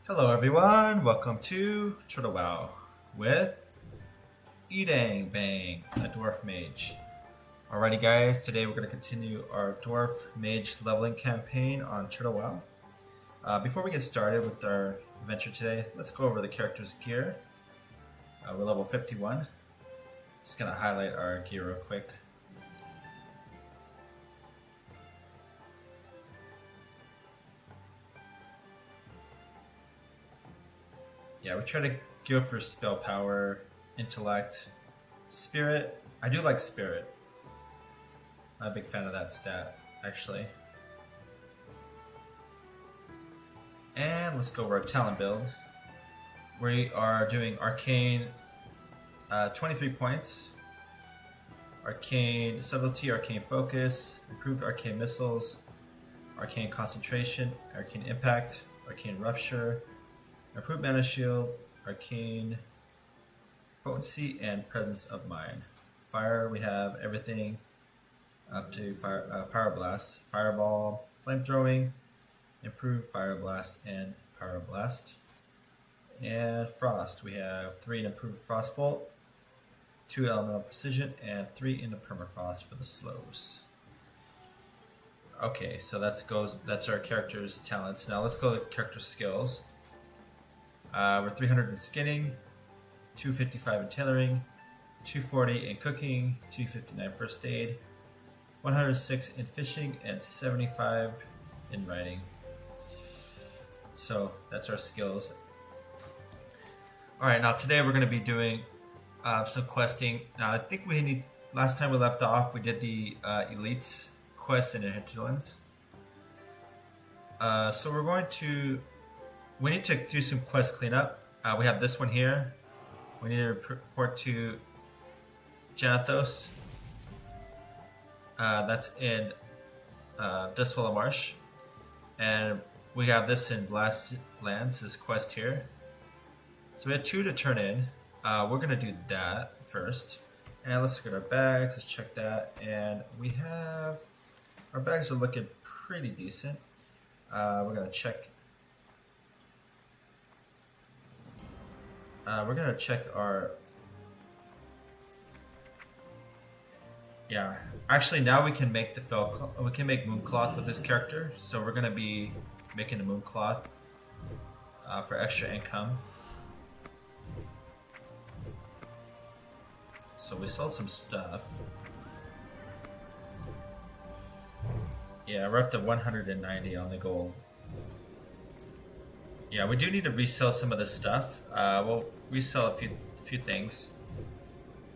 Hello everyone, welcome to Turtle WoW with Edang Bang, a Dwarf Mage. Alrighty guys, today we're going to continue our Dwarf Mage leveling campaign on Turtle WoW. Before we get started with our adventure today, let's go over the character's gear. We're level 51. Just going to highlight our gear real quick. Yeah, we try to go for spell power, intellect, spirit. I do like spirit. I'm a big fan of that stat, actually. And let's go over our talent build. We are doing arcane, 23 points. Arcane subtlety, arcane focus, improved arcane missiles, arcane concentration, arcane impact, arcane rupture, improved mana shield, arcane potency, and presence of mind. Fire, we have everything up to power blast, fireball, flamethrowing, improved fire blast, and power blast. And frost, we have 3 in improved frostbolt, 2 elemental precision, and 3 in the permafrost for the slows. Okay, so that's our character's talents. Now let's go to character skills. We're 300 in skinning, 255 in tailoring, 240 in cooking, 259 first aid, 106 in fishing, and 75 in writing. So that's our skills. Alright, now today we're going to be doing some questing. Now I think last time we left off, we did the elites quest in the hinterlands. So we need to do some quest cleanup. We have this one here. We need to report to Janathos. That's in Dustwallow Marsh. And we have this in Blast Lands, this quest here. So we have 2 to turn in. We're going to do that first. And let's look at our bags. Let's check that. And our bags are looking pretty decent. We're going to check. We're gonna check our. Yeah, actually now we can make we can make mooncloth with this character. So we're gonna be making a mooncloth for extra income. So we sold some stuff. Yeah, we're up to 190 on the gold. Yeah, we do need to resell some of this stuff. We'll resell a few things.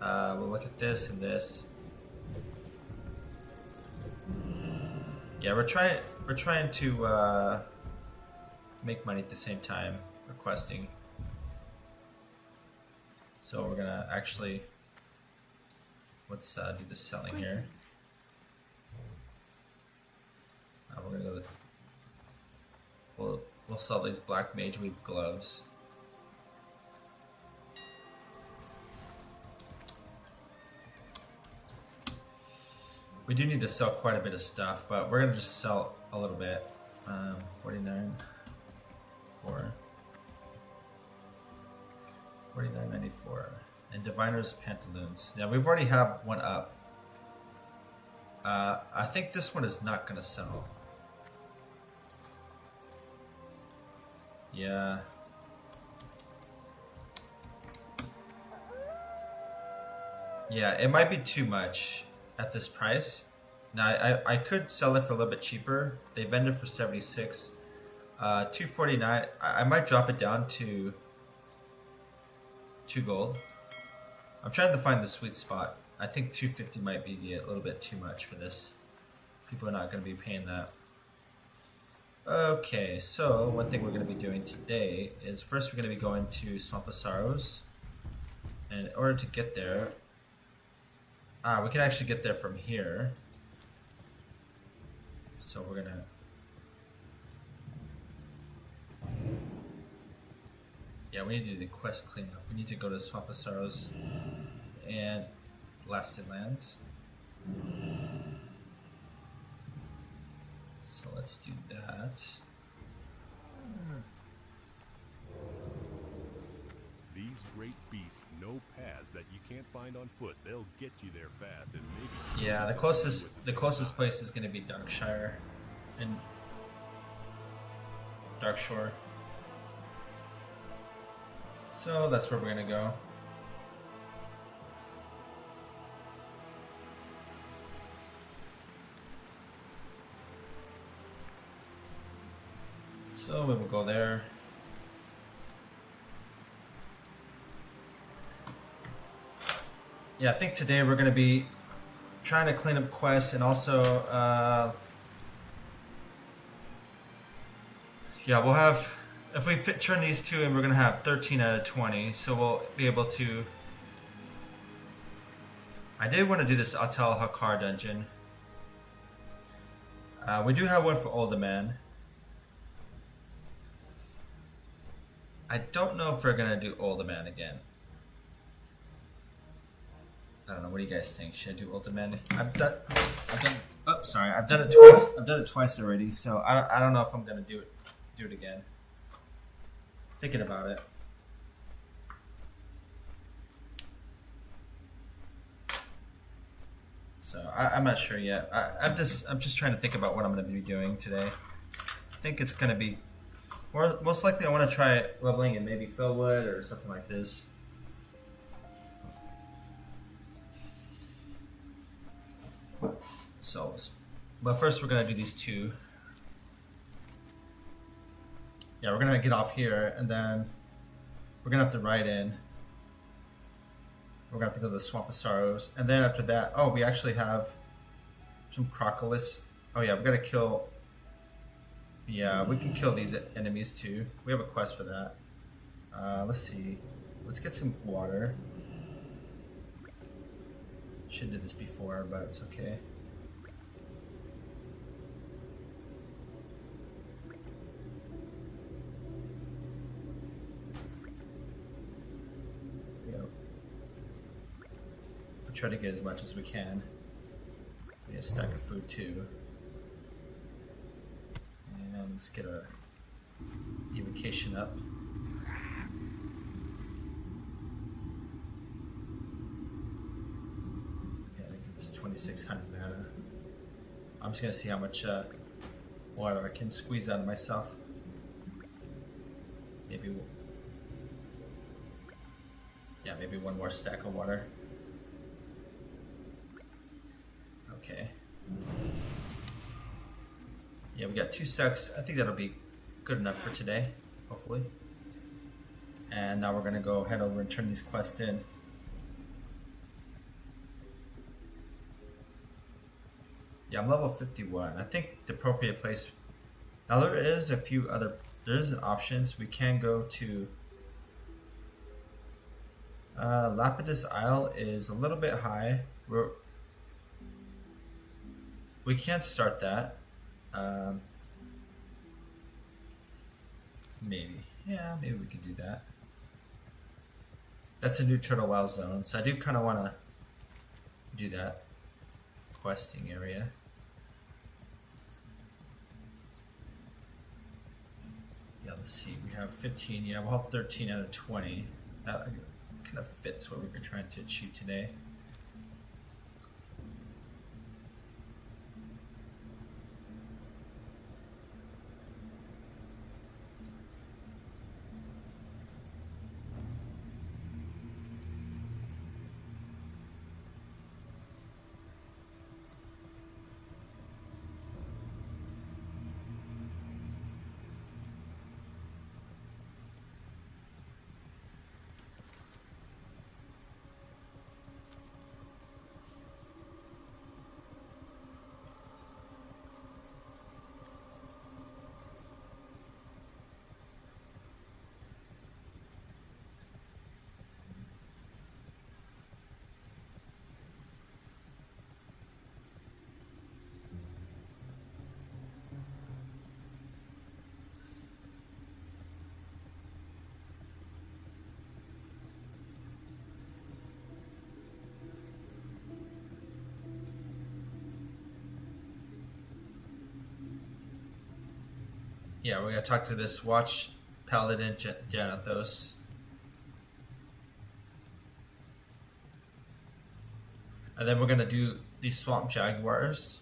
We'll look at this and this. Yeah, we're trying to make money at the same time, requesting. So we're gonna actually let's do the selling here. We're gonna go. We'll sell these black mage weave gloves. We do need to sell quite a bit of stuff, but we're gonna just sell a little bit. 49 for 49.94 and Diviner's pantaloons. Now we've already have one up. I think this one is not gonna sell. Yeah. Yeah, it might be too much at this price. Now, I could sell it for a little bit cheaper. They vend it for 76. 249. I might drop it down to 2 gold. I'm trying to find the sweet spot. I think 250 might be a little bit too much for this. People are not going to be paying that. Okay, so one thing we're going to be doing today is first we're going to be going to Swamp of Sorrows. And in order to get there, we can actually get there from here. So we're going to... Yeah, we need to do the quest cleanup. We need to go to Swamp of Sorrows and Blasted Lands. So let's do that. on foot, they'll get you there fast and maybe. Yeah, the closest place is going to be Darkshire and Darkshore. So that's where we're going to go. So we will go there. Yeah, I think today we're going to be trying to clean up quests and also, yeah, we'll have, if we turn these two in, we're going to have 13 out of 20. So we'll be able to, I did want to do this Atal Hakar dungeon. We do have one for Older Man. I don't know if we're going to do Older Man again. I don't know. What do you guys think? Should I do Ultimate Man? I've done it twice. I've done it twice already, so I don't know if I'm gonna do it again. Thinking about it. So I'm not sure yet. I'm just trying to think about what I'm gonna be doing today. I think it's gonna be, or most likely I want to try leveling in maybe Fellwood or something like this. So, but first we're gonna do these two. Yeah, we're gonna get off here, and then we're gonna have to ride in. We're gonna have to go to the Swamp of Sorrows, and then after that, oh, we actually have some Crocodilus. Oh yeah, we gotta kill. Yeah, we can kill these enemies too. We have a quest for that. Let's see. Let's get some water. Should have did this before, but it's okay. We'll try to get as much as we can. We get a stack of food too. And let's get our evocation up. It's 2,600 mana. I'm just gonna see how much water I can squeeze out of myself. Maybe, yeah, maybe one more stack of water. Okay. Yeah, we got 2 stacks. I think that'll be good enough for today, hopefully. And now we're gonna go head over and turn these quests in. Yeah, I'm level 51. I think the appropriate place. Now there is a few other. There's options. We can go to. Lapidus Isle is a little bit high. We can't start that. Maybe. Yeah, maybe we could do that. That's a new Turtle WoW zone, so I do kind of want to do that. Questing area. Yeah, let's see. We have 15. Yeah, we'll have 13 out of 20. That kind of fits what we were trying to achieve today. Yeah, we're gonna talk to this Watch Paladin Janathos. And then we're gonna do these swamp jaguars.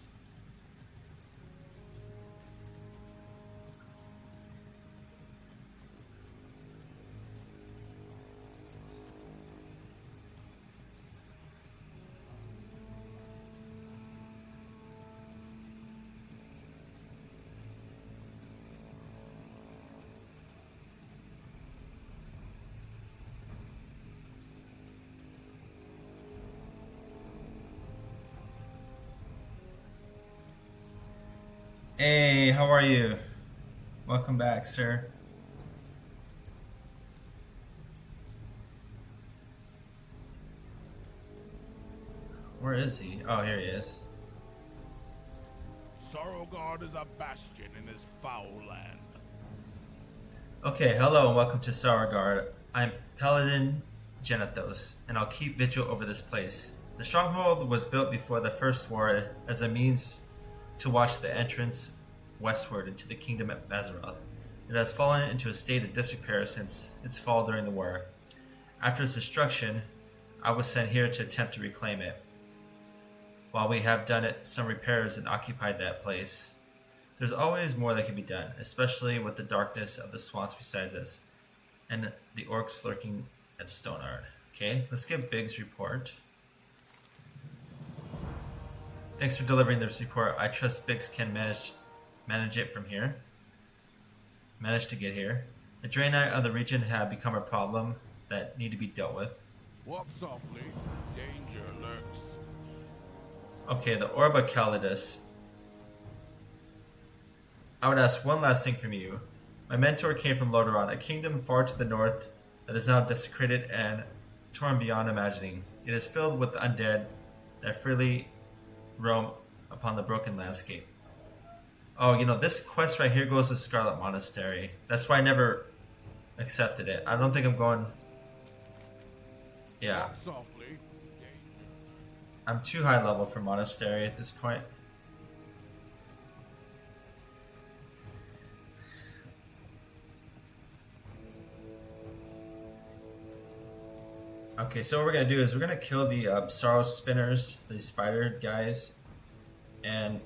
Hey, how are you? Welcome back, sir. Where is he? Oh, here he is. Sorrowguard is a bastion in this foul land. Okay, hello and welcome to Sauergard. I'm Paladin Genathos, and I'll keep vigil over this place. The stronghold was built before the First War as a means to watch the entrance westward into the kingdom of Azeroth. It has fallen into a state of disrepair since its fall during the war. After its destruction, I was sent here to attempt to reclaim it. While we have done it some repairs and occupied that place, there's always more that can be done, especially with the darkness of the swamps beside us and the orcs lurking at Stoneheart. Okay, let's get Big's report. Thanks for delivering this report. I trust Biggs can manage it from here. Managed to get here. The Draenei of the region have become a problem that need to be dealt with. Walk softly. Danger lurks. Okay, the Orba Calidus. I would ask one last thing from you. My mentor came from Lordaeron, a kingdom far to the north that is now desecrated and torn beyond imagining. It is filled with undead that freely roam upon the broken landscape. Oh, you know, this quest right here goes to Scarlet Monastery. That's why I never accepted it. I don't think I'm going... Yeah. Walk softly. Danger. I'm too high level for Monastery at this point. Okay, so what we're gonna do is we're gonna kill the sorrow spinners, the spider guys, and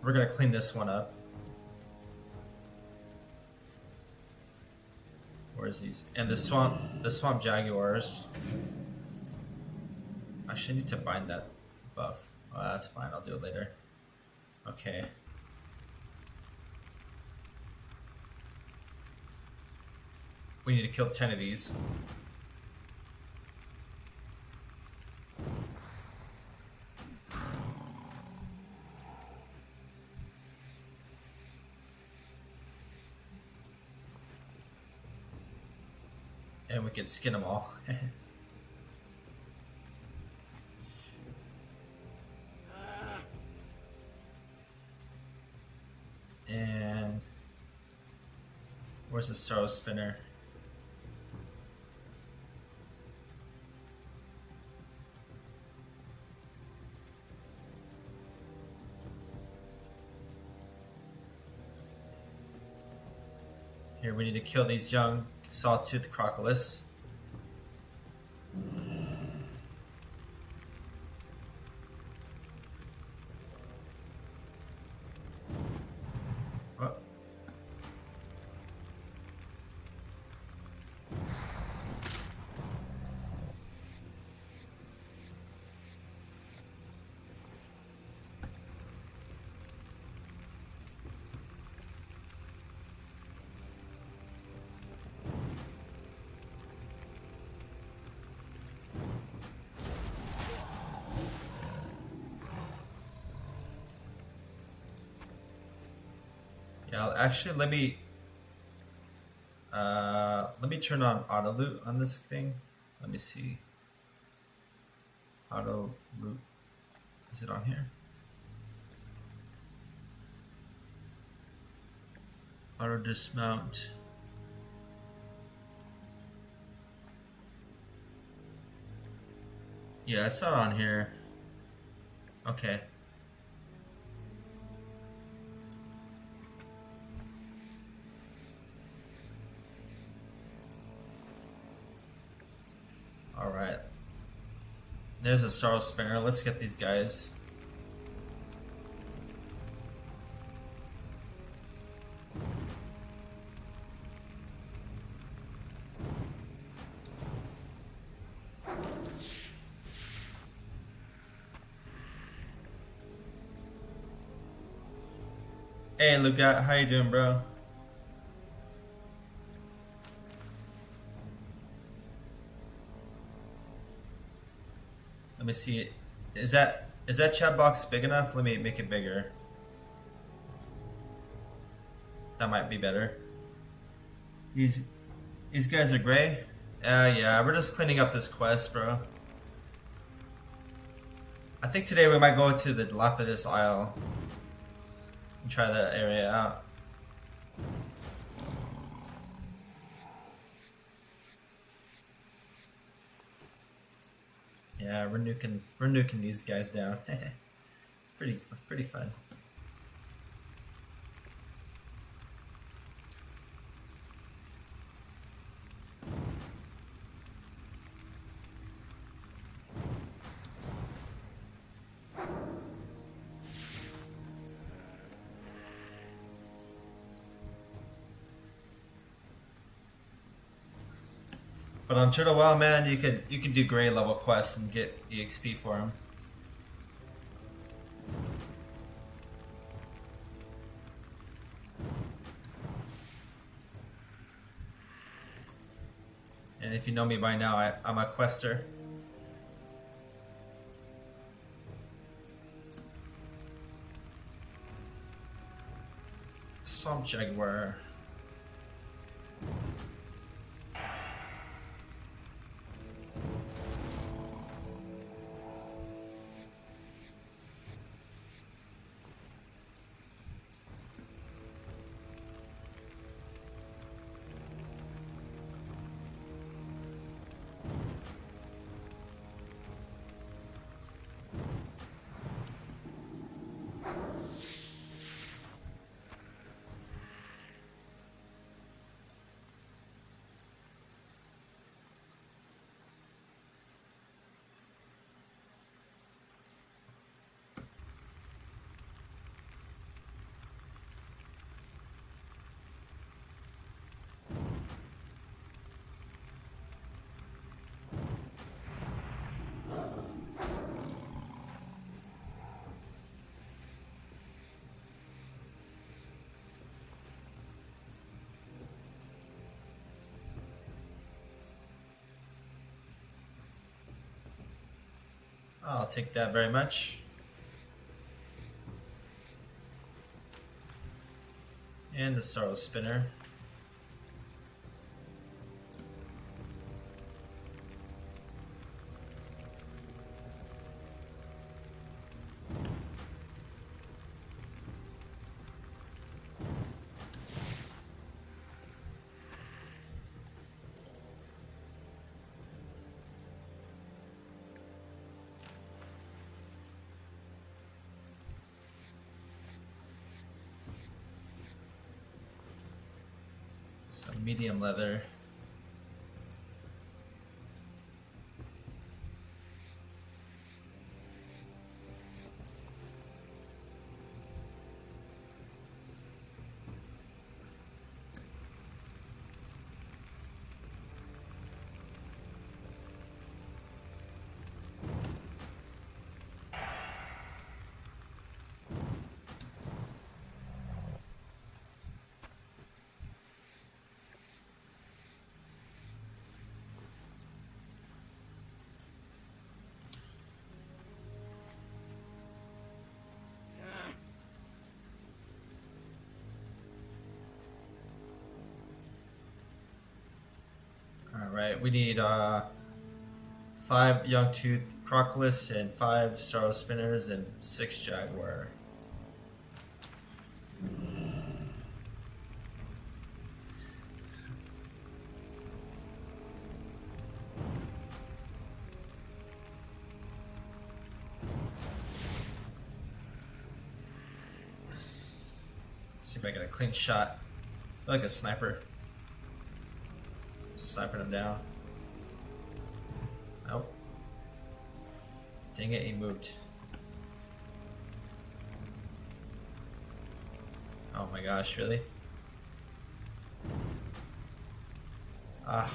we're gonna clean this one up. Where's these? And the swamp jaguars. I should need to bind that buff. Oh, that's fine. I'll do it later. Okay. We need to kill 10 of these. And we can skin them all. And where's the sorrow spinner? Here, we need to kill these young sawtooth crocodilus. Oh. Yeah, actually, let me turn on auto loot on this thing. Let me see. Auto loot. Is it on here? Auto dismount. Yeah, it's not on here. Okay. Alright. There's a Sorrow Spinner. Let's get these guys. Hey, Lugat, how you doing, bro? Let me see. Is that chat box big enough? Let me make it bigger. That might be better. These guys are gray. Yeah, we're just cleaning up this quest, bro. I think today we might go to the Lapidus Isle and try that area out. Yeah, we're nuking these guys down. It's pretty fun. But on Turtle WoW, man, you could do gray level quests and get EXP for them. And if you know me by now, I'm a quester. Swamp Jaguar. I'll take that very much. And the Sorrow Spinner. Some medium leather. Alright, we need 5 Young Tooth Crocolists and 5 Sorrow Spinners and 6 Jaguar. See if I get a clean shot. I feel like a sniper. Sniping him down. Nope. Dang it, he moved. Oh my gosh, really? Ah.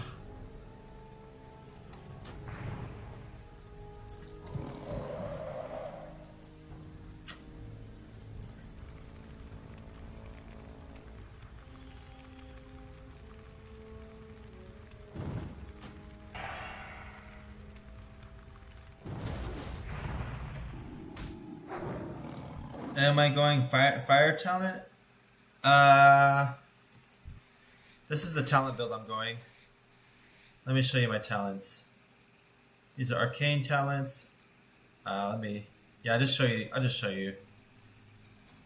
Am I going fire talent? This is the talent build I'm going. Let me show you my talents. These are arcane talents. Let me. Yeah, I'll just show you.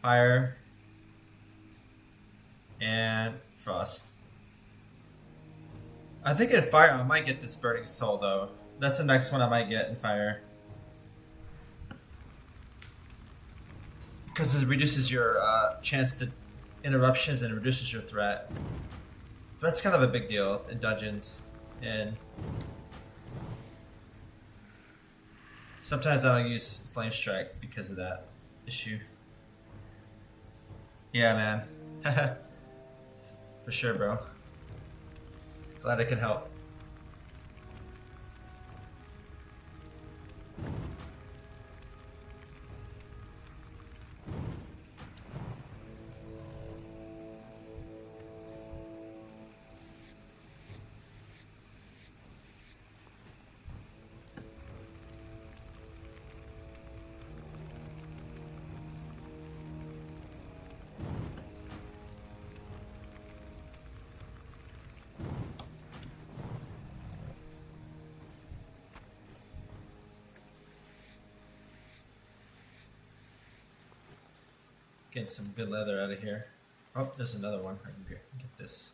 Fire and frost. I think in fire I might get this burning soul though. That's the next one I might get in fire. Because it reduces your chance to interruptions and reduces your threat. Threat's kind of a big deal in dungeons, and sometimes I don't use Flame Strike because of that issue. Yeah, man. For sure, bro. Glad I can help. Getting some good leather out of here. Oh, there's another one. I can get this.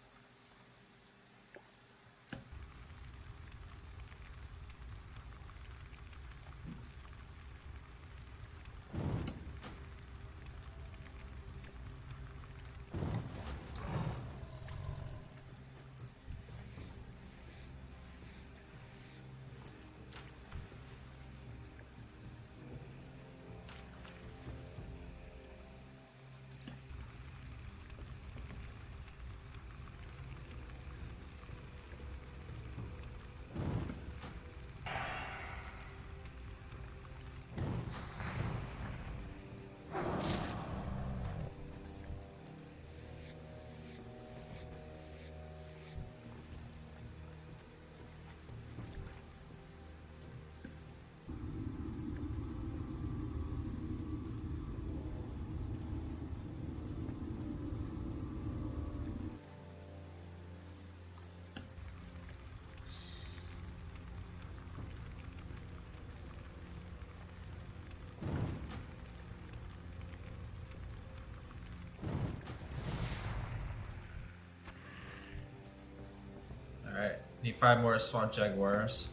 Alright, need 5 more swamp jaguars.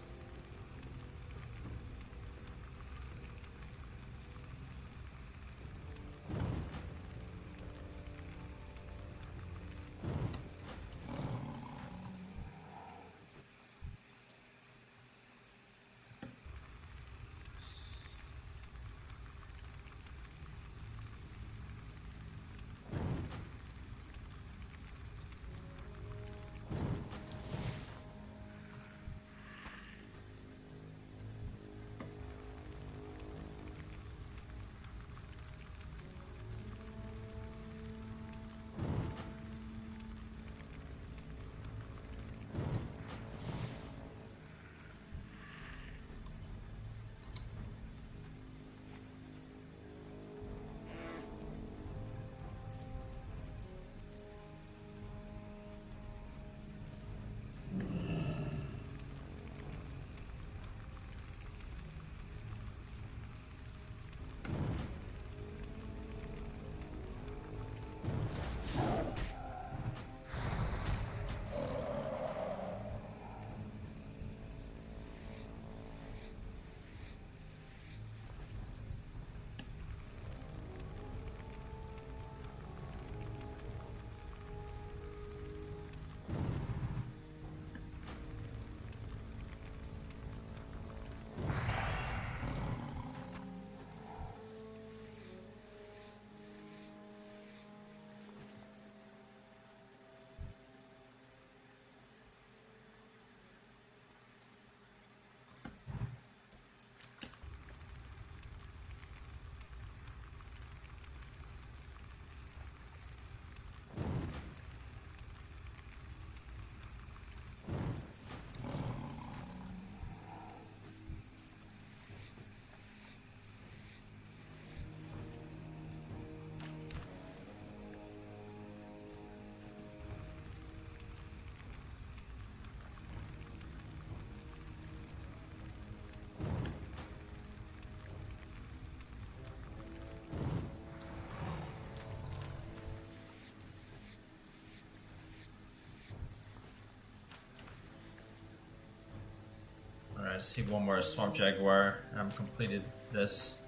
I just see one more Swamp Jaguar, and I'm completed this.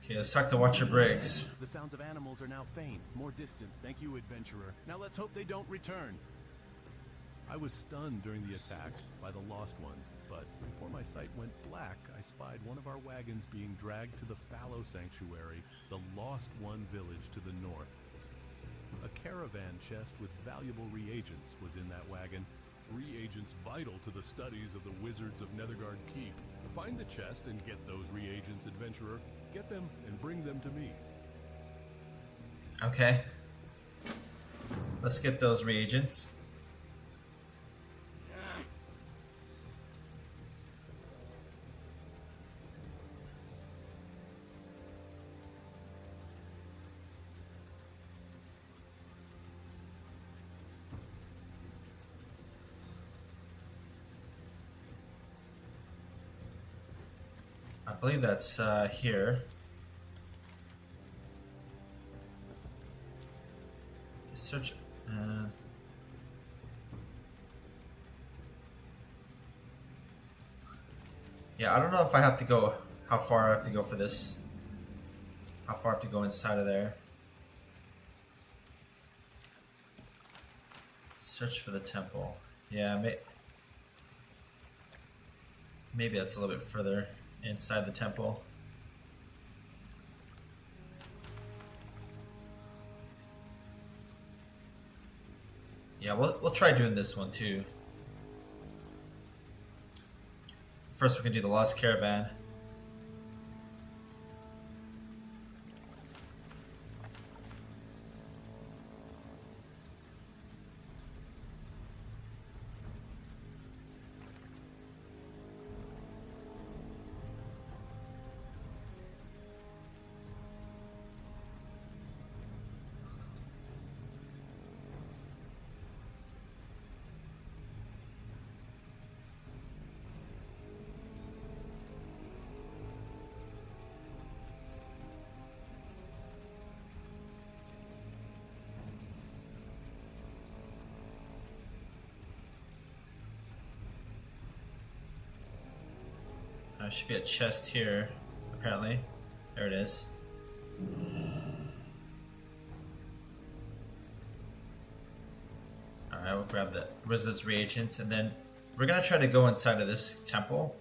Okay, let's talk to Watcher Briggs. The sounds of animals are now faint, more distant. Thank you, adventurer. Now let's hope they don't return. I was stunned during the attack by the Lost Ones, but before my sight went black, I spied one of our wagons being dragged to the Fallow Sanctuary, the Lost One village to the north. A caravan chest with valuable reagents was in that wagon. Reagents vital to the studies of the wizards of Netherguard Keep. Find the chest and get those reagents, adventurer. Get them and bring them to me. Okay. Let's get those reagents. I believe that's here. Search. Yeah, I don't know if I have to go. How far I have to go for this? How far I have to go inside of there? Search for the temple. Yeah, maybe that's a little bit further inside the temple. Yeah, we'll try doing this one too. First, we can do the Lost Caravan. There should be a chest here, apparently. There it is. Alright, we'll grab the Wizard's Reagents, and then we're gonna try to go inside of this temple.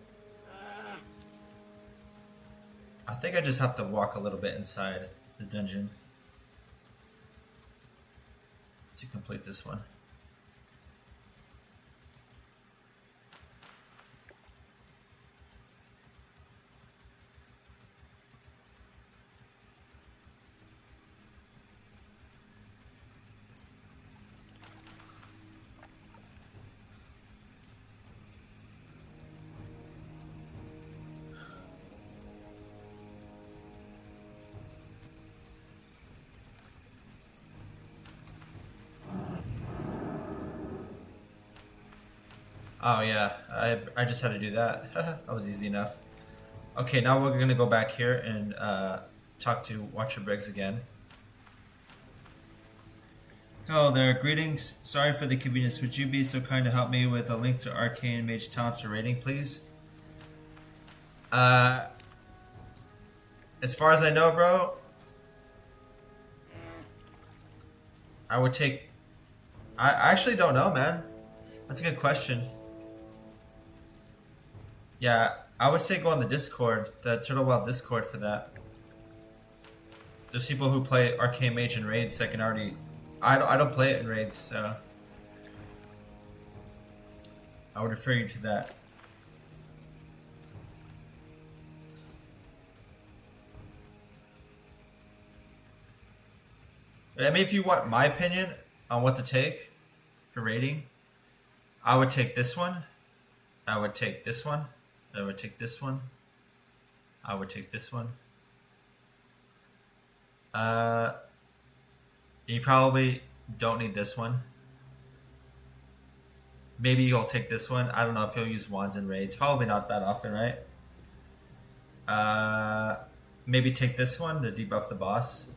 I think I just have to walk a little bit inside the dungeon to complete this one. Oh yeah, I just had to do that. That was easy enough. Okay, now we're gonna go back here and talk to Watcher Briggs again. Hello there, greetings. Sorry for the inconvenience. Would you be so kind to help me with a link to Arcane Mage talents or rating, please? As far as I know, bro, I would take... I actually don't know, man. That's a good question. Yeah, I would say go on the Discord, the Turtle WoW Discord for that. There's people who play Arcane Mage in raids that can already... I don't play it in raids, so... I would refer you to that. I mean, if you want my opinion on what to take for raiding, I would take this one. I would take this one. I would take this one. I would take this one. You probably don't need this one. Maybe you'll take this one. I don't know if you'll use wands in raids. Probably not that often, right? Maybe take this one to debuff the boss.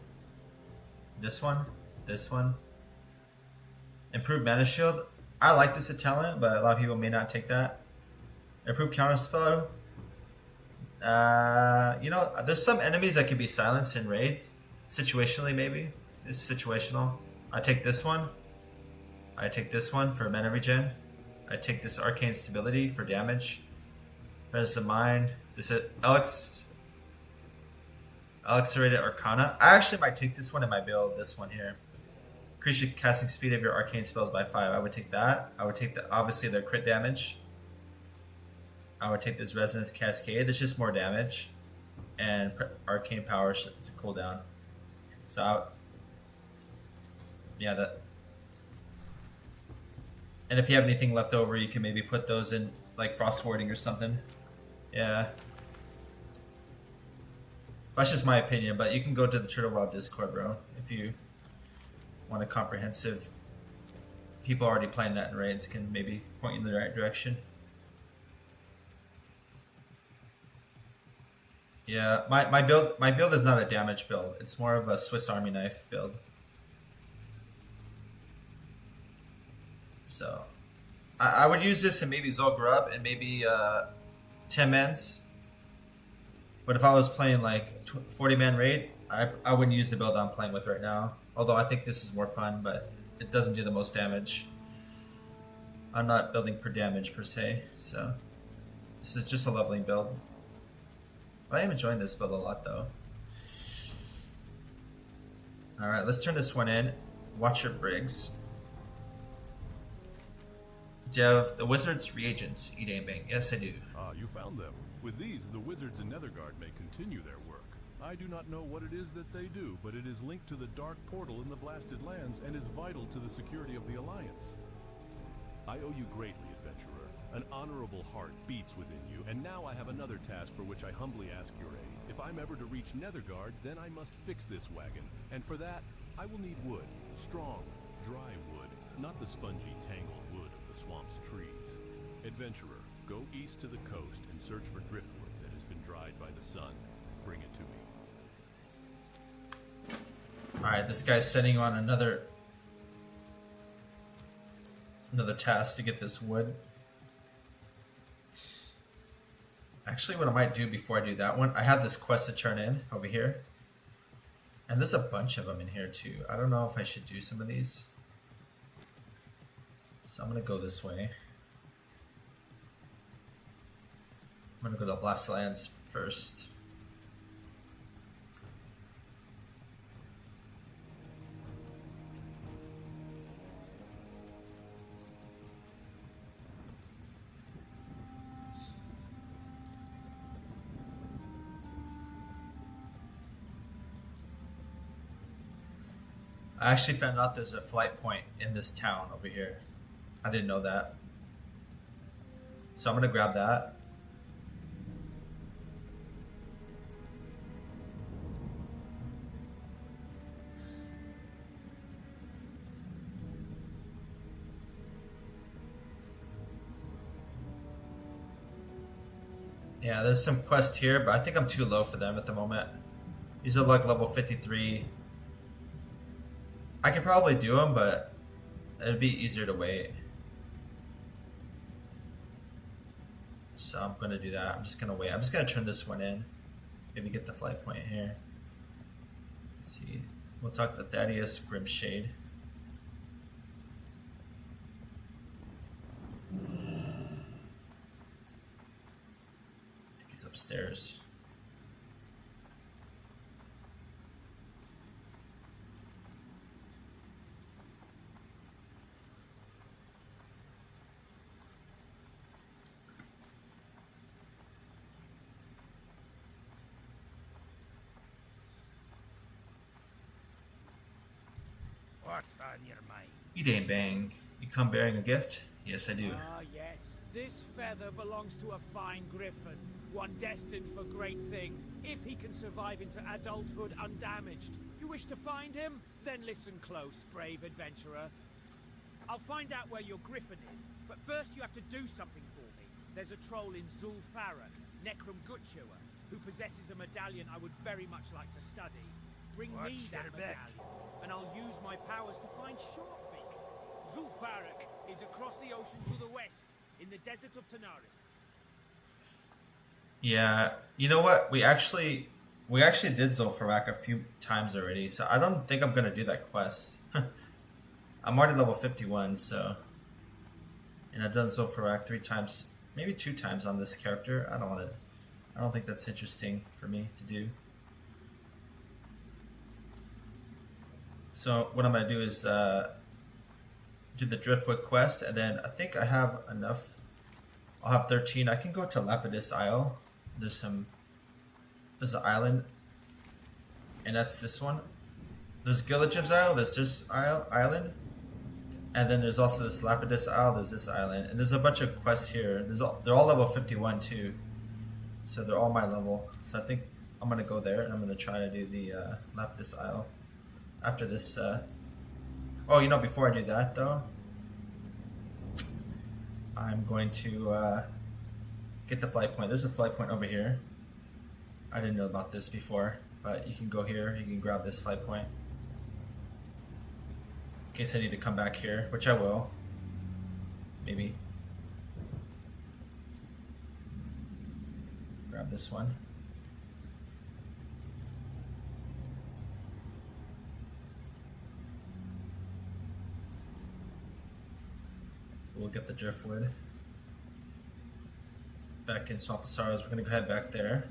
This one. This one. Improve mana shield. I like this talent, but a lot of people may not take that. Improve counterspell. You know, there's some enemies that can be silenced in raid. Situationally, maybe. This is situational. I take this one. I take this one for mana regen. I take this arcane stability for damage. Presence of mind. This is Elixirated Arcana. I actually might take this one in my build. This one here. Increase your casting speed of your arcane spells by 5. I would take that. I would take obviously the crit damage. I would take this Resonance Cascade. It's just more damage. And arcane power. It's a cooldown. So, yeah, that. And if you have anything left over, you can maybe put those in, like Frost Warding or something. Yeah. That's just my opinion, but you can go to the Turtle WoW Discord, bro, if you want a comprehensive. People already playing that in raids can maybe point you in the right direction. Yeah, my build is not a damage build. It's more of a Swiss Army knife build. So, I would use this in maybe Zolgrub and maybe 10 mans. But if I was playing like 40-man raid, I wouldn't use the build I'm playing with right now. Although I think this is more fun, but it doesn't do the most damage. I'm not building per damage per se, so this is just a leveling build. I am enjoying this build a lot though. Alright, let's turn this one in. Watch your Briggs. Do you have the Wizard's Reagents, Edambing? Yes, I do. Ah, you found them. With these, the wizards in Nethergard may continue their work. I do not know what it is that they do, but it is linked to the dark portal in the Blasted Lands and is vital to the security of the Alliance. I owe you greatly, adventurer. An honorable heart beats within you, and now I have another task for which I humbly ask your aid. If I'm ever to reach Nethergard, then I must fix this wagon, and for that, I will need wood. Strong, dry wood, not the spongy, tangled wood of the swamp's trees. Adventurer, go east to the coast and search for driftwood that has been dried by the sun. Bring it to me. Alright, this guy's sending on another task to get this wood. Actually, what I might do before I do that one, I have this quest to turn in over here. And there's a bunch of them in here too. I don't know if I should do some of these. So I'm going to go this way. I'm going to go to Blasted Lands first. I actually found out there's a flight point in this town over here. I didn't know that. So I'm going to grab that. Yeah, there's some quests here, but I think I'm too low for them at the moment. These are like level 53. I could probably do them, but it'd be easier to wait. So I'm going to do that. I'm just going to wait. I'm just going to turn this one in. Maybe get the flight point here. Let's see. We'll talk to Thaddeus Grimshade. He's upstairs. What's on your mind? You dang bang. You come bearing a gift? Yes, I do. Ah, yes. This feather belongs to a fine griffin, one destined for great thing, if he can survive into adulthood undamaged. You wish to find him? Then listen close, brave adventurer. I'll find out where your griffin is, but first you have to do something for me. There's a troll in Zul'Farrak, Necrum Gutchewer, who possesses a medallion I would very much like to study. Bring me Watch that your back. medallion, and I'll use my powers to find Shortbeak. Zul'Farrak is across the ocean to the west, in the desert of Tanaris. Yeah, you know what? We actually did Zul'Farrak a few times already, so I don't think I'm gonna do that quest. I'm already level 51, so, and I've done Zul'Farrak 3 times, maybe 2 times on this character. I don't think that's interesting for me to do. So what I'm gonna do is do the Driftwood quest, and then I think I have enough. I'll have 13. I can go to Lapidus Isle. There's an island, and that's this one. There's Gilligan's Isle. There's this island, and then there's also this Lapidus Isle. There's this island, and there's a bunch of quests here. They're all level 51 too, so they're all my level. So I think I'm gonna go there, and I'm gonna try to do the Lapidus Isle after this. Oh, you know, before I do that though, I'm going to get the flight point. There's a flight point over here. I didn't know about this before, but you can go here. You can grab this flight point in case I need to come back here, which I will. Maybe. Grab this one. We'll get the driftwood. Back in Swamp of Sorrows, we're gonna go head back there.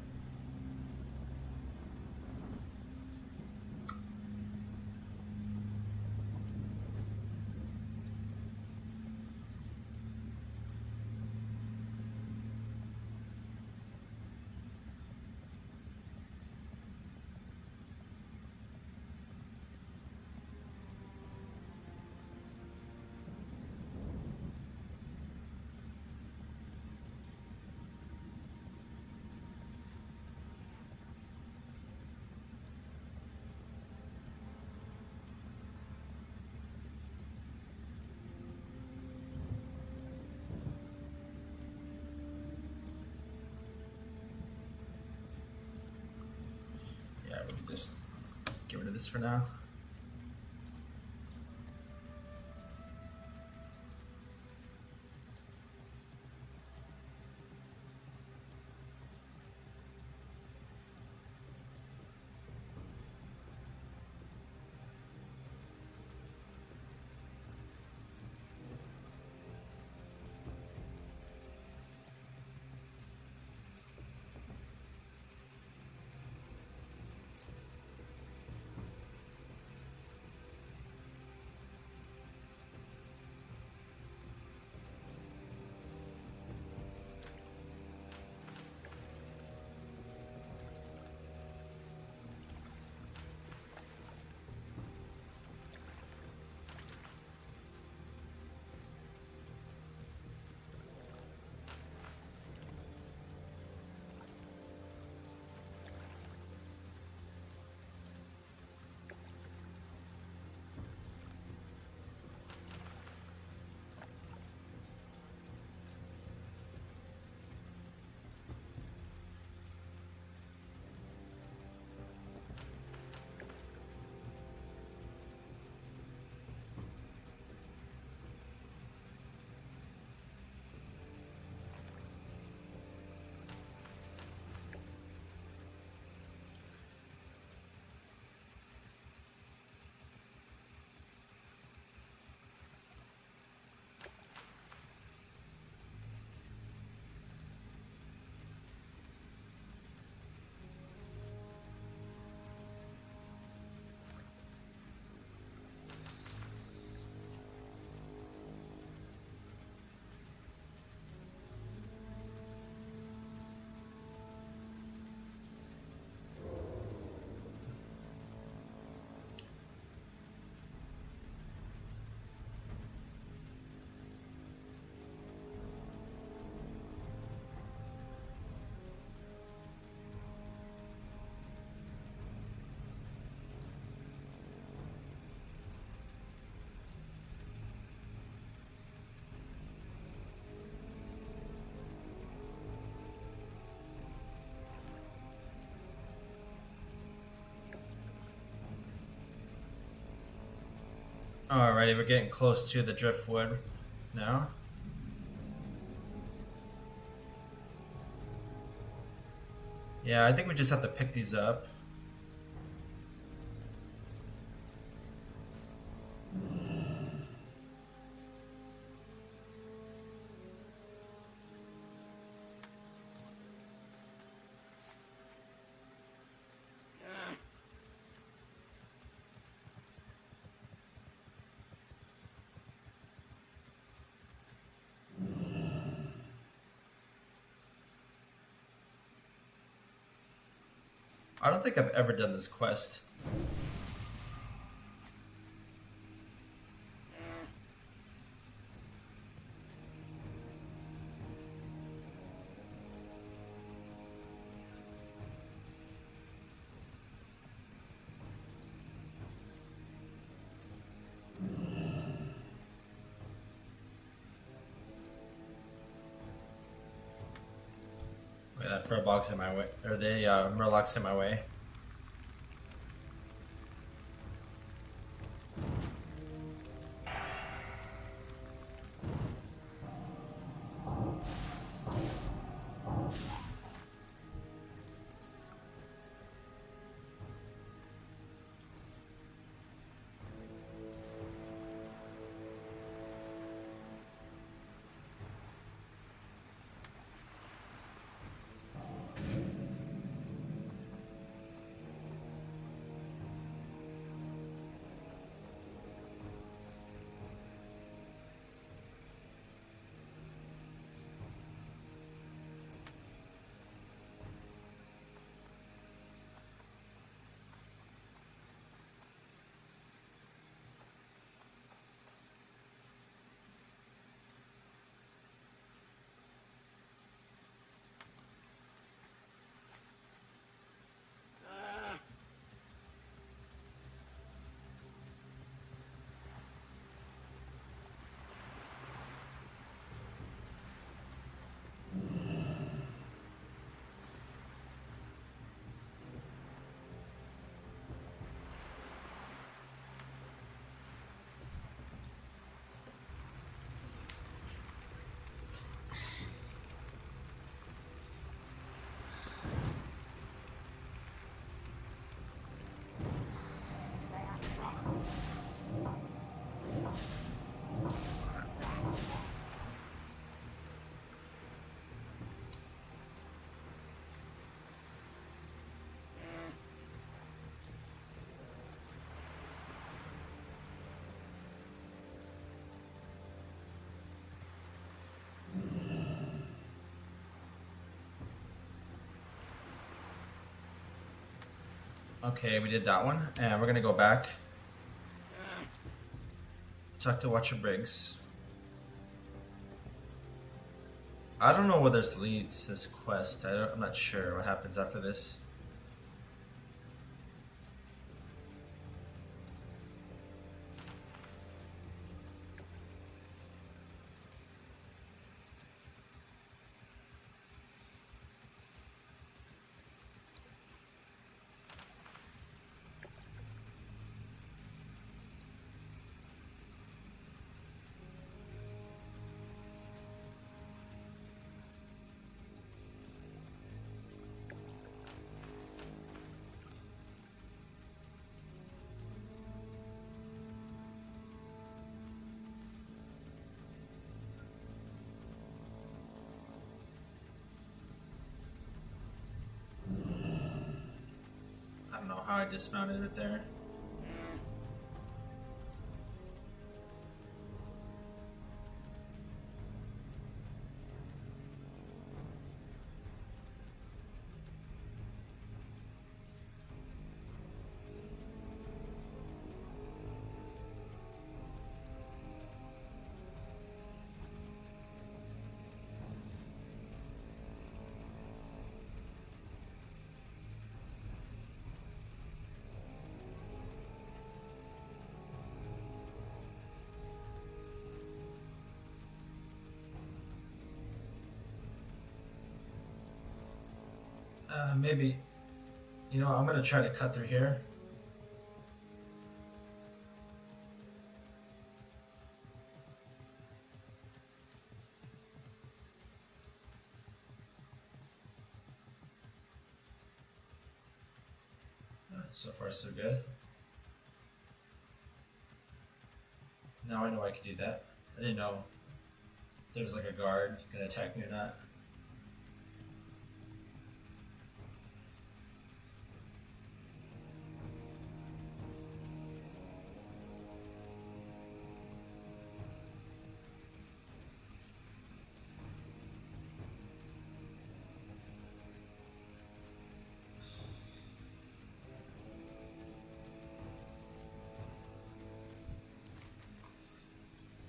Yeah, we can just get rid of this for now. Alrighty, we're getting close to the driftwood now. Yeah, I think we just have to pick these up. I don't think I've ever done this quest. Wait, that Furbog's in my way, or the Murloc's in my way. Okay, we did that one, and we're gonna go back. Talk to Watcher Briggs. I don't know where this leads, this quest. I'm not sure what happens after this. I don't know how I dismounted it there. Maybe, you know, I'm gonna try to cut through here. So far, so good. Now I know I could do that. I didn't know there was like a guard gonna attack me or not.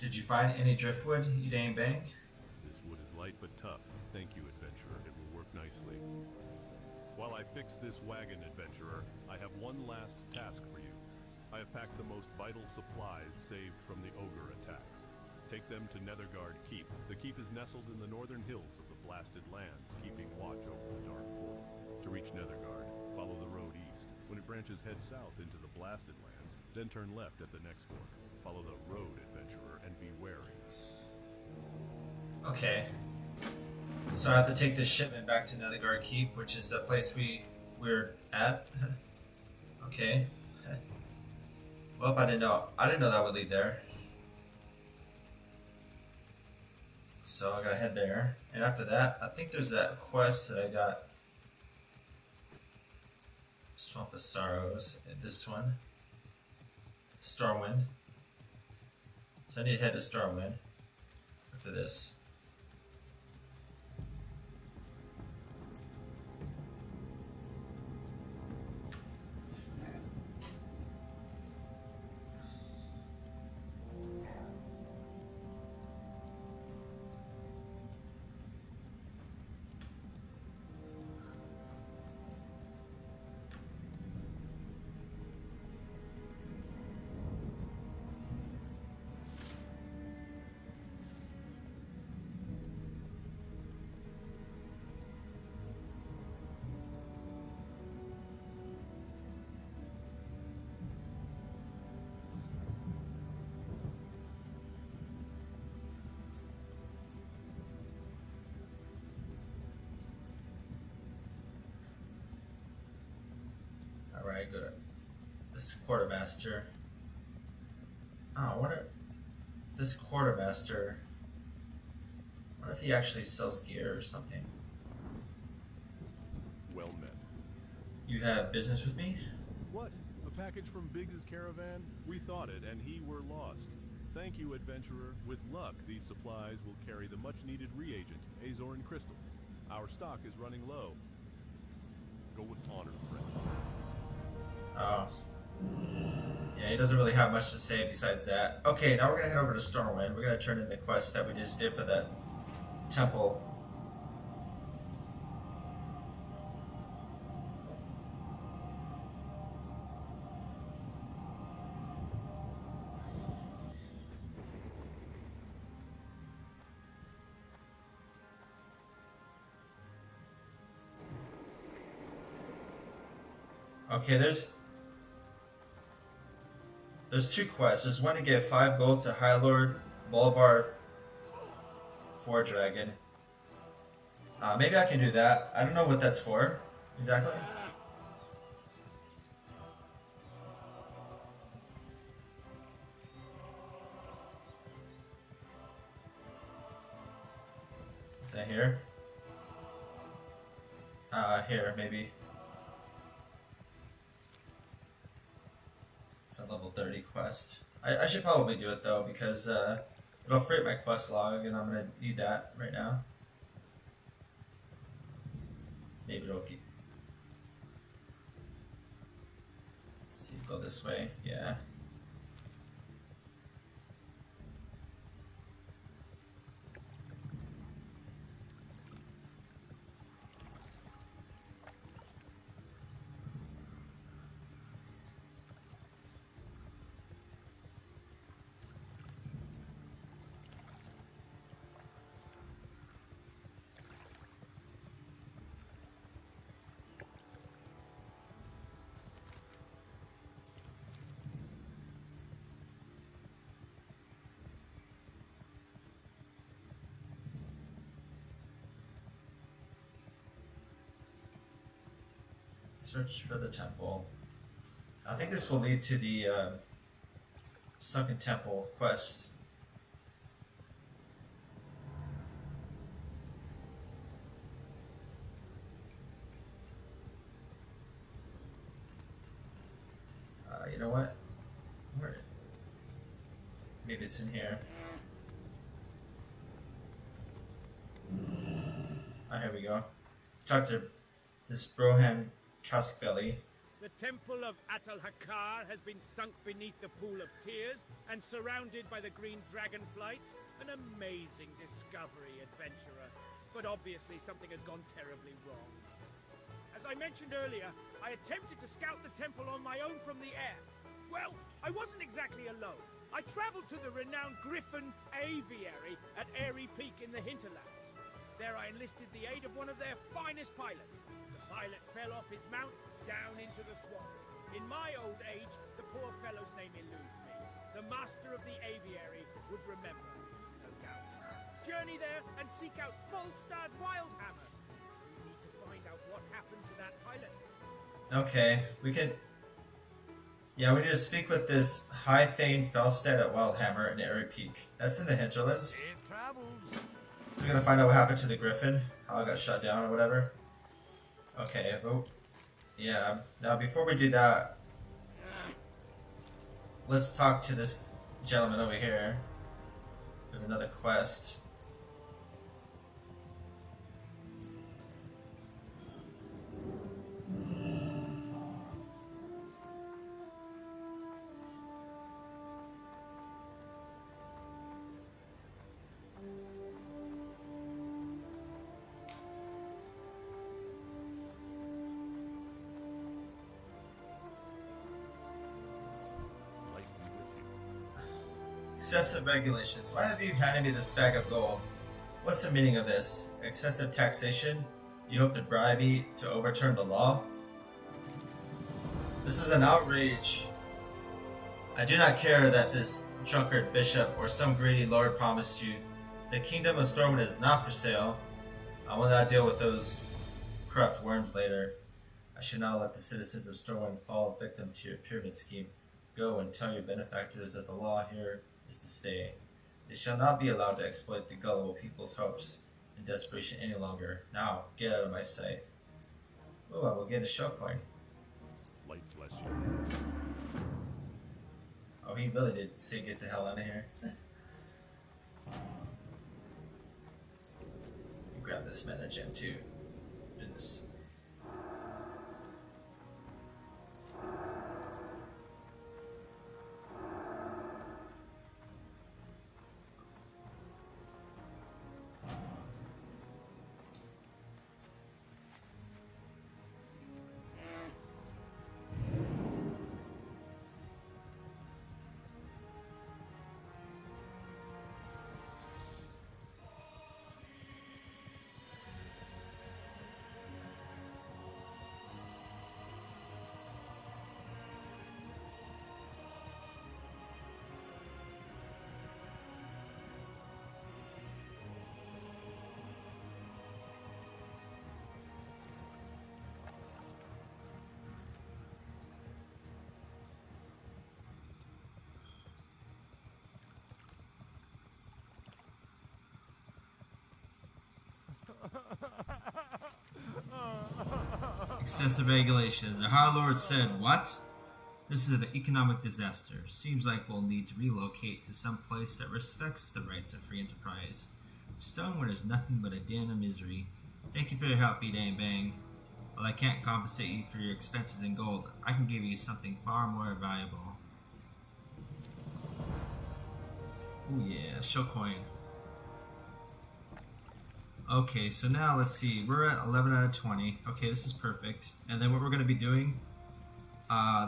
Did you find any driftwood, you dang bang? This wood is light but tough. Thank you, adventurer. It will work nicely. While I fix this wagon, adventurer, I have one last task for you. I have packed the most vital supplies saved from the ogre attacks. Take them to Netherguard Keep. The keep is nestled in the northern hills of the Blasted Lands, keeping watch over the Dark Portal. To reach Netherguard, follow the road east. When it branches, head south into the Blasted Lands, then turn left at the next fork. Follow the road, adventurer, and be wary. Okay. So I have to take this shipment back to Netherguard Keep, which is the place we're at. Okay. Well, I didn't know that would lead there. So I gotta head there. And after that, I think there's that quest that I got. Swamp of Sorrows. And this one. Stormwind. So I need to head to Stormwind after this. Alright, good. This quartermaster. Oh, this quartermaster. What if he actually sells gear or something? Well met. You have business with me? What? A package from Biggs's caravan? We thought it, and he were lost. Thank you, adventurer. With luck, these supplies will carry the much-needed reagent, Azoran crystals. Our stock is running low. Go with honor, friend. Oh. Yeah, he doesn't really have much to say besides that. Okay, now we're gonna head over to Stormwind. We're gonna turn in the quest that we just did for that temple. Okay, there's two quests. There's one to get 5 gold to High Lord Bolvar for Dragon. Maybe I can do that. I don't know what that's for exactly. Is that here? Here, maybe. It's a level 30 quest. I should probably do it though because it'll freight my quest log and I'm gonna need that right now. Maybe it'll keep. Let's see, go this way. Yeah. Search for the temple. I think this will lead to the Sunken Temple quest. You know what? Where? Maybe it's in here. Here we go. Talk to this Brohan Caskveli. The temple of Atal-Hakar has been sunk beneath the pool of tears and surrounded by the green dragonflight. An amazing discovery, adventurer. But obviously something has gone terribly wrong. As I mentioned earlier, I attempted to scout the temple on my own from the air. Well, I wasn't exactly alone. I traveled to the renowned Griffin Aviary at Airy Peak in the hinterlands. There I enlisted the aid of one of their finest pilots. The pilot fell off his mount down into the swamp. In my old age, the poor fellow's name eludes me. The master of the aviary would remember, no doubt. Journey there and seek out Volstad Wildhammer. We need to find out what happened to that pilot. Okay, we can... Yeah, we need to speak with this High Thane Felstead at Wildhammer in Airy Peak. That's in the hinterlands. It travels. So we're gonna find out what happened to the Griffin, how it got shut down or whatever. Okay, well, yeah. Now before we do that, let's talk to this gentleman over here with another quest. Excessive regulations. Why have you handed me this bag of gold? What's the meaning of this? Excessive taxation? You hope to bribe me to overturn the law? This is an outrage. I do not care that this drunkard bishop or some greedy lord promised you. The kingdom of Stormwind is not for sale. I will not deal with those corrupt worms later. I should not let the citizens of Stormwind fall victim to your pyramid scheme. Go and tell your benefactors that the law here is to stay. They shall not be allowed to exploit the gullible people's hopes and desperation any longer. Now, get out of my sight. Oh, I will get a show coin. Light bless you. Oh, he really did say get the hell out of here. You grab this mana gem too. Goodness. Excessive regulations. The High Lord said, what? This is an economic disaster. Seems like we'll need to relocate to some place that respects the rights of free enterprise. Stonewood is nothing but a den of misery. Thank you for your help, Bang Bang. While I can't compensate you for your expenses in gold, I can give you something far more valuable. Oh yeah, show coin. Okay, so now let's see. We're at 11 out of 20. Okay, this is perfect. And then what we're going to be doing,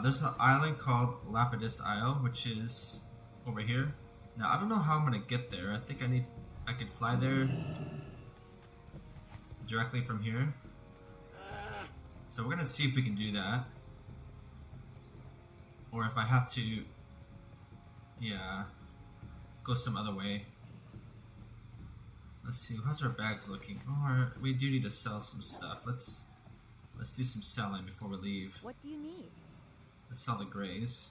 there's an island called Lapidus Isle, which is over here. Now, I don't know how I'm going to get there. I think I could fly there directly from here. So we're going to see if we can do that. Or if I have to, yeah, go some other way. Let's see, how's our bags looking? Oh, we do need to sell some stuff. Let's do some selling before we leave. What do you need? Let's sell the grays.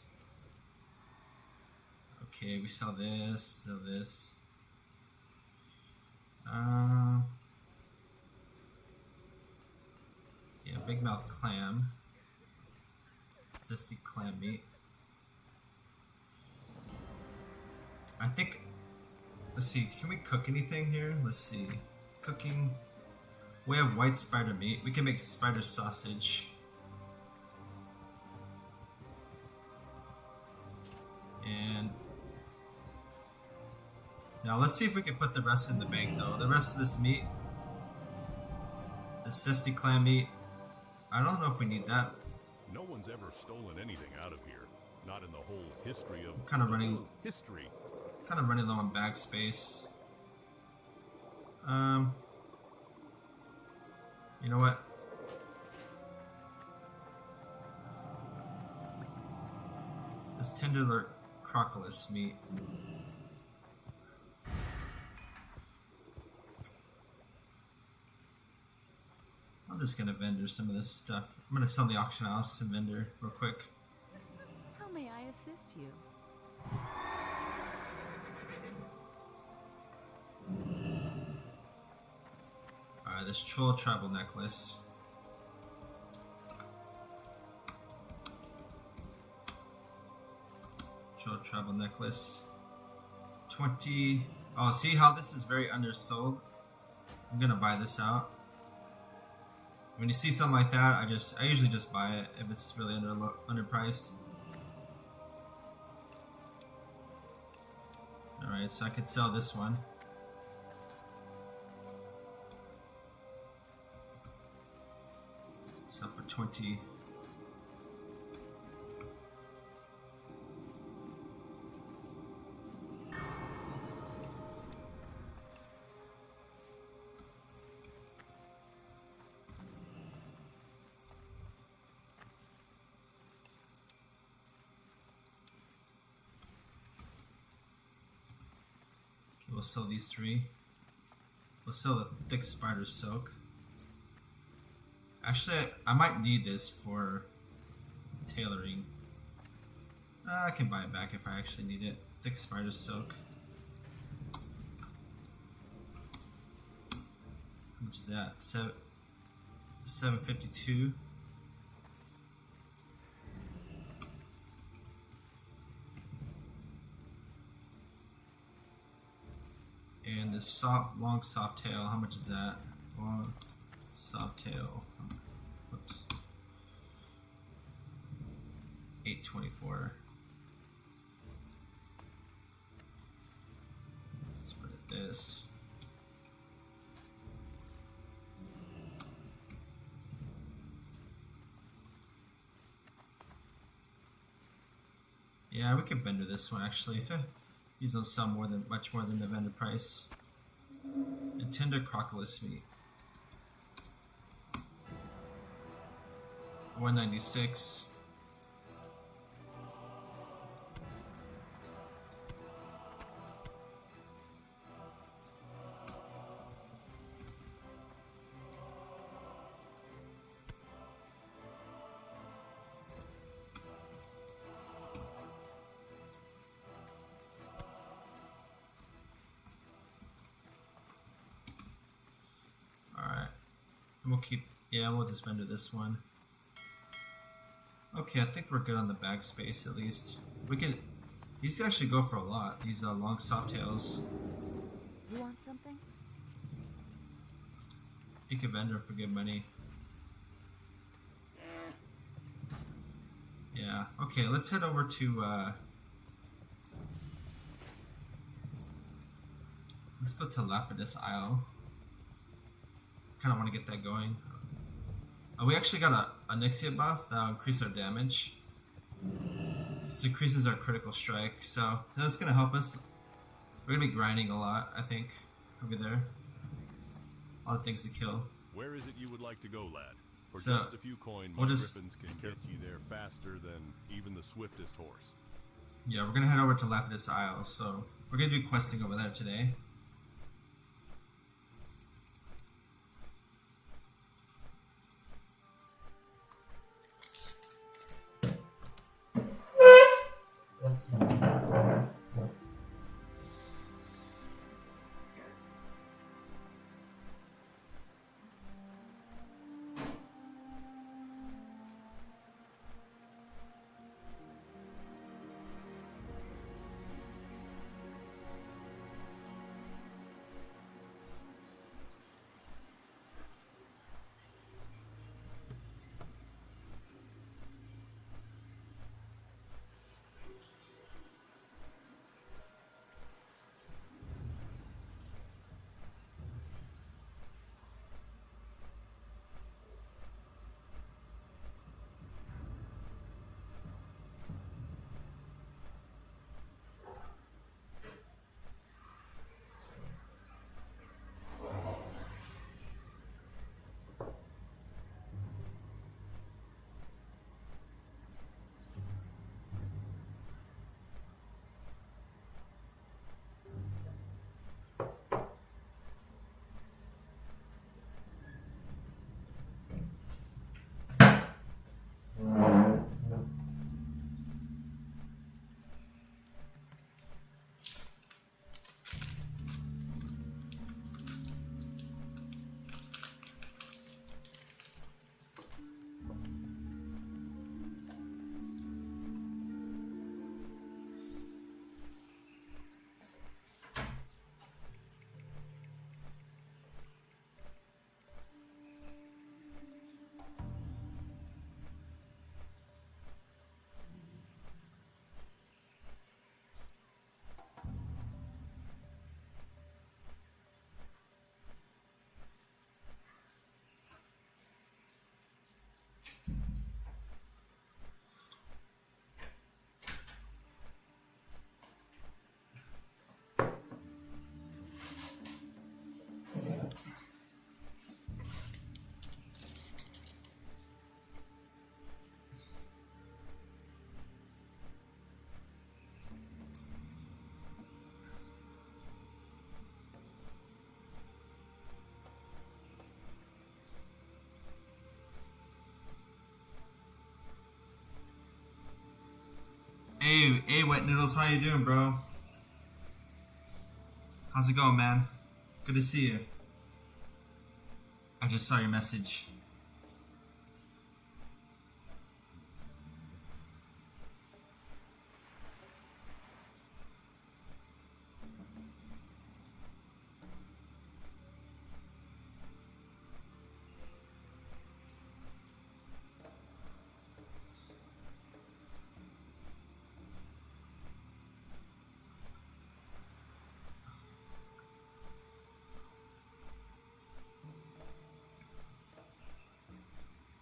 Okay, we sell this, sell this. Yeah, big mouth clam. Zesty clam meat. I think, let's see, can we cook anything here? Let's see. Cooking. We have white spider meat. We can make spider sausage. And now let's see if we can put the rest in the bank though. The rest of this meat, this zesty clam meat, I don't know if we need that. No one's ever stolen anything out of here. Not in the whole history of Kind of running history. Kind of running low on bag space. You know what? This tender crocodile meat. I'm just gonna vendor some of this stuff. I'm gonna sell the auction house and vendor real quick. How may I assist you? Alright, this troll tribal necklace. Troll tribal necklace. 20. Oh, see how this is very undersold? I'm gonna buy this out. When you see something like that, I usually just buy it if it's really underpriced. Alright, so I could sell this one. Sell for 20. Okay, we'll sell these 3. We'll sell the thick spider silk. Actually, I might need this for tailoring. I can buy it back if I actually need it. Thick spider silk. How much is that? 752. And this long soft tail, how much is that? Long soft tail. Whoops. 824. Let's put it this. Yeah, we can vendor this one actually. These don't sell much more than the vendor price. And tender crocodile meat. 196. Alright. And we'll keep, yeah, we'll just vendor this one. Okay, I think we're good on the bag space at least. We can, these actually go for a lot, these long soft tails. You want something? You can vendor for good money. Yeah, okay, let's head over to, let's go to Lapidus Isle. Kinda wanna get that going. We actually got a Nixia buff that'll increase our damage. This increases our critical strike, so that's gonna help us. We're gonna be grinding a lot, I think, over there. A lot of things to kill. Where is it you would like to go, lad? For So, just a few coin, we'll my just- griffins can get you there faster than even the swiftest horse. Yeah, we're gonna head over to Lapidus Isle, so we're gonna do questing over there today. Hey, Wet Noodles, how you doing, bro? How's it going, man? Good to see you. I just saw your message.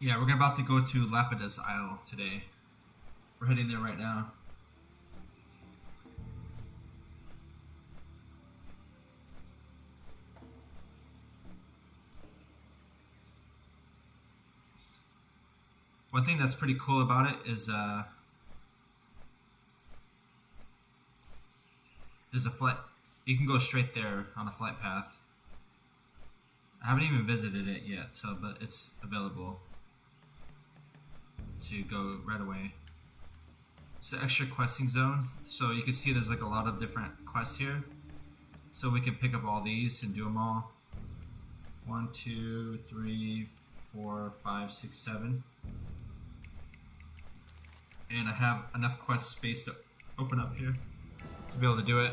Yeah, we're about to go to Lapidus Isle today. We're heading there right now. One thing that's pretty cool about it is there's a flight. You can go straight there on a flight path. I haven't even visited it yet, but it's available to go right away. It's an extra questing zone, so you can see there's like a lot of different quests here. So we can pick up all these and do them all. 1, 2, 3, 4, 5, 6, 7. And I have enough quest space to open up here to be able to do it.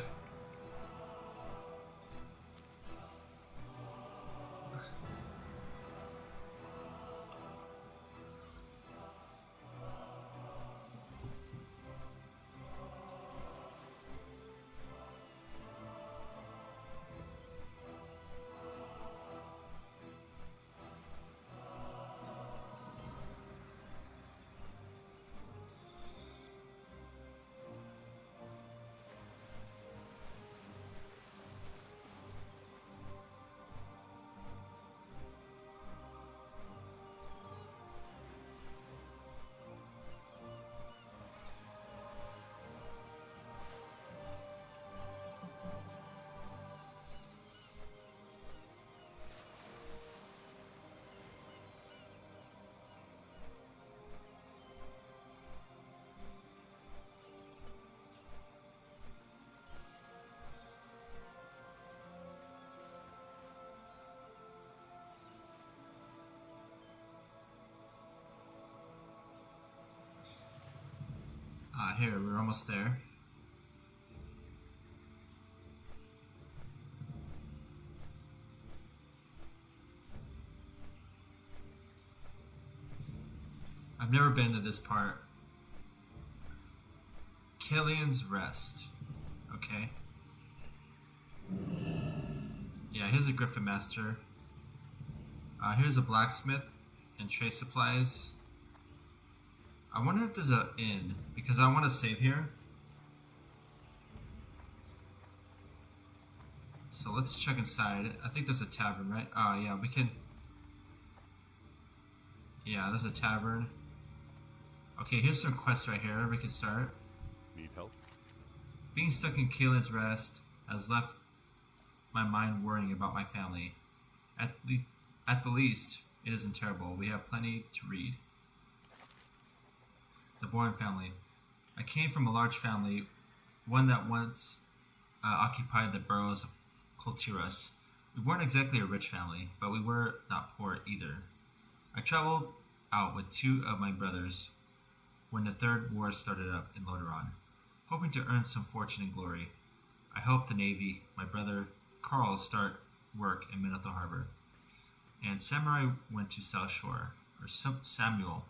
Here, we're almost there. I've never been to this part. Killian's Rest. Okay. Yeah, here's a Griffin Master. Here's a blacksmith and trade supplies. I wonder if there's an inn, because I want to save here. So let's check inside. I think there's a tavern, right? Yeah, we can... Yeah, there's a tavern. Okay, here's some quests right here we can start. Need help? Being stuck in Kaelin's Rest has left my mind worrying about my family. At the least, it isn't terrible. We have plenty to read. The Bourne family. I came from a large family, one that once occupied the boroughs of Coltiras. We weren't exactly a rich family, but we were not poor either. I traveled out with 2 of my brothers when the Third War started up in Lordaeron, hoping to earn some fortune and glory. I helped the Navy, my brother Carl, start work in Minato Harbor. And Samurai went to South Shore, or Samuel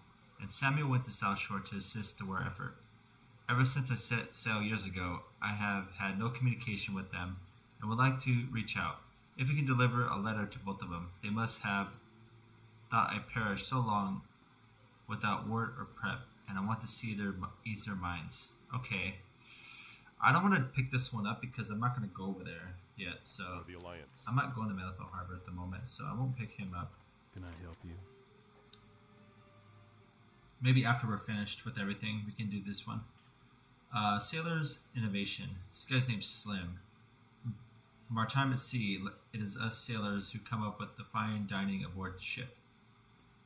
went to South Shore to assist the war effort. Ever since I set sail years ago, I have had no communication with them and would like to reach out. If you can deliver a letter to both of them, they must have thought I perished so long without word or prep, and I want to see ease their minds. Okay. I don't want to pick this one up because I'm not going to go over there yet, so The Alliance. I'm not going to Minato Harbor at the moment, so I won't pick him up. Can I help you? Maybe after we're finished with everything, we can do this one. Sailor's Innovation. This guy's name's Slim. From our time at sea, it is us sailors who come up with the fine dining aboard ship.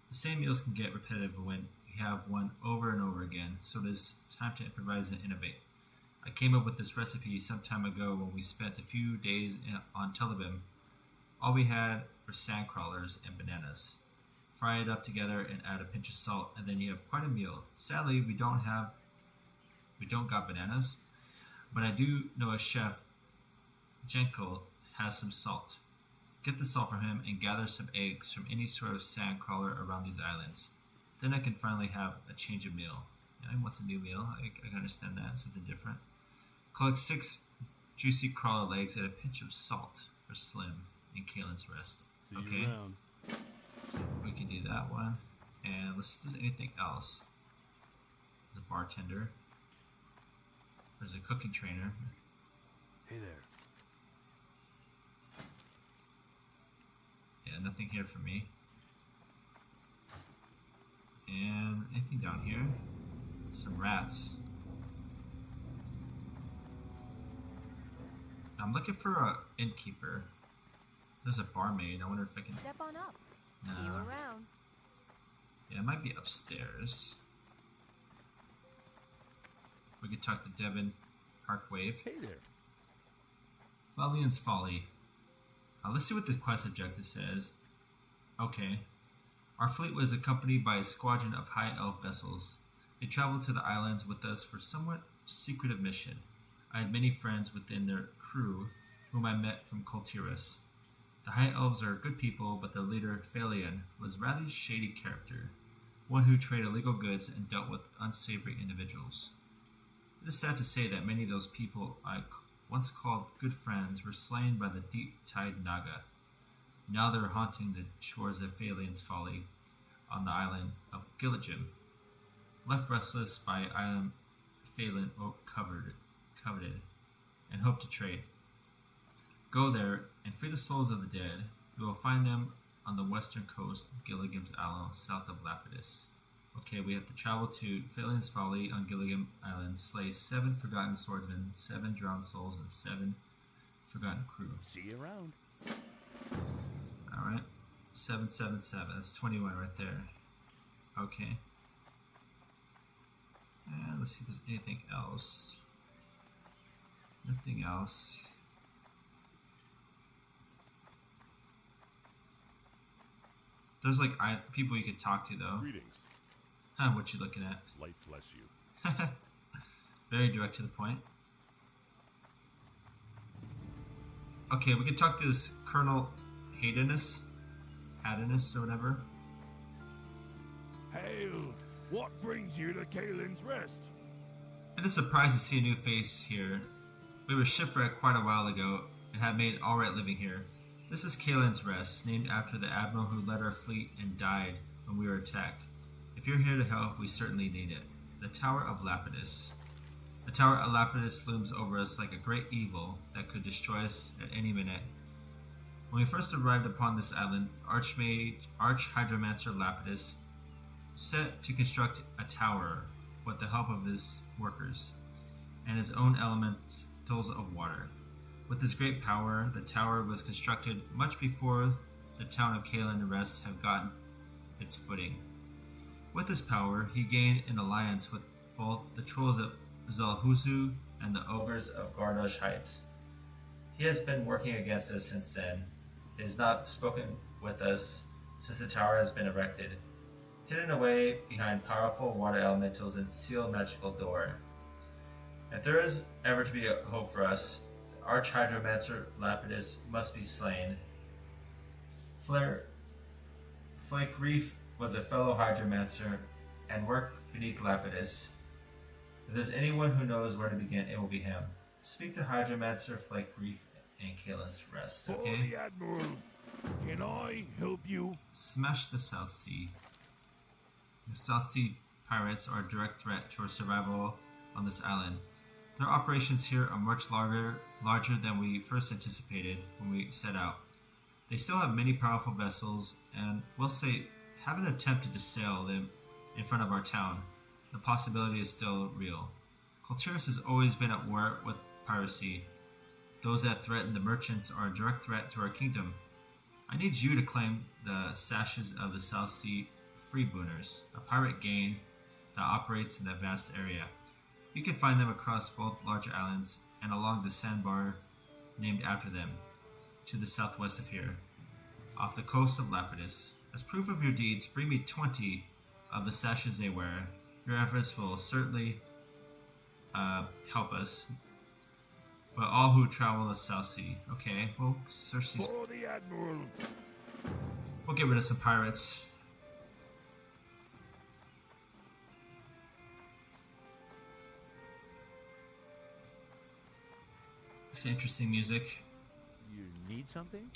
The same meals can get repetitive when we have one over and over again, so it is time to improvise and innovate. I came up with this recipe some time ago when we spent a few days on Telebim. All we had were sand crawlers and bananas. Fry it up together and add a pinch of salt, and then you have quite a meal. Sadly, we don't got bananas, but I do know a chef, Jenko, has some salt. Get the salt from him and gather some eggs from any sort of sand crawler around these islands. Then I can finally have a change of meal. Yeah, what's a new meal? I can understand that. Something different. Collect 6 juicy crawler legs and a pinch of salt for Slim and Kaylin's rest. See you around. We can do that one. And let's see if there's anything else. There's a bartender. There's a cooking trainer. Hey there. Yeah, nothing here for me. And anything down here? Some rats. I'm looking for a innkeeper. There's a barmaid. I wonder if I can... Step on up. See you around. Yeah, it might be upstairs. We could talk to Devin Parkwave. Hey there. Valiant's Folly. Let's see what the quest objective says. Okay. Our fleet was accompanied by a squadron of high elf vessels. They traveled to the islands with us for a somewhat secretive mission. I had many friends within their crew whom I met from Kultiris. The high elves are good people, but their leader, Phalion, was a rather shady character, one who traded illegal goods and dealt with unsavory individuals. It is sad to say that many of those people I once called good friends were slain by the deep-tide Naga. Now they're haunting the shores of Phalion's Folly on the island of Gilligim. Left restless by island Phalion coveted, and hope to trade. Go there and free the souls of the dead. You will find them on the western coast of Gilligam's Isle, south of Lapidus. Okay, we have to travel to Phalion's Folly on Gilligam Island, slay 7 forgotten swordsmen, 7 drowned souls, and 7 forgotten crew. See you around. Alright. 777. That's 21 right there. Okay. And let's see if there's anything else. Nothing else. There's like people you could talk to though. Greetings. Huh, what you looking at? Life bless you. Very direct to the point. Okay, we can talk to this Colonel Hadinus or whatever. Hail! What brings you to Kaylin's Rest? It is surprised to see a new face here. We were shipwrecked quite a while ago and have made alright living here. This is Kaylin's Rest, named after the admiral who led our fleet and died when we were attacked. If you're here to help, we certainly need it. The Tower of Lapidus. The Tower of Lapidus looms over us like a great evil that could destroy us at any minute. When we first arrived upon this island, Arch-Hydromancer Lapidus set to construct a tower with the help of his workers and his own elementals of water. With his great power, the tower was constructed much before the town of Kaylin Rest had gotten its footing. With his power, he gained an alliance with both the trolls of Zalhuzu and the ogres of Gardosh Heights. He has been working against us since then. He has not spoken with us since the tower has been erected, hidden away behind powerful water elementals and sealed magical door. If there is ever to be a hope for us, the Arch-Hydromancer Lapidus must be slain. Flake Reef was a fellow Hydromancer and worked beneath Lapidus. If there's anyone who knows where to begin, it will be him. Speak to Hydromancer Flake Reef and Kaylin's Rest, For okay? the Admiral, can I help you? Smash the South Sea. The South Sea pirates are a direct threat to our survival on this island. Their operations here are much larger than we first anticipated when we set out. They still have many powerful vessels, and we'll say haven't attempted to sail them in front of our town. The possibility is still real. Kultiris has always been at war with piracy. Those that threaten the merchants are a direct threat to our kingdom. I need you to claim the sashes of the South Sea freebooners, a pirate gang that operates in a vast area. You can find them across both larger islands and along the sandbar named after them, to the southwest of here, off the coast of Lapidus. As proof of your deeds, bring me 20 of the sashes they wear. Your efforts will certainly help us. But all who travel the South Sea. Okay, we'll search these. For the Admiral. We'll get rid of some pirates. It's interesting music. You need something?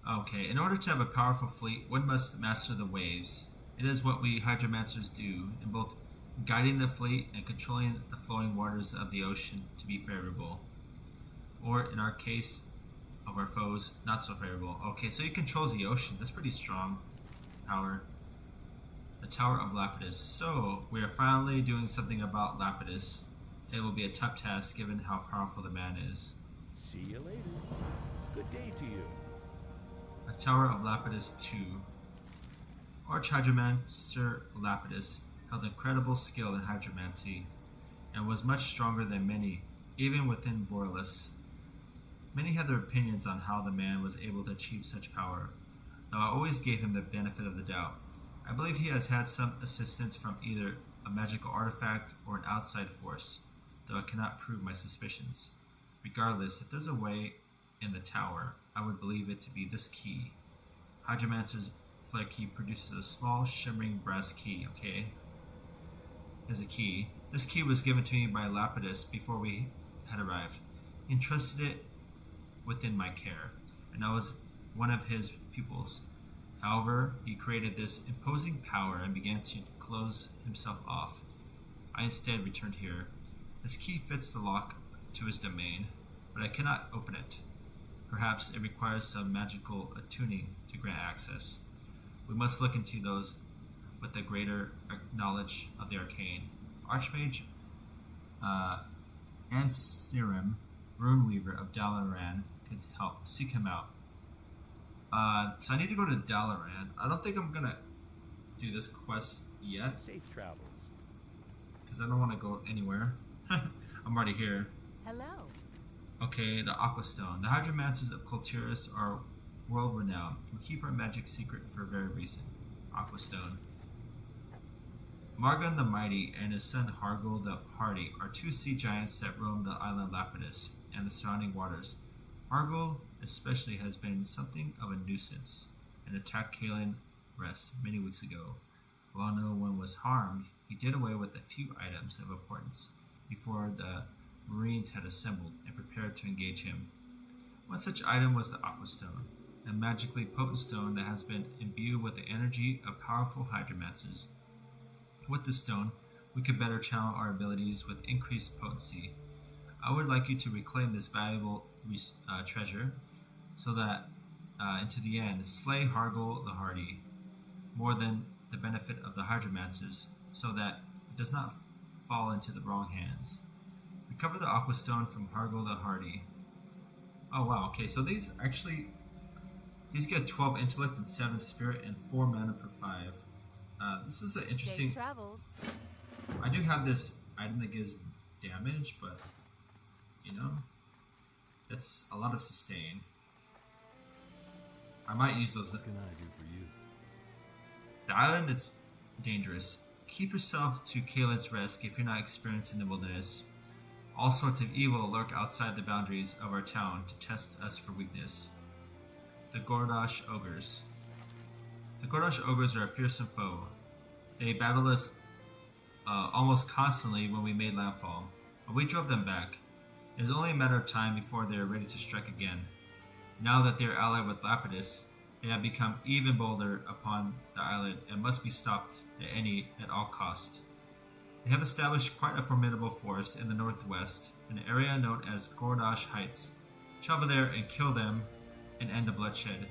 Okay, in order to have a powerful fleet, one must master the waves. It is what we hydromancers do, in both guiding the fleet and controlling the flowing waters of the ocean to be favorable. Or, in our case of our foes, not so favorable. Okay, so he controls the ocean. That's pretty strong power. The Tower of Lapidus. So, we are finally doing something about Lapidus. It will be a tough task given how powerful the man is. See you later. Good day to you. A Tower of Lapidus 2. Arch-Hydromancer Lapidus held incredible skill in hydromancy and was much stronger than many, even within Borealis. Many had their opinions on how the man was able to achieve such power, though I always gave him the benefit of the doubt. I believe he has had some assistance from either a magical artifact or an outside force, though I cannot prove my suspicions. Regardless, if there's a way in the tower, I would believe it to be this key. Hydromancer's flare key produces a small, shimmering brass key, okay? There's a key. This key was given to me by Lapidus before we had arrived. He entrusted it within my care, and I was one of his pupils. However, he created this imposing power and began to close himself off. I instead returned here. This key fits the lock to his domain, but I cannot open it. Perhaps it requires some magical attuning to grant access. We must look into those with a greater knowledge of the arcane. Archmage Ansirim, Runeweaver of Dalaran, could help. Seek him out. So I need to go to Dalaran. I don't think I'm gonna do this quest yet, Safe travels. because I don't want to go anywhere. I'm already here. Hello. Okay, the Aquastone. The Hydromancers of Kultiris are world-renowned. We keep our magic secret for a very reason. Aquastone. Margon the Mighty and his son Hargul the Hardy are two sea giants that roam the island Lapidus and the surrounding waters. Hargul especially has been something of a nuisance and attacked Kalen Rest many weeks ago. While no one was harmed, he did away with a few items of importance before the Marines had assembled and prepared to engage him. One such item was the Aquastone, a magically potent stone that has been imbued with the energy of powerful hydromancers. With this stone, we could better channel our abilities with increased potency. I would like you to reclaim this valuable treasure, so that, into the end, slay Hargul the Hardy, more than the benefit of the hydromancers, so that it does not fall into the wrong hands. Recover the Aquastone from Hargul the Hardy. Oh wow, okay, so these get 12 intellect and 7 spirit and 4 mana per 5. This is an interesting... Safe travels. I do have this item that gives damage, but, you know, it's a lot of sustain. I might use those. What can I do for you? The island, it's dangerous. Keep yourself to Kalen's Rest if you're not experienced in the wilderness. All sorts of evil lurk outside the boundaries of our town to test us for weakness. The Gordash Ogres. The Gordash Ogres are a fearsome foe. They battled us almost constantly when we made landfall, but we drove them back. It is only a matter of time before they are ready to strike again. Now that they are allied with Lapidus, they have become even bolder upon the island and must be stopped at all cost. They have established quite a formidable force in the northwest, an area known as Gordash Heights. Travel there and kill them and end the bloodshed.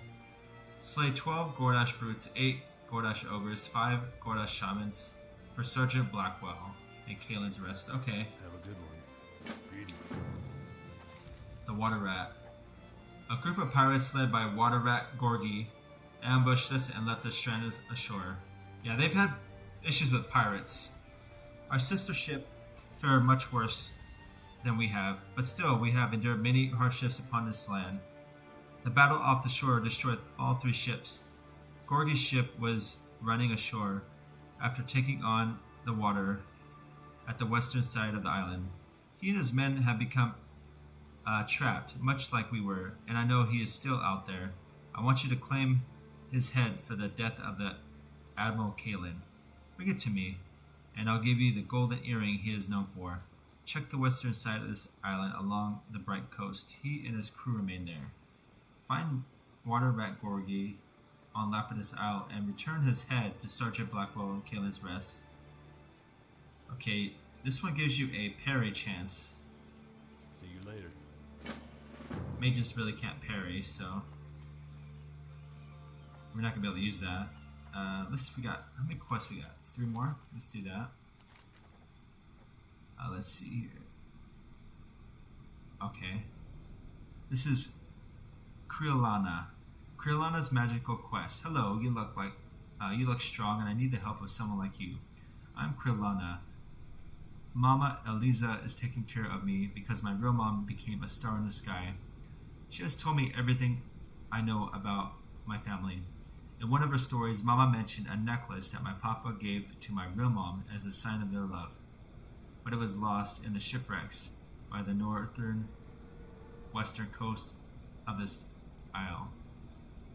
Slay 12 Gordash Brutes, 8 Gordash Ogres, 5 Gordash Shamans for Sergeant Blackwell and Kalen's Rest. Okay. Have a good one. Greetings. The Water Rat. A group of pirates led by Water Rat Gorgi ambushed us and left us stranded ashore. Yeah, they've had issues with pirates. Our sister ship fared much worse than we have, but still we have endured many hardships upon this land. The battle off the shore destroyed all 3 ships. Gorgie's ship was running ashore after taking on the water at the western side of the island. He and his men have become trapped, much like we were, and I know he is still out there. I want you to claim his head for the death of the Admiral Kalen. Bring it to me, and I'll give you the golden earring he is known for. Check the western side of this island along the bright coast. He and his crew remain there. Find Water Rat Gorgie on Lapidus Isle and return his head to Sergeant Blackwell and Kalen's Rest. Okay, this one gives you a parry chance. See you later. Mages really can't parry, so we're not gonna be able to use that. We got, how many quests we got? 3 more? Let's do that. Let's see here. Okay. This is Kriolana. Kriolana's magical quest. Hello, you look strong and I need the help of someone like you. I'm Kriolana. Mama Eliza is taking care of me because my real mom became a star in the sky. She has told me everything I know about my family. In one of her stories, Mama mentioned a necklace that my papa gave to my real mom as a sign of their love. But it was lost in the shipwrecks by the northern western coast of this isle.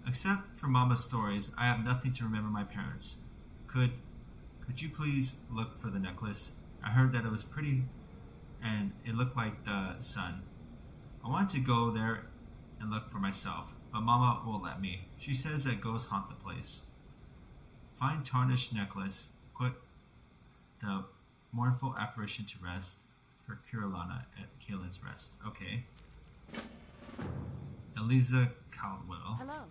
Except for Mama's stories, I have nothing to remember my parents. Could you please look for the necklace? I heard that it was pretty and it looked like the sun. I wanted to go there and look for myself, but Mama won't let me. She says that ghosts haunt the place. Find tarnished necklace, put the mournful apparition to rest for Kriolana at Kalen's Rest. Okay. Eliza Caldwell. Hello.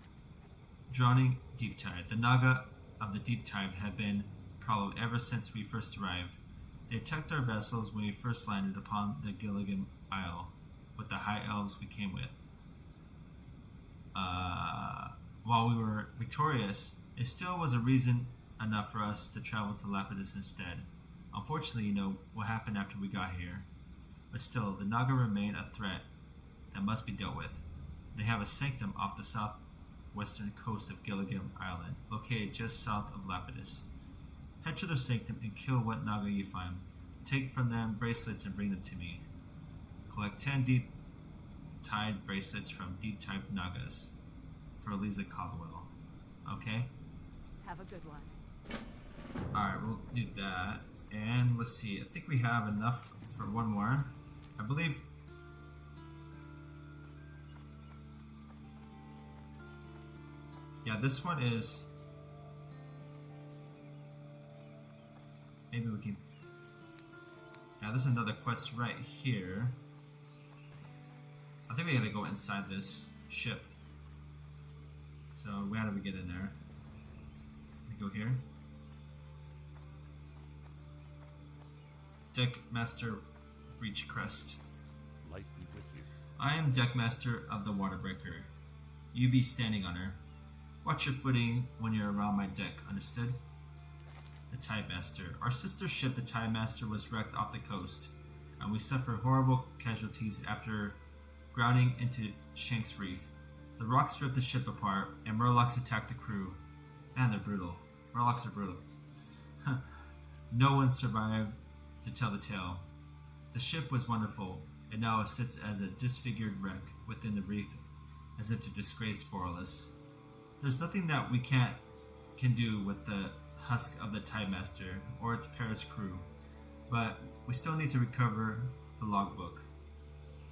Drowning Deep Tide. The Naga of the Deep Tide have been prowled ever since we first arrived. They attacked our vessels when we first landed upon the Gilligan Isle with the high elves we came with. While we were victorious, it still was a reason enough for us to travel to Lapidus instead. Unfortunately, you know what happened after we got here. But still, the Naga remain a threat that must be dealt with. They have a sanctum off the southwestern coast of Gilligan Island, located just south of Lapidus. Head to their sanctum and kill what Naga you find. Take from them bracelets and bring them to me. Collect 10 Deep Tide bracelets from Deep Tide Nagas for Eliza Caldwell. Okay? Have a good one. Alright, we'll do that. And let's see, I think we have enough for one more. I believe. Yeah, this one is. Maybe we can. Yeah, there's another quest right here. I think we gotta go inside this ship. So, how do we get in there? We go here. Deckmaster Breachcrest. Light be with you. I am Deckmaster of the Waterbreaker. You be standing on her. Watch your footing when you're around my deck, understood? The Tidemaster. Our sister ship, the Tidemaster, was wrecked off the coast, and we suffered horrible casualties after grounding into Shanks Reef. The rocks ripped the ship apart, and Murlocs attacked the crew. Man, they're brutal. Murlocs are brutal. No one survived to tell the tale. The ship was wonderful, and now it sits as a disfigured wreck within the reef, as if to disgrace Borealis. There's nothing that we can do with the husk of the Tidemaster or its Paris crew, but we still need to recover the logbook.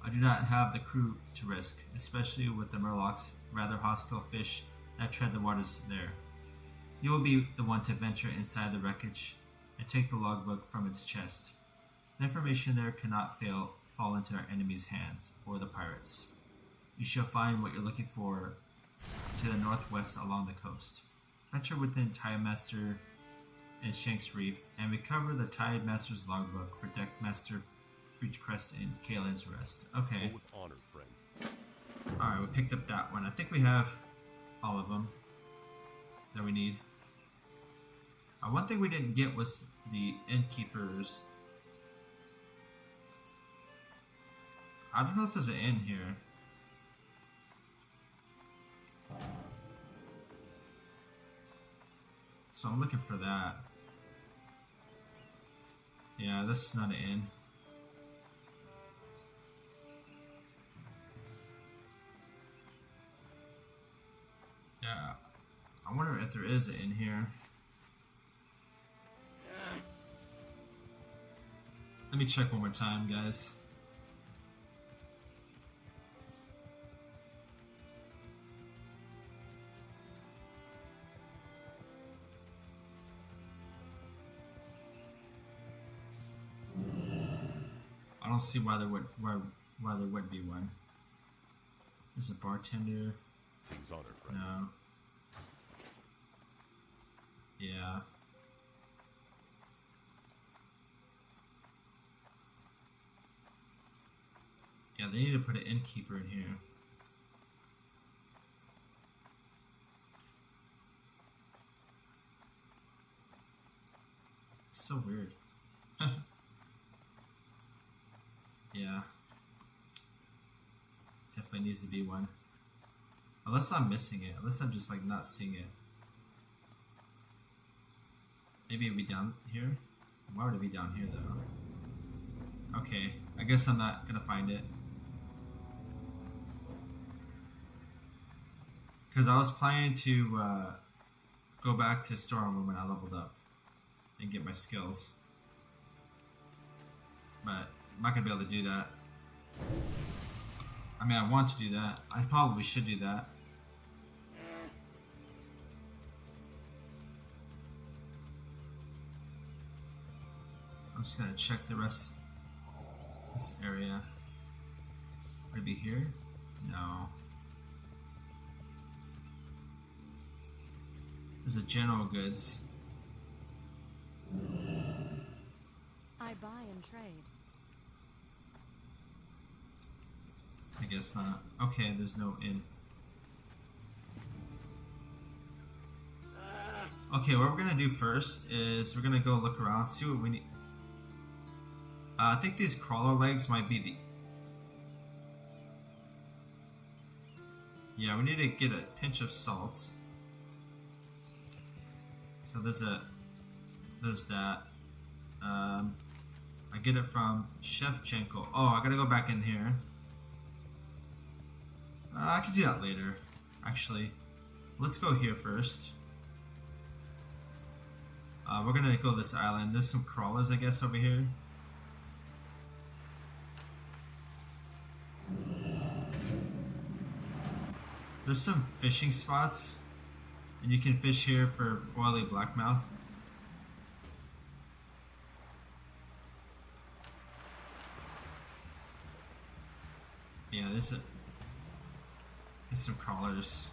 I do not have the crew to risk, especially with the Murlocs, rather hostile fish that tread the waters there. You will be the one to venture inside the wreckage and take the logbook from its chest. The information there cannot fall into our enemies' hands or the pirates. You shall find what you're looking for to the northwest along the coast. Venture within Tidemaster and Shanks Reef and recover the Tidemaster's logbook for Deckmaster Breachcrest and Kalen's Rest. Okay. Go with honor, friend. Alright, we picked up that one. I think we have all of them. that we need. One thing we didn't get was the innkeepers. I don't know if there's an inn here. So I'm looking for that. Yeah, this is not an inn. Yeah, I wonder if there is an inn here. Let me check one more time, guys. I don't see why there would be one. There's a bartender. King's honor, friend. No. Yeah. Yeah, they need to put an innkeeper in here. It's so weird. Yeah. Definitely needs to be one. Unless I'm missing it. Unless I'm just like not seeing it. Maybe it'd be down here? Why would it be down here though? Okay, I guess I'm not gonna find it. Because I was planning to go back to Stormwind when I leveled up and get my skills. But I'm not gonna be able to do that. I mean, I want to do that. I probably should do that. I'm just gonna check the rest of this area. Would it be here? No. There's a general goods. I buy and trade. I guess not. Okay, there's no inn. Okay, what we're gonna do first is we're gonna go look around, see what we need. I think these crawler legs might be the... Yeah, we need to get a pinch of salt. So there's that. I get it from Chef Jenko. Oh, I gotta go back in here. I could do that later, actually. Let's go here first. We're gonna go this island. There's some crawlers, I guess, over here. There's some fishing spots, and you can fish here for oily blackmouth. Yeah, there's some crawlers.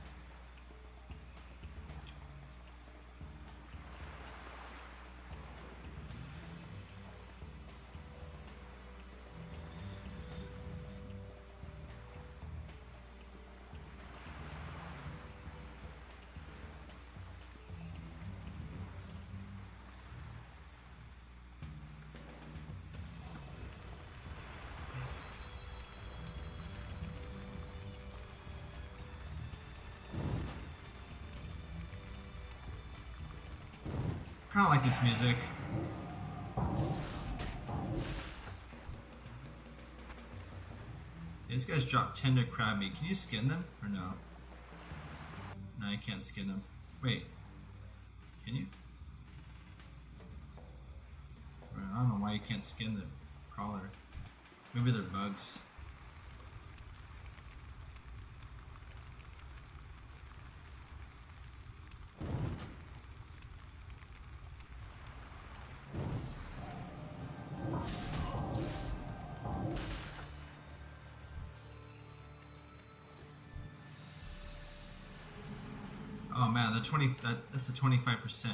Kind of like this music. These guys drop tender crab meat. Can you skin them or no? No, you can't skin them. Wait, can you? I don't know why you can't skin the crawler. Maybe they're bugs. Oh man, that's a 25%.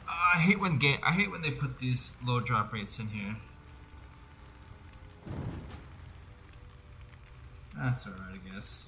I hate when they put these low drop rates in here. That's alright, I guess.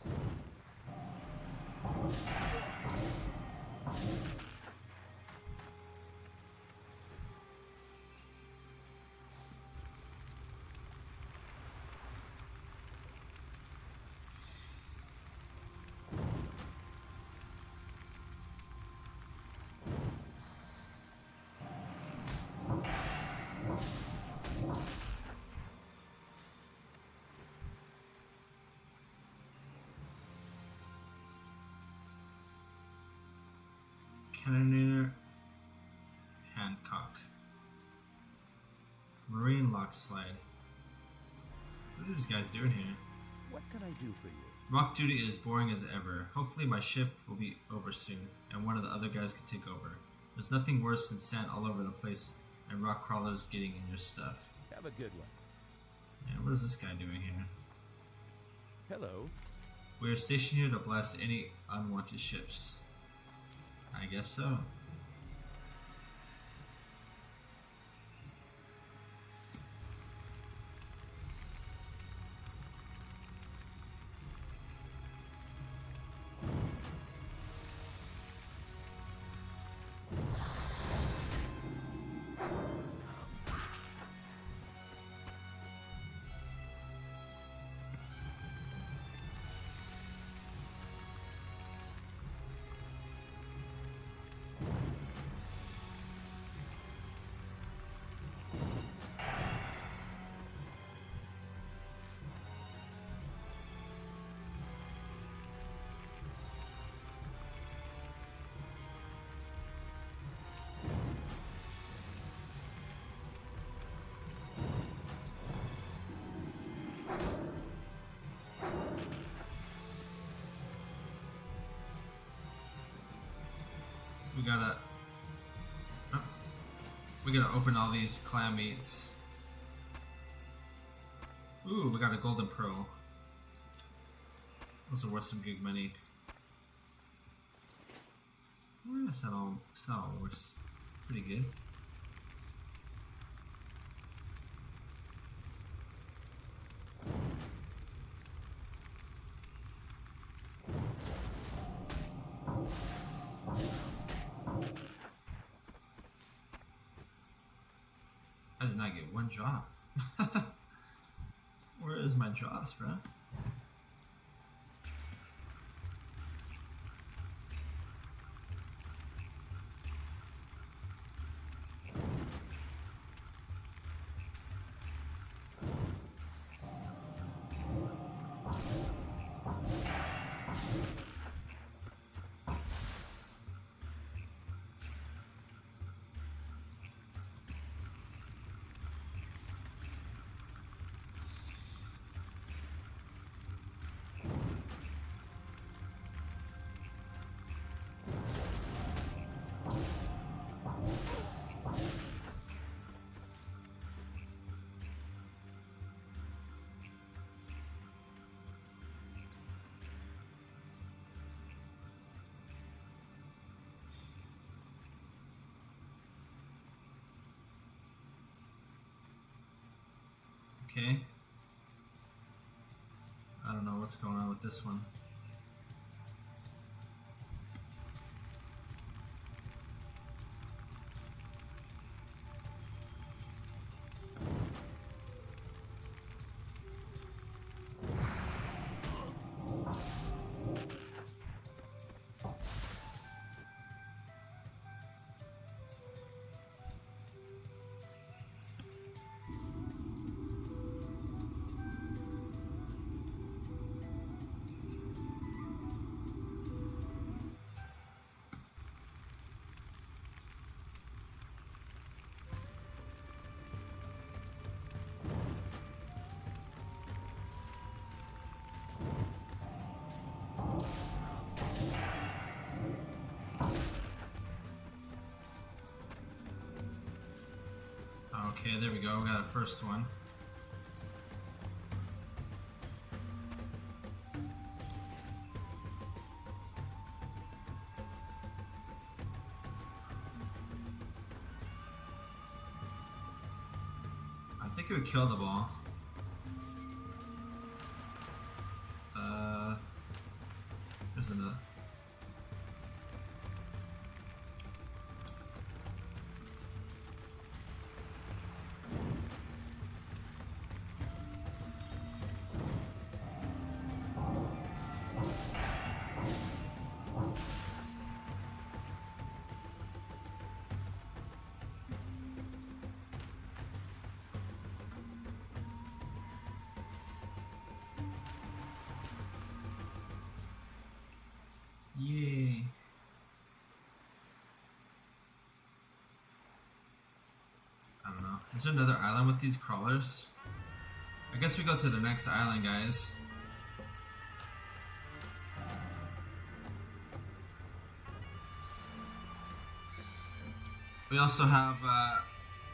Cannoneer, Hancock, Marine Lock Slide. What are these guys doing here? What can I do for you? Rock duty is boring as ever. Hopefully my shift will be over soon, and one of the other guys can take over. There's nothing worse than sand all over the place and rock crawlers getting in your stuff. Have a good one. Yeah, what is this guy doing here? Hello. We are stationed here to blast any unwanted ships. I guess so. We gotta open all these clam meats. Ooh, we got a golden pearl. Those are worth some good money. Well, it's not all worth. Pretty good. I did not get one drop. Where is my drops, bro? Okay. I don't know what's going on with this one. Okay, there we go. We got a first one. I think it would kill the ball. There's another. Is there another island with these crawlers? I guess we go to the next island, guys. We also have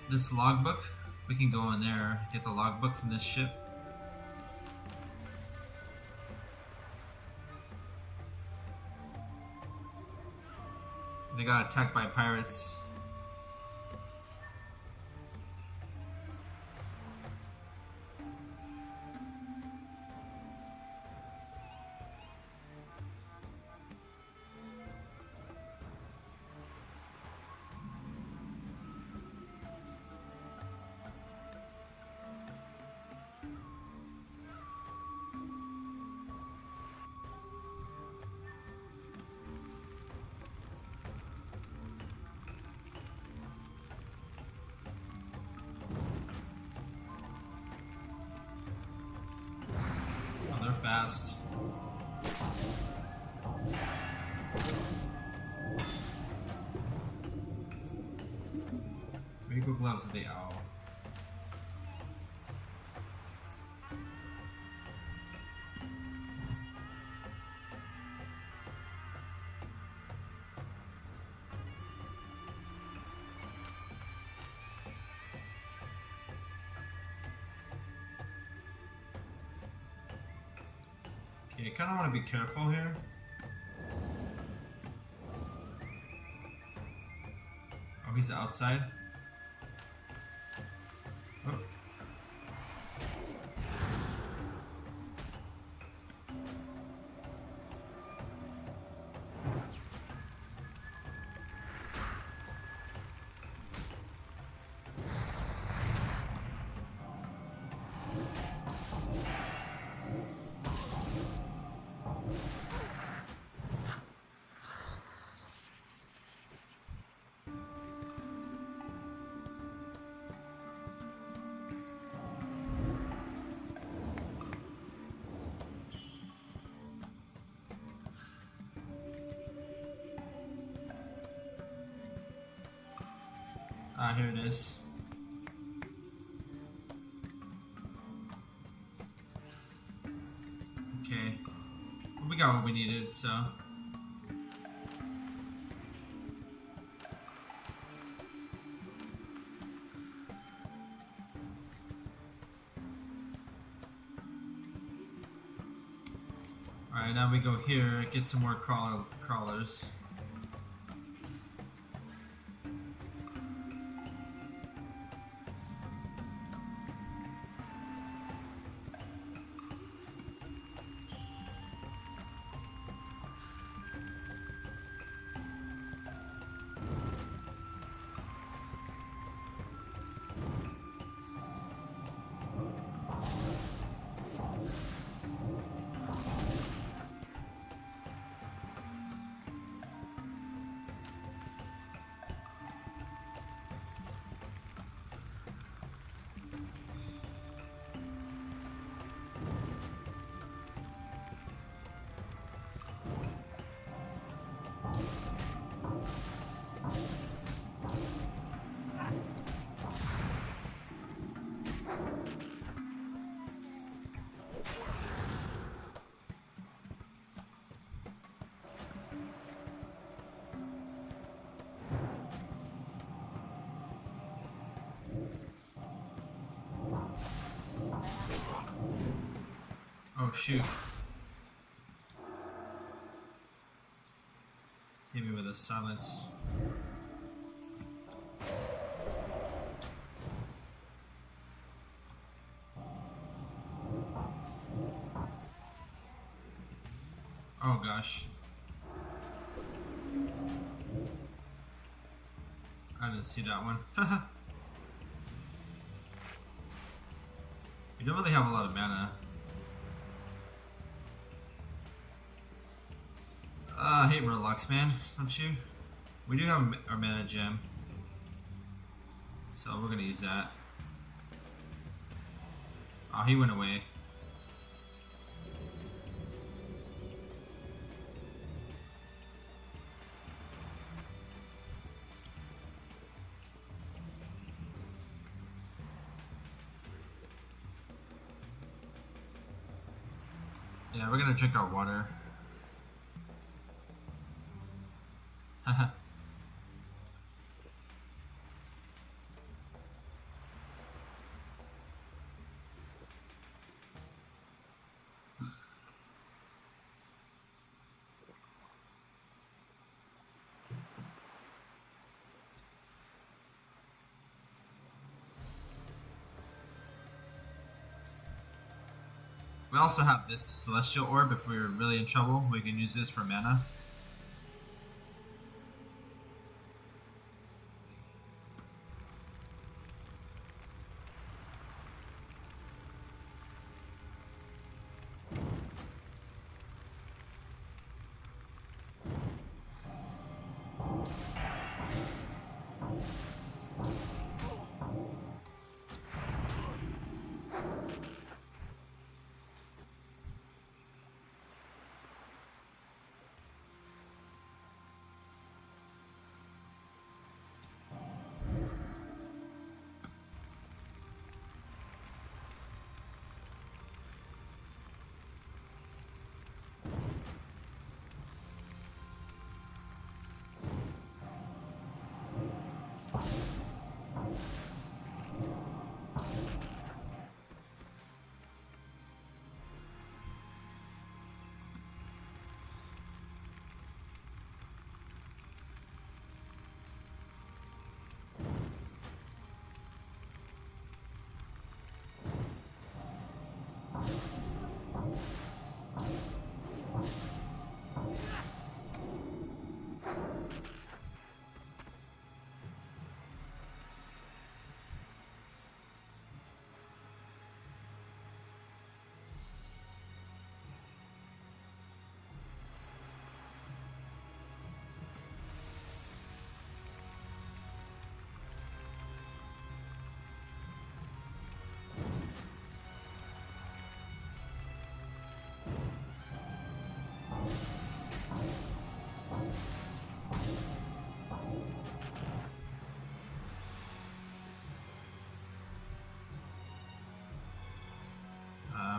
this logbook. We can go in there, get the logbook from this ship. They got attacked by pirates. Fast. Rainbow gloves of the owl. Okay, I kind of want to be careful here. Oh, he's outside. Oh. Ah, here it is. Okay. Well, we got what we needed, so. Alright, now we go here, get some more crawlers. Oh shoot. Hit me with a silence. Oh gosh. I didn't see that one. We don't really have a lot of mana. I hate Murlocs, man, don't you? We do have our mana gem, so we're gonna use that. Oh, he went away. Yeah, we're gonna drink our water. Haha. We also have this celestial orb if we're really in trouble. We can use this for mana.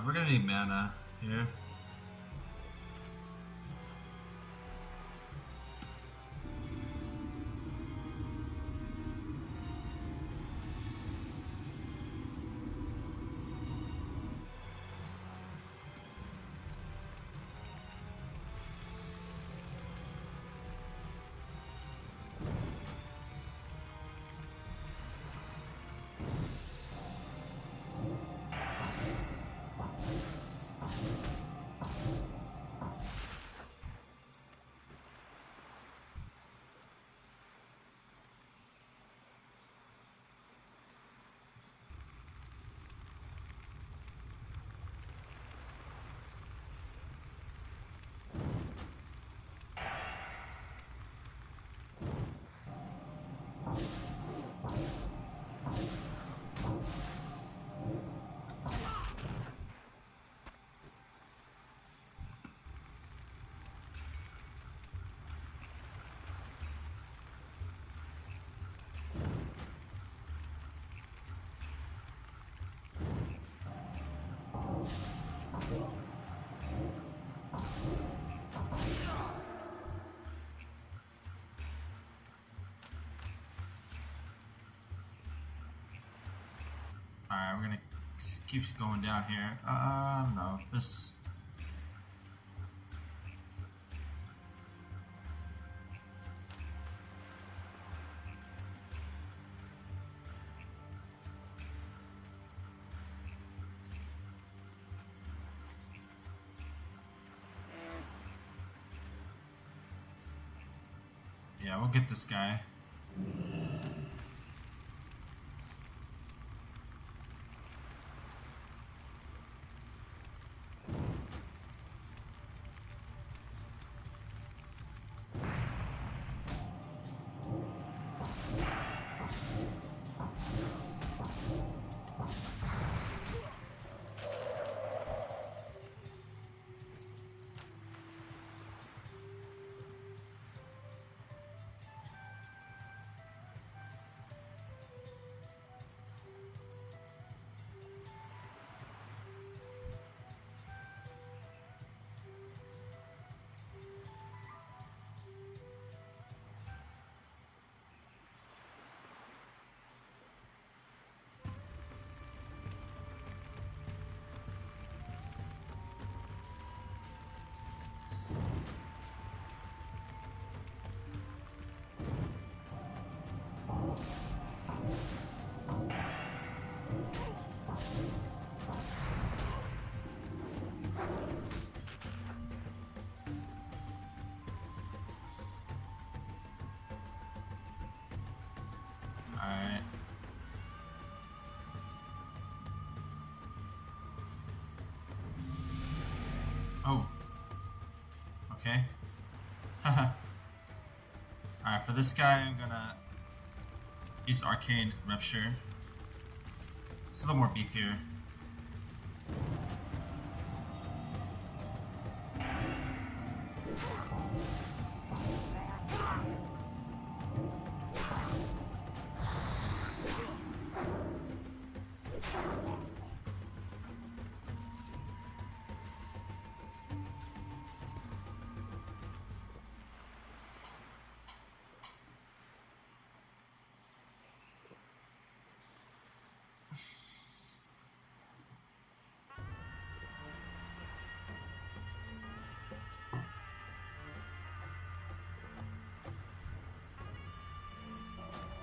We're gonna need mana here. Alright, we're gonna keep going down here. No, this. Yeah, we'll get this guy. Okay. Alright, for this guy, I'm gonna use Arcane Rupture. It's a little more beefier.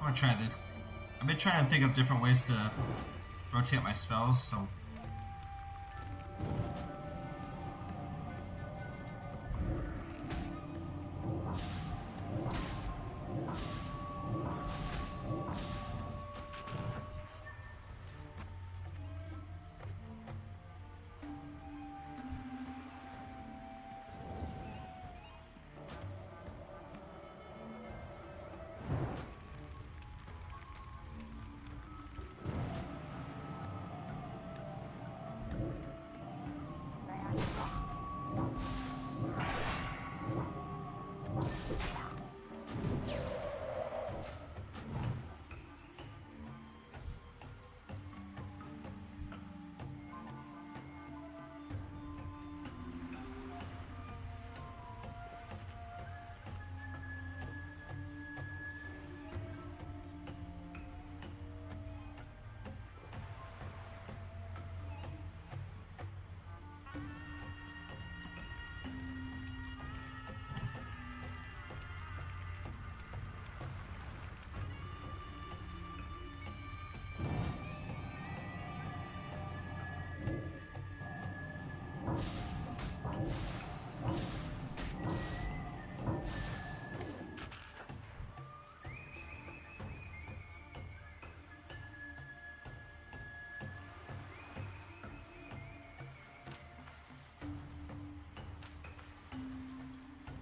I'm gonna try this. I've been trying to think of different ways to rotate my spells, so.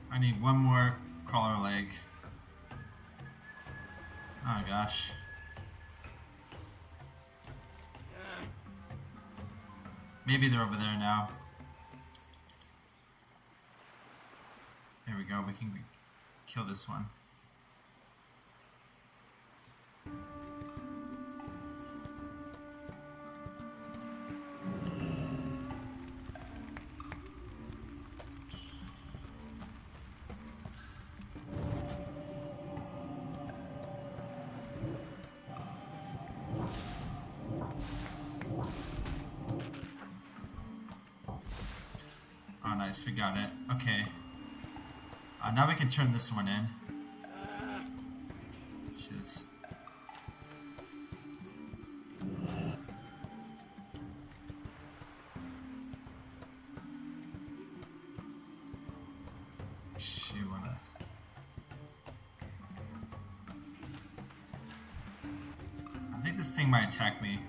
I need one more crawler leg. Oh gosh. Maybe they're over there now. There we go, we can kill this one. Oh, nice, we got it. Okay. Now we can turn this one in. Just... I think this thing might attack me.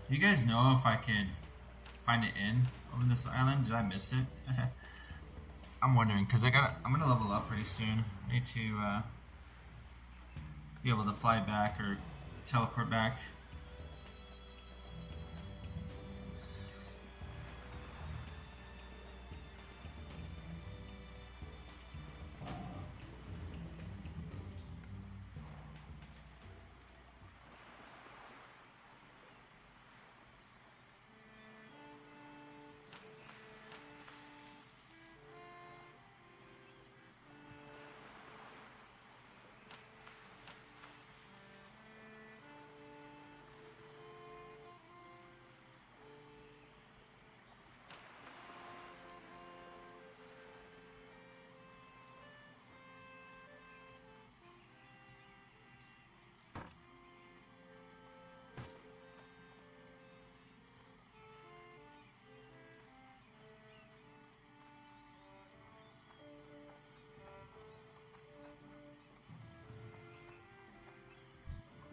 You guys know if I can find an inn over this island? Did I miss it? I'm wondering because I'm gonna level up pretty soon. I need to be able to fly back or teleport back.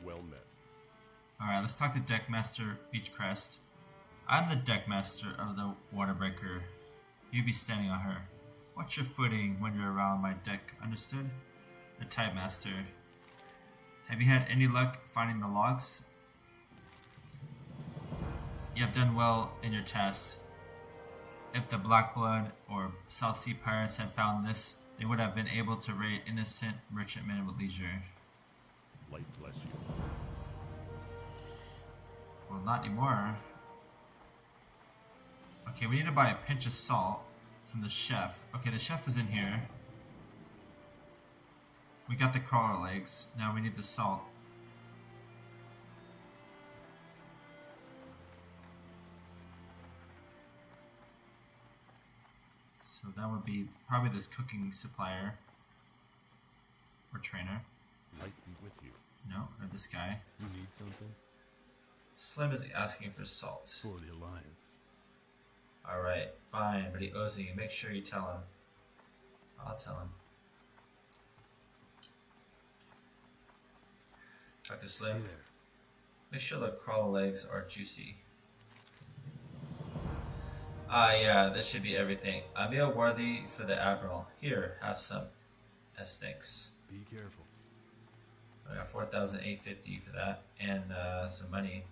Well met. Alright, let's talk to Deckmaster Beachcrest. I'm the Deckmaster of the Waterbreaker. You be standing on her. Watch your footing when you're around my deck, understood? The Tidemaster. Have you had any luck finding the logs? You have done well in your tasks. If the Black Blood or South Sea Pirates had found this, they would have been able to raid innocent merchantmen with leisure. Light bless you. Well, not anymore. Okay, we need to buy a pinch of salt from the chef. Okay, the chef is in here. We got the crawler legs. Now we need the salt. So that would be probably this cooking supplier or trainer. Light be with you. No, or this guy. You need something? Slim is asking for salt. For the Alliance. Alright, fine, but he owes you. Make sure you tell him. I'll tell him. Talk to Slim. Hey there. Make sure the crawler legs are juicy. Yeah, this should be everything. A meal worthy for the Admiral. Here, have some. As thanks. Be careful. I got 4,850 for that, and some money.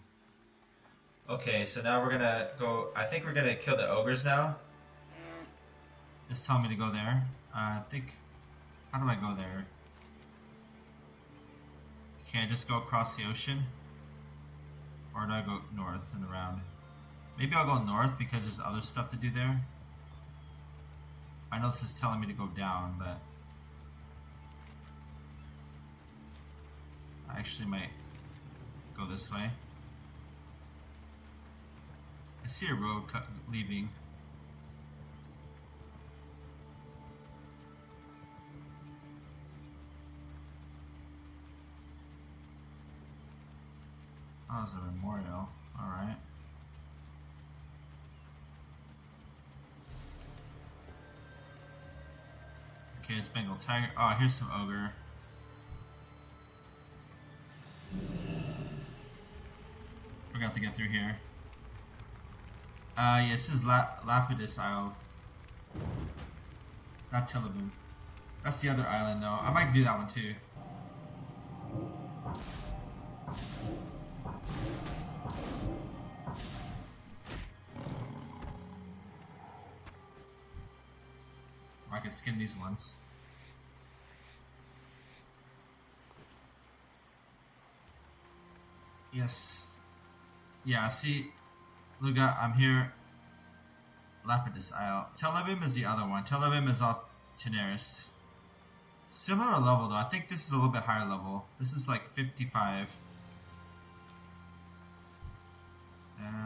Okay, so now we're gonna go. I think we're gonna kill the ogres now. It's telling me to go there. I think. How do I go there? Can I just go across the ocean? Or do I go north and around? Maybe I'll go north because there's other stuff to do there. I know this is telling me to go down, but I actually might go this way. I see a road leaving. Oh, it's a memorial. Alright. Okay, it's Bengal Tiger. Oh, here's some ogre. Forgot to get through here. Yeah, this is Lapidus Isle. Not Tillabum. That's the other island, though. I might do that one, too. I can skin these ones. Yes. Yeah, see, look, I'm here. Lapidus Isle. Telebim is the other one. Telebim is off Teneris. Similar level though. I think this is a little bit higher level. This is like 55.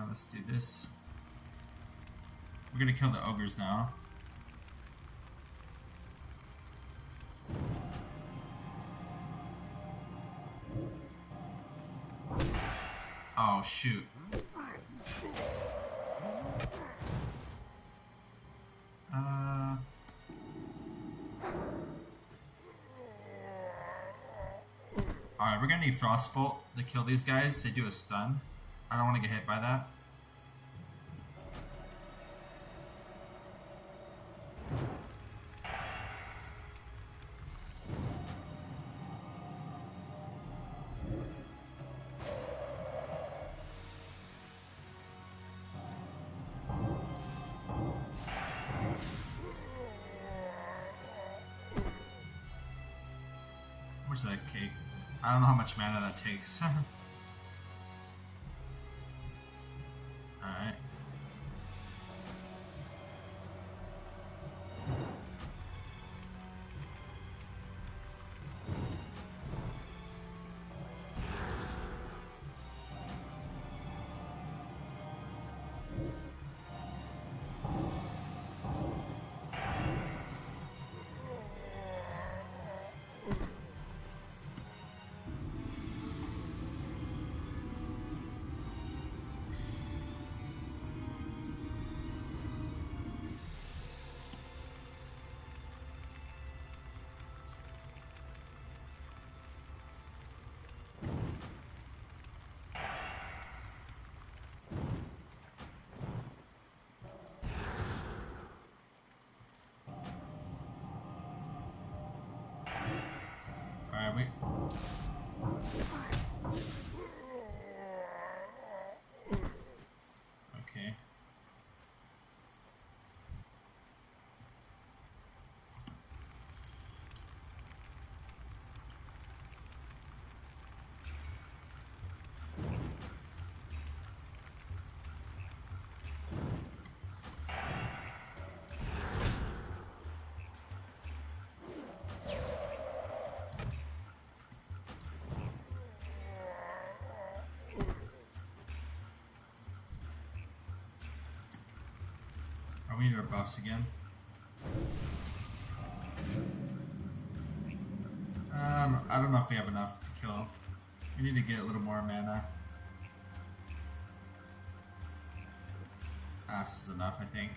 Let's do this. We're gonna kill the ogres now. Oh shoot. Alright, we're gonna need Frostbolt to kill these guys. They do a stun. I don't want to get hit by that. Where's that cake? I don't know how much mana that takes. Alright. Alright, wait. Okay. We need our buffs again. I don't know if we have enough to kill him. We need to get a little more mana. This is enough, I think.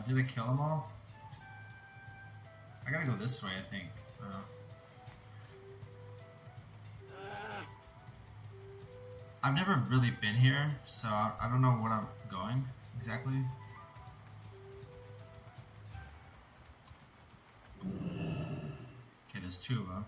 Did I kill them all? I gotta go this way, I think. I've never really been here, so I don't know where I'm going exactly. Okay, there's two of them.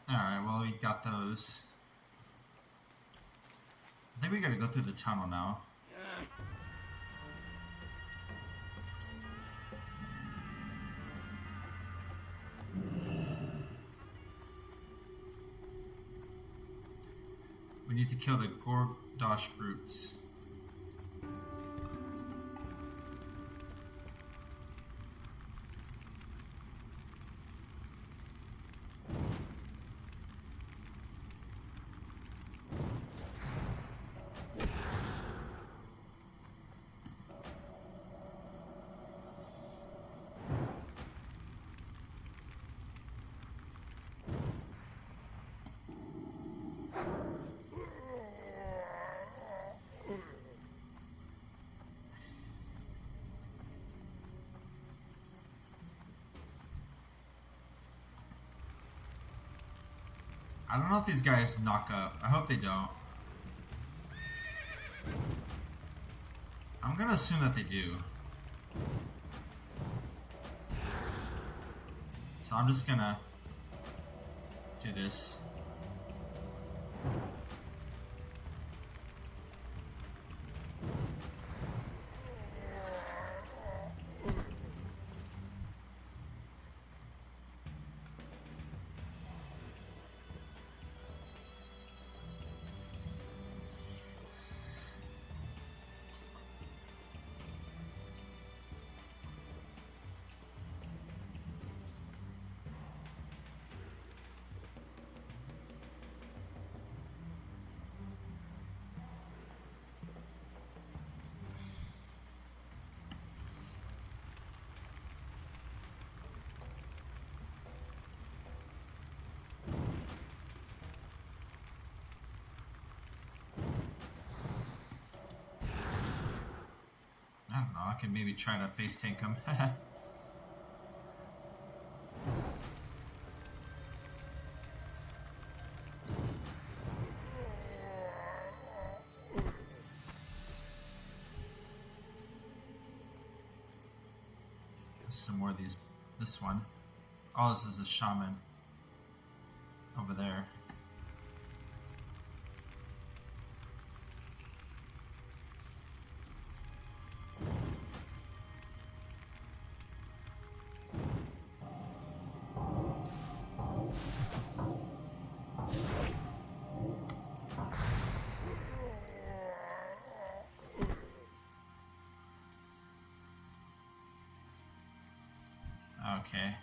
Alright, well, we got those. I think we gotta go through the tunnel now. We need to kill the Gordosh brutes. I don't know if these guys knock up. I hope they don't. I'm gonna assume that they do. So I'm just gonna do this. I don't know, I can maybe try to face tank him. Some more of these. This one. Oh, this is a shaman. Over there. Okay.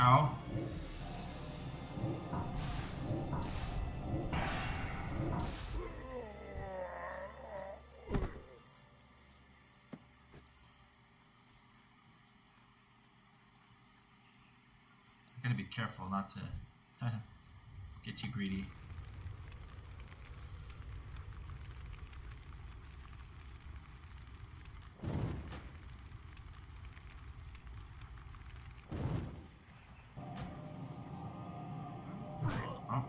Ow. I gotta be careful not to get too greedy. Oh.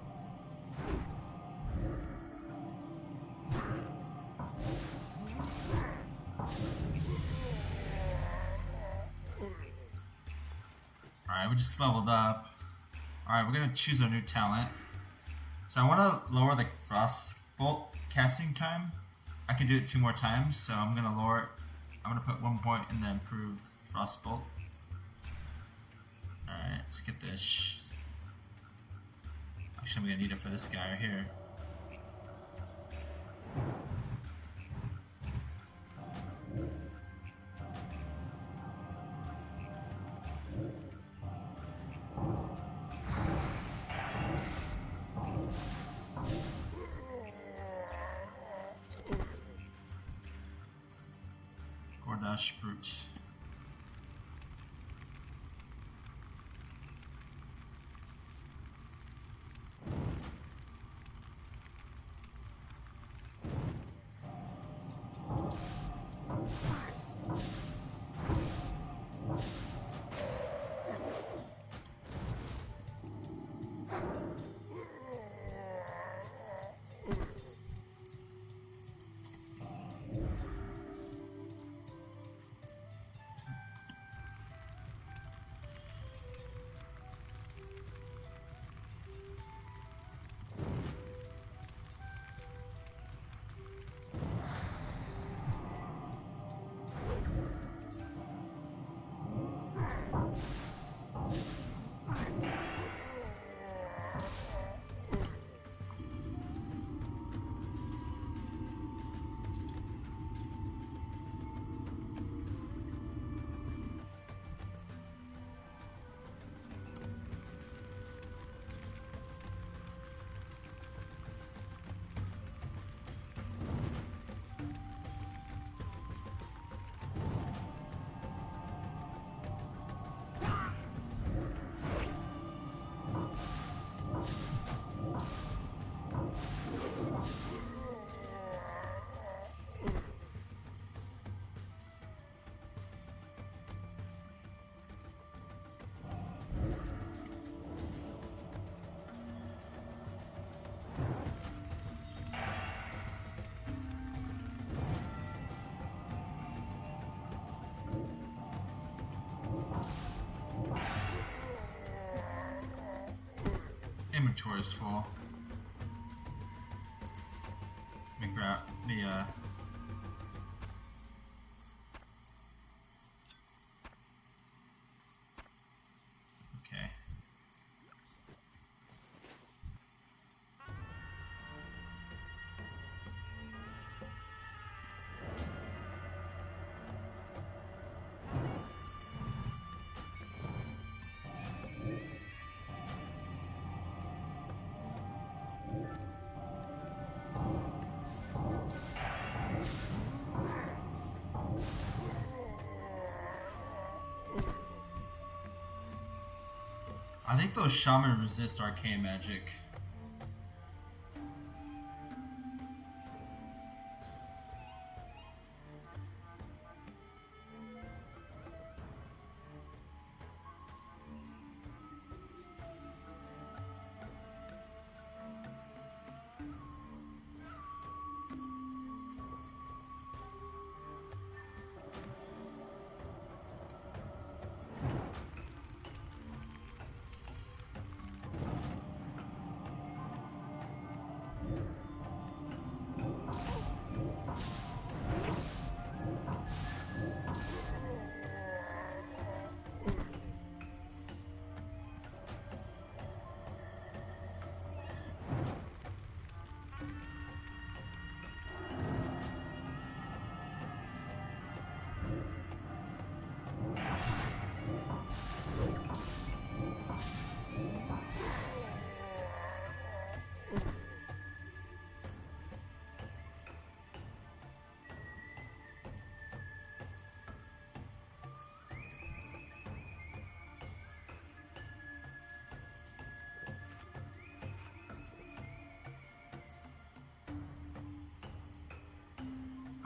Alright, we just leveled up. Alright, we're gonna choose our new talent. So I want to lower the Frostbolt casting time. I can do it 2 more times, so I'm gonna lower it. I'm gonna put 1 point in the improved Frostbolt. Alright, let's get this. Actually, I'm gonna need it for this guy right here. Ash Brute. Inventory is full. Let me grab the okay. I think those shaman resist arcane magic.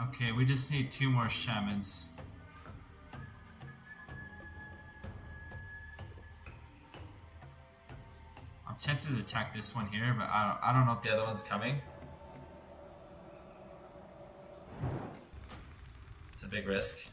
Okay, we just need 2 more shamans. I'm tempted to attack this one here, but I don't know if the other one's coming. It's a big risk.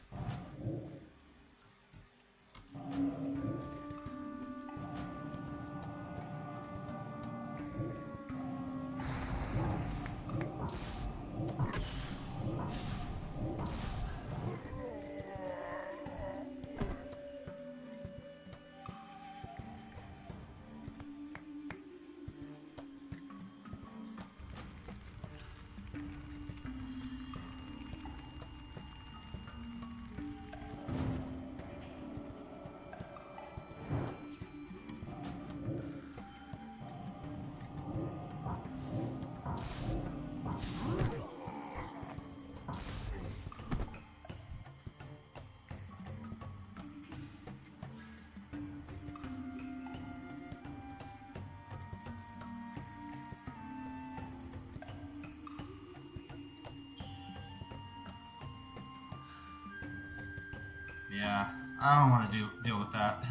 Yeah, I don't want to deal with that.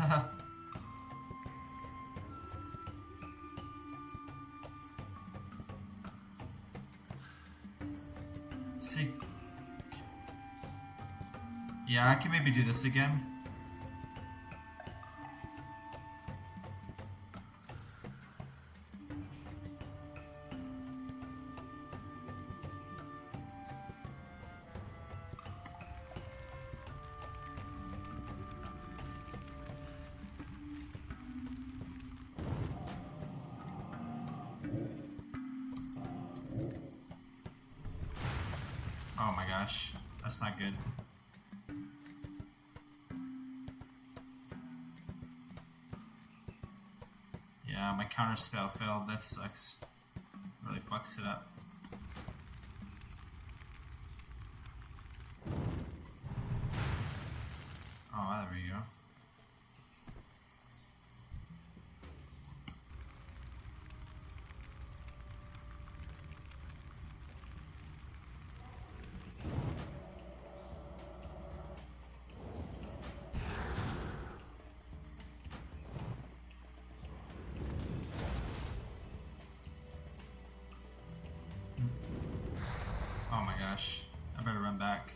See, yeah, I can maybe do this again. Oh my gosh, that's not good. Yeah, my counter spell failed. That sucks. Really fucks it up. Oh, there we go. Oh my gosh, I better run back.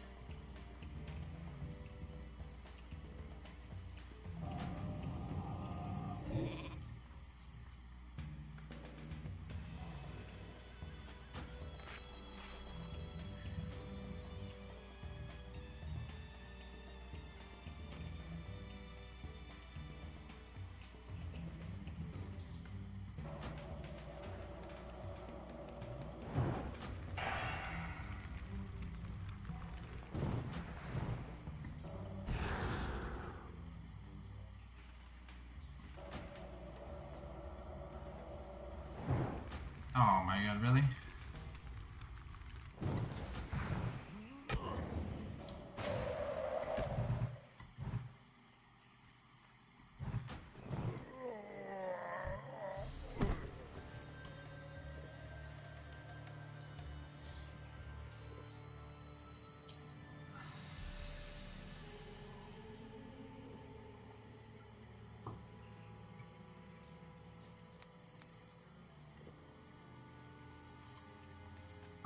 Oh my god, really?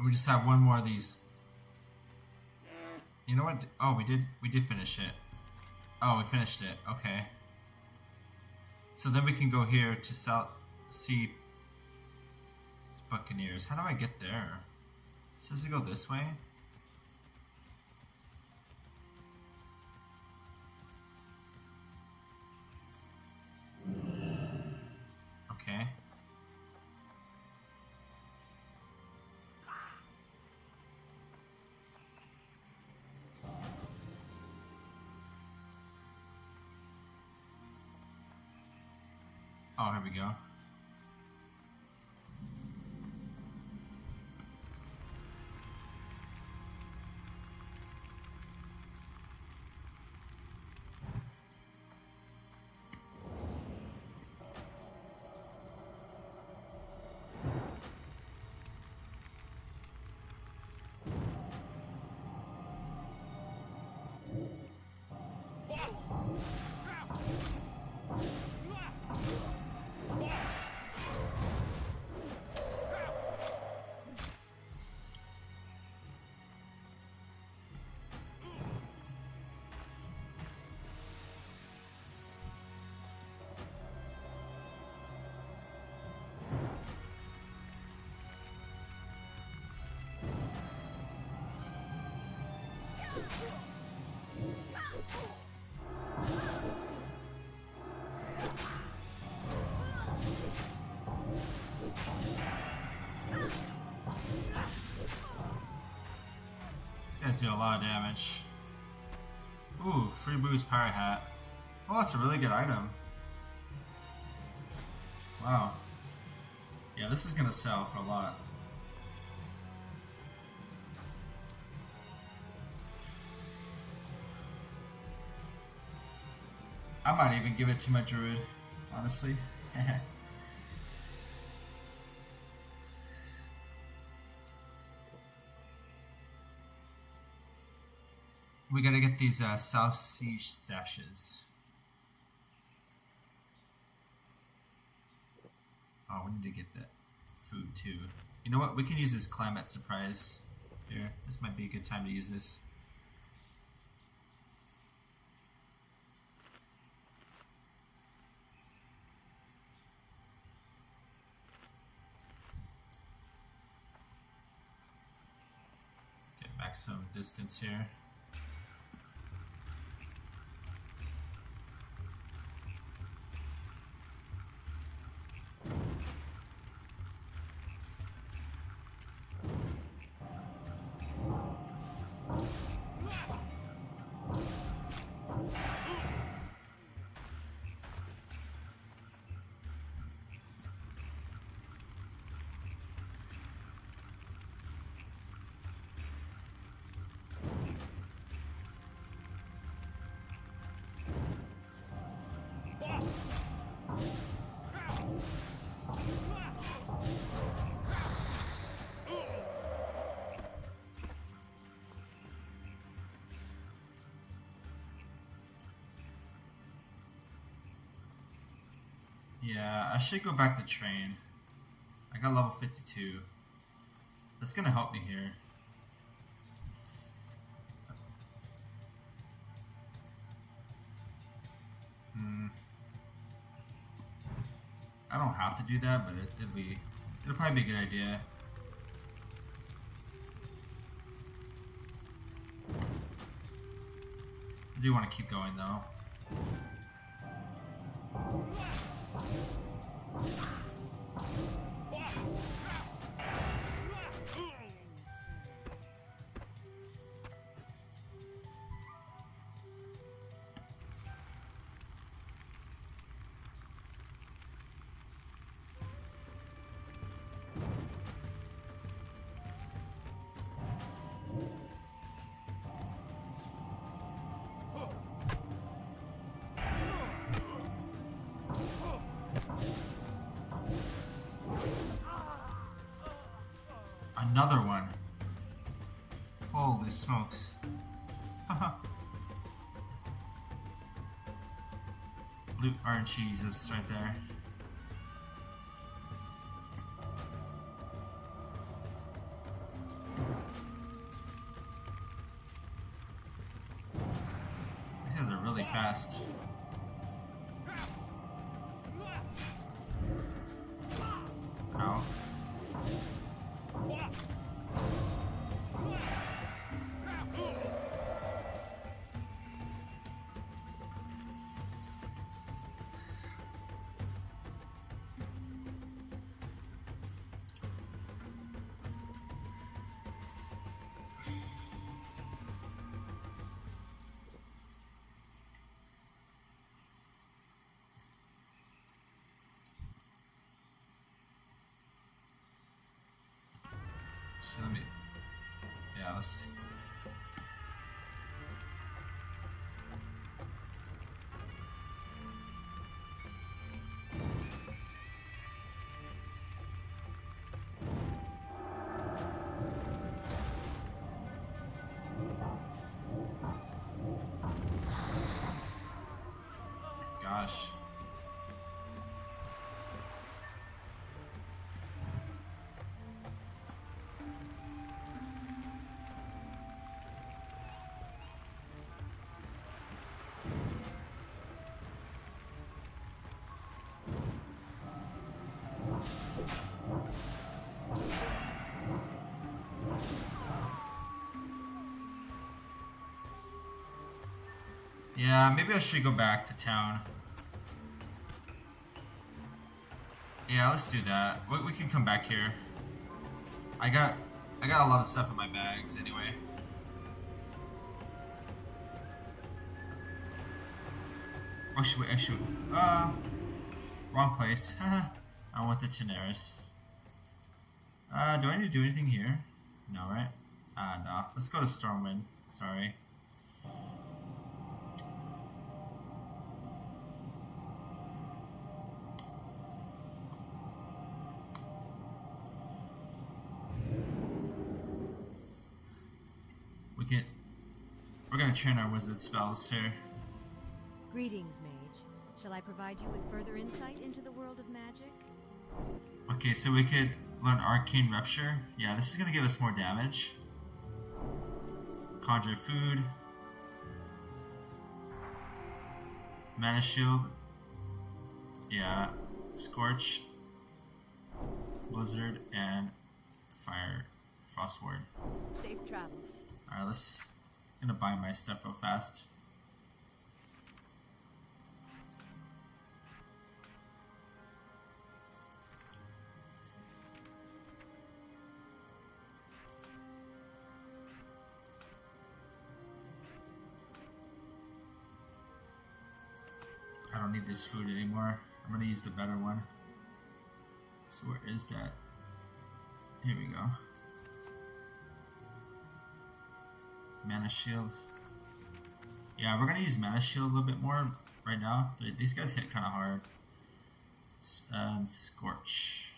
We just have one more of these. You know what? Oh, we did finish it. Oh, we finished it. Okay. So then we can go here to South Sea Buccaneers. How do I get there? It says to go this way. Okay. Oh, here we go. These guys do a lot of damage. Ooh, free boost power hat. Oh, that's a really good item. Wow. Yeah, this is gonna sell for a lot. I might even give it to my druid, honestly. We gotta get these South Siege sashes. Oh, we need to get that food too. You know what? We can use this climate surprise here. This might be a good time to use this. Get back some distance here. Yeah, I should go back to train. I got level 52. That's gonna help me here. I don't have to do that, but it'll probably be a good idea. I do want to keep going though. Another one. Holy smokes. Blue orange Jesus right there. These guys are really fast. Ow. So let me, yeah, let's. Gosh. Yeah, maybe I should go back to town. Yeah, let's do that. We can come back here. I got a lot of stuff in my bags anyway. Oh shoot, wrong place. I want the Tenaris. Do I need to do anything here? No, right? No. Let's go to Stormwind. Sorry. We're gonna train our wizard spells here. Greetings, mage. Shall I provide you with further insight into the world of magic? Okay, so we could learn Arcane Rupture. Yeah, this is gonna give us more damage. Conjure Food. Mana Shield. Yeah. Scorch. Blizzard and Fire. Frost Ward. Safe travels. Alright, gonna buy my stuff real fast. I don't need this food anymore. I'm gonna use the better one. So where is that? Here we go. Mana Shield. Yeah, we're gonna use Mana Shield a little bit more right now. These guys hit kind of hard. Scorch.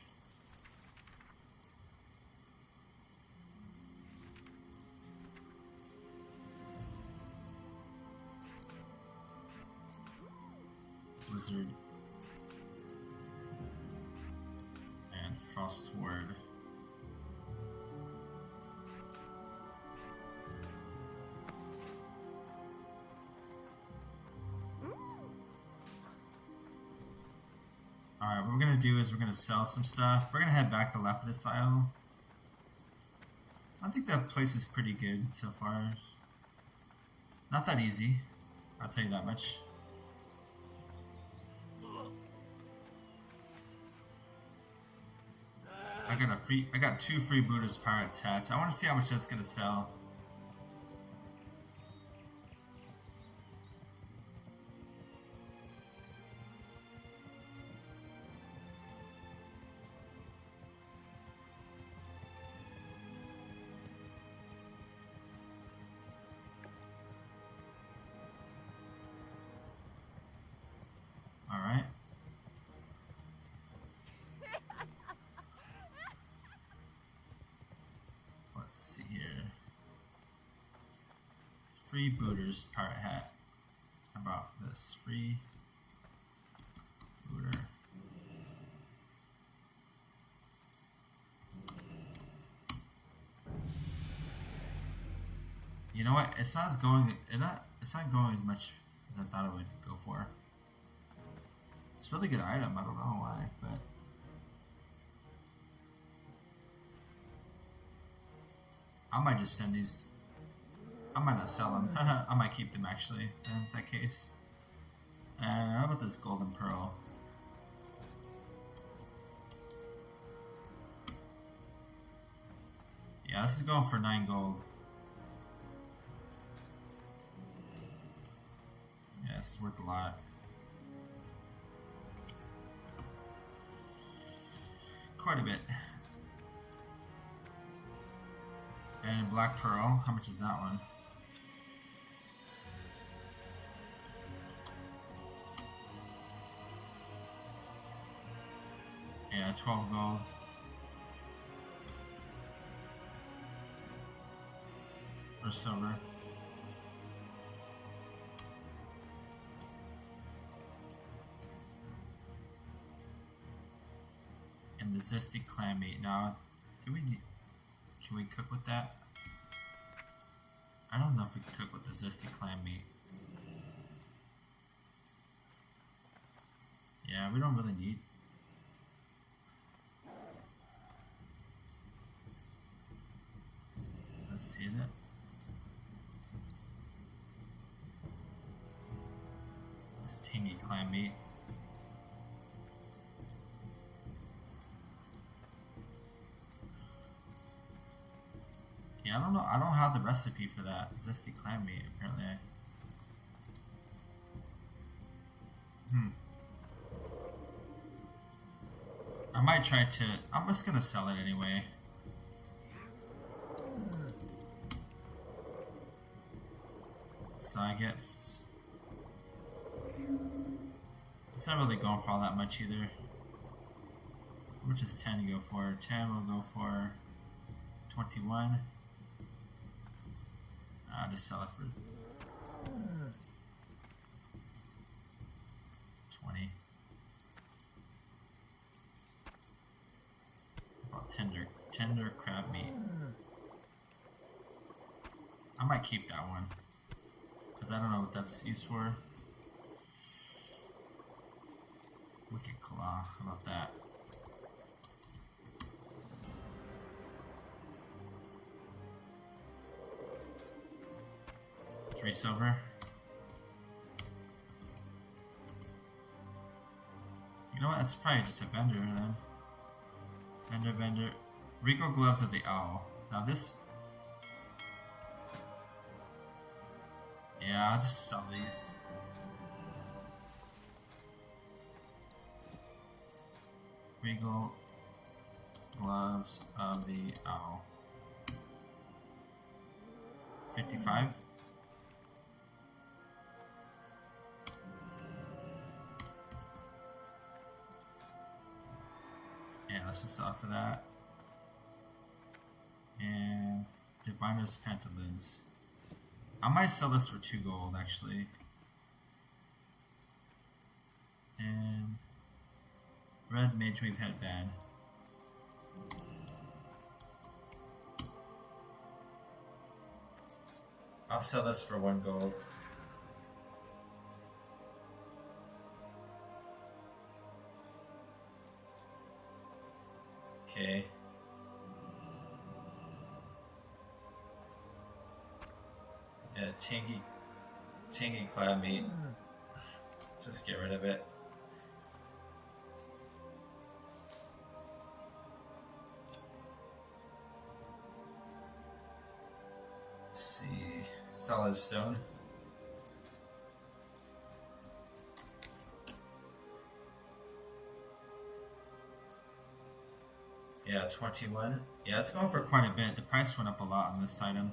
Blizzard. And Frost Ward. Alright, what we're gonna do is we're gonna sell some stuff. We're gonna head back to Lapidus Isle. I think that place is pretty good so far. Not that easy, I'll tell you that much. I got 2 free Buddhist Pirates hats. I want to see how much that's gonna sell. Alright. Let's see here. Free Booter's Pirate Hat. How about this? Free Booter. You know what? It's not going as much as I thought it would go for. It's a really good item. I don't know why, but I might just send these. I might not sell them. I might keep them actually. In that case. How about this golden pearl? Yeah, this is going for 9 gold. Yeah, it's worth a lot. Quite a bit. And black pearl, how much is that one? Yeah, 12 gold. Or silver. And the zesty clam meat. Now, can we cook with that? I don't know if we can cook with the zesty clam meat. Yeah, we don't really need. Let's see that. This tangy clam meat. Yeah, I don't know. I don't have the recipe for that zesty clam meat. Apparently. I might try to. I'm just gonna sell it anyway. So I guess it's not really going for all that much either. How much is 10 to go for? 10 will go for 21. I'll just sell it for 20. About tender crab meat. I might keep that one because I don't know what that's used for. Wicked claw. How about that? $3 silver. You know what? That's probably just a vendor then. Vendor. Regal Gloves of the Owl. Now this... Yeah, I'll just sell these. Regal Gloves of the Owl. 55. Yeah, let's just sell for that. And Diviner's Pantaloons. I might sell this for 2 gold actually. And Red Mage Weave Headband. I'll sell this for 1 gold. Okay. Yeah, Tingy Cloud Meat. Just get rid of it. Let's see. Solid Stone. Yeah, 21. Yeah, it's going for quite a bit. The price went up a lot on this item.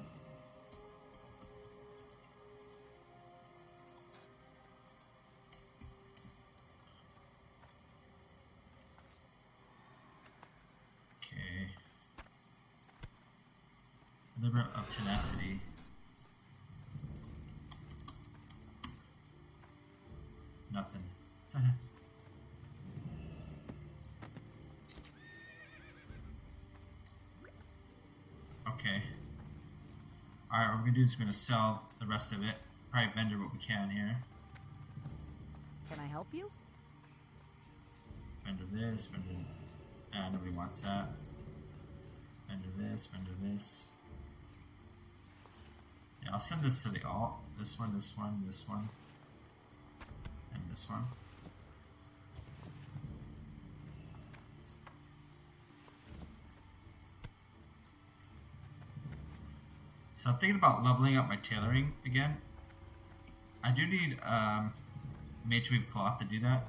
Okay. Liber of Tenacity. Nothing. Okay. Alright, what we're gonna do is we're gonna sell the rest of it. Probably vendor what we can here. Can I help you? Vendor this, vendor... nobody wants that. Vendor this. Yeah, I'll send this to the alt. This one, and this one. So I'm thinking about leveling up my tailoring again. I do need Mage Weave Cloth to do that.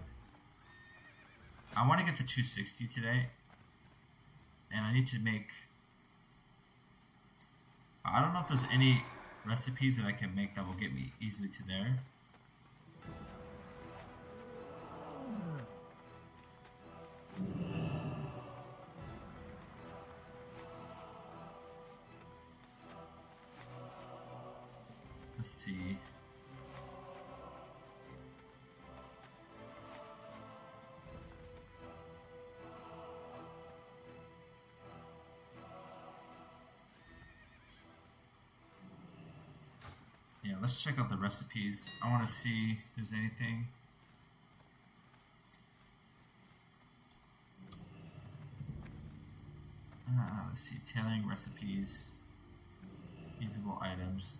I want to get to 260 today. And I need to make... I don't know if there's any recipes that I can make that will get me easily to there. Let's see. Yeah, let's check out the recipes. I want to see if there's anything. Let's see, tailoring recipes, usable items.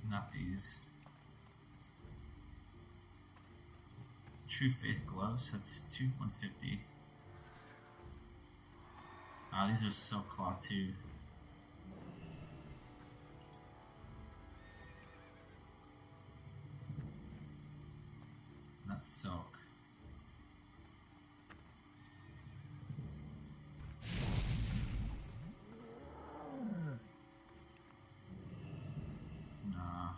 Not these. True Faith gloves, that's 150. These are silk cloth too. That's silk. Nah.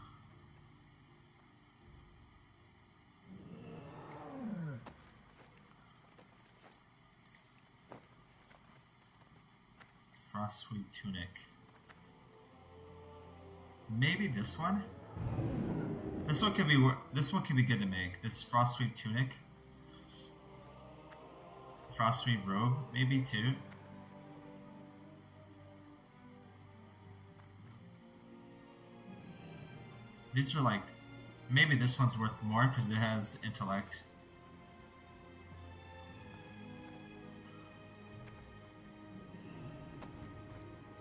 Frostweave Tunic. Maybe this one. This one could be good to make. This Frostweave Tunic. Frostweave Robe, maybe too. These are like, maybe this one's worth more because it has intellect.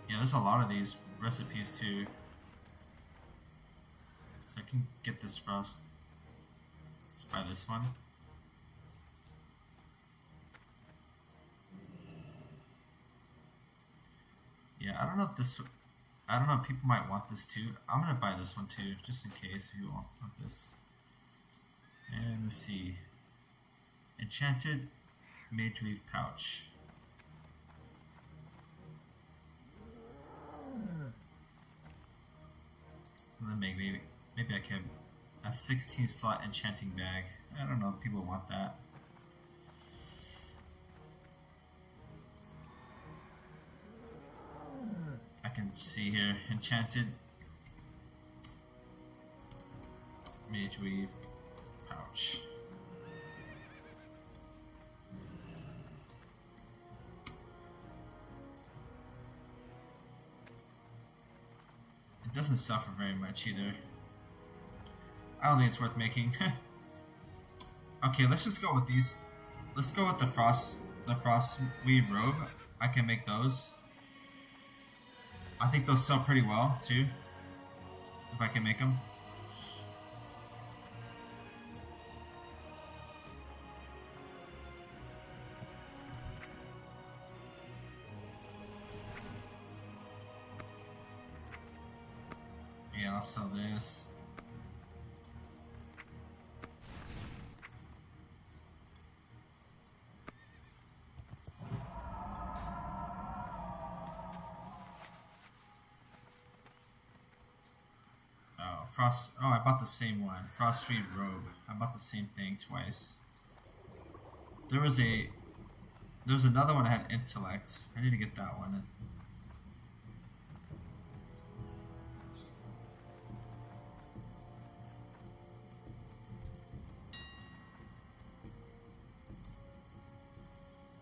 Yeah, there's a lot of these recipes too. So I can get this frost. Let's buy this one. Yeah, I don't know if this. I don't know if people might want this too. I'm gonna buy this one too, just in case you want this. And let's see. Enchanted Mage Weave Pouch. And then maybe I can. A 16 slot enchanting bag. I don't know if people want that. I can see here, enchanted Mage Weave Pouch. It doesn't suffer very much either. I don't think it's worth making. Okay, let's just go with these. Let's go with the Frostweave Robe. I can make those. I think those sell pretty well too, if I can make them. Yeah, I'll sell this. Oh, I bought the same one. Frostweave Robe. I bought the same thing twice. There was another one that had intellect. I need to get that one.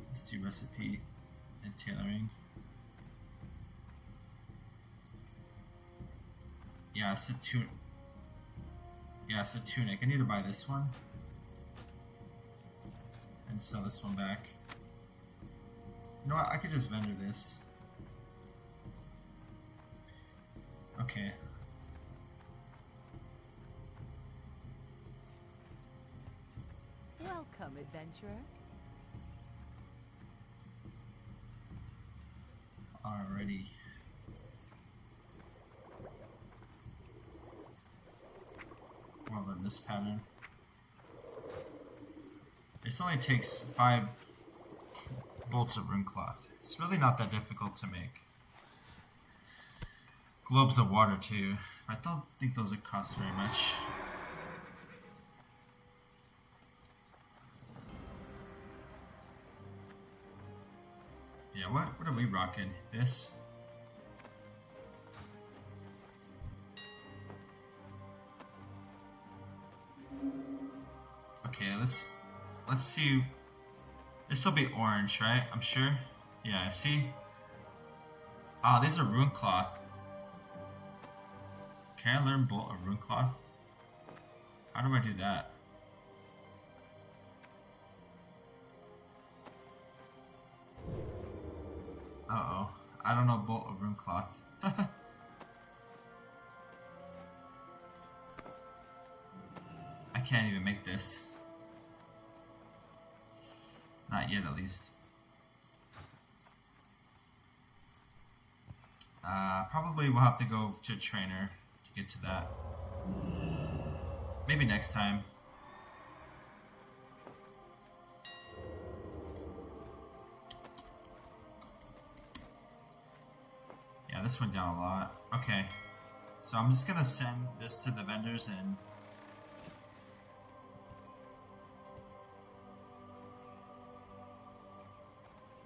Let's do recipe and tailoring. Yeah, it's a tunic. Yeah, it's a tunic. I need to buy this one and sell this one back. You know what? I could just vendor this. Okay. Welcome, adventurer. Alrighty. I'll learn this pattern. This only takes 5 bolts of rune cloth. It's really not that difficult to make. Globes of water too. I don't think those would cost very much. Yeah, what are we rocking? This? Okay, let's see. This will be orange, right? I'm sure. Yeah, see? Ah, these are rune cloth. Can I learn bolt of rune cloth? How do I do that? Uh-oh. I don't know bolt of rune cloth. I can't even make this. Not yet, at least. Probably we'll have to go to a trainer to get to that. Maybe next time. Yeah, this went down a lot. Okay. So I'm just gonna send this to the vendors and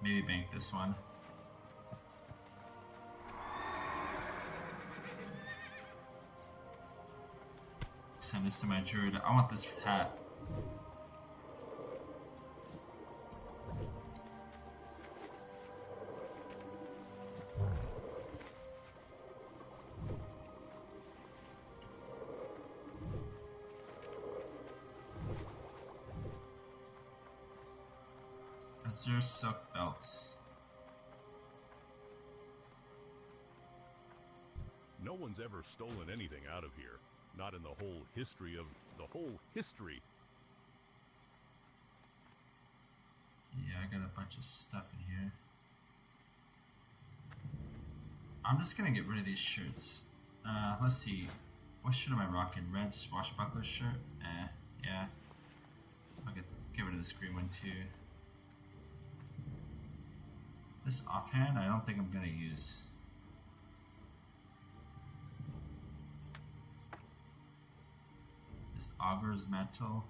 maybe bank this one. Send this to my druid. I want this hat. Azure silk belts. No one's ever stolen anything out of here. Not in the whole history of the whole history. Yeah, I got a bunch of stuff in here. I'm just gonna get rid of these shirts. Let's see. What shirt am I rocking? Red swashbuckler shirt? Yeah. I'll get rid of this green one too. This offhand, I don't think I'm gonna use. This Augur's Mantle.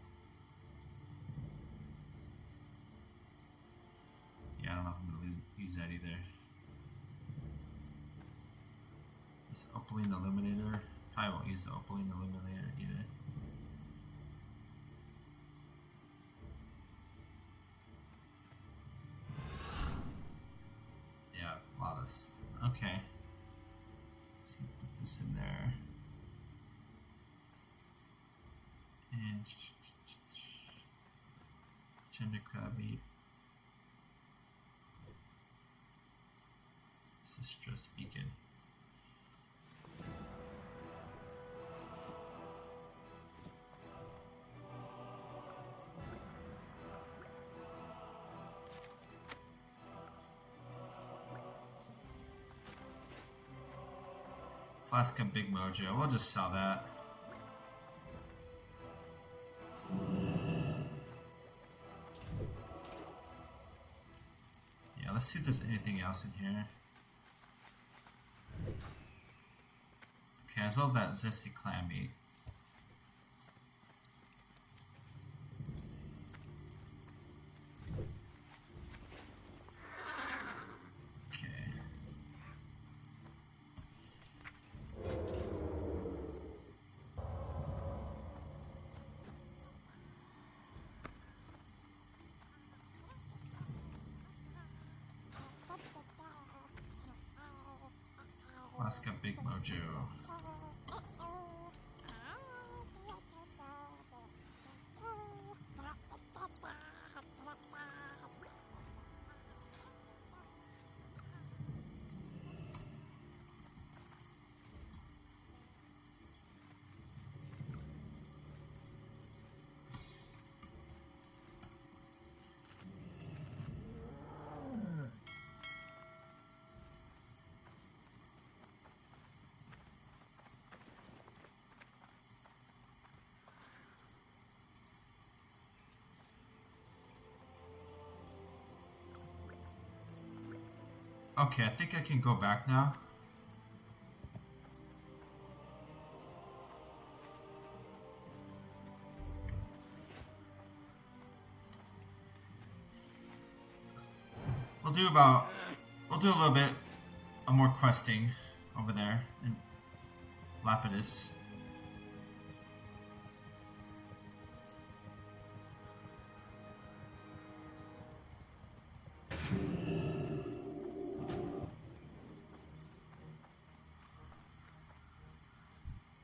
Yeah, I don't know if I'm gonna use that either. This Opaline Illuminator. Probably won't use the Opaline Illuminator either. Yeah, Lawless. Okay. Let's put this in there. And Gender Crab Meat. This is Stress Beacon. Flask of Big Mojo. We'll just sell that. Yeah, let's see if there's anything else in here. Okay, I sold that zesty clam meat. Flask of Big Mojo. Okay, I think I can go back now. We'll do a little bit of more questing over there in Lapidus.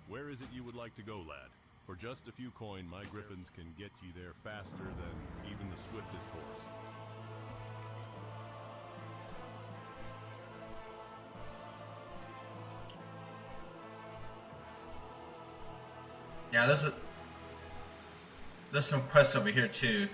Where is it you would like to go, lad? For just a few coin, my griffins can get you there faster than even the swiftest horse. Yeah, there's some quests over here too.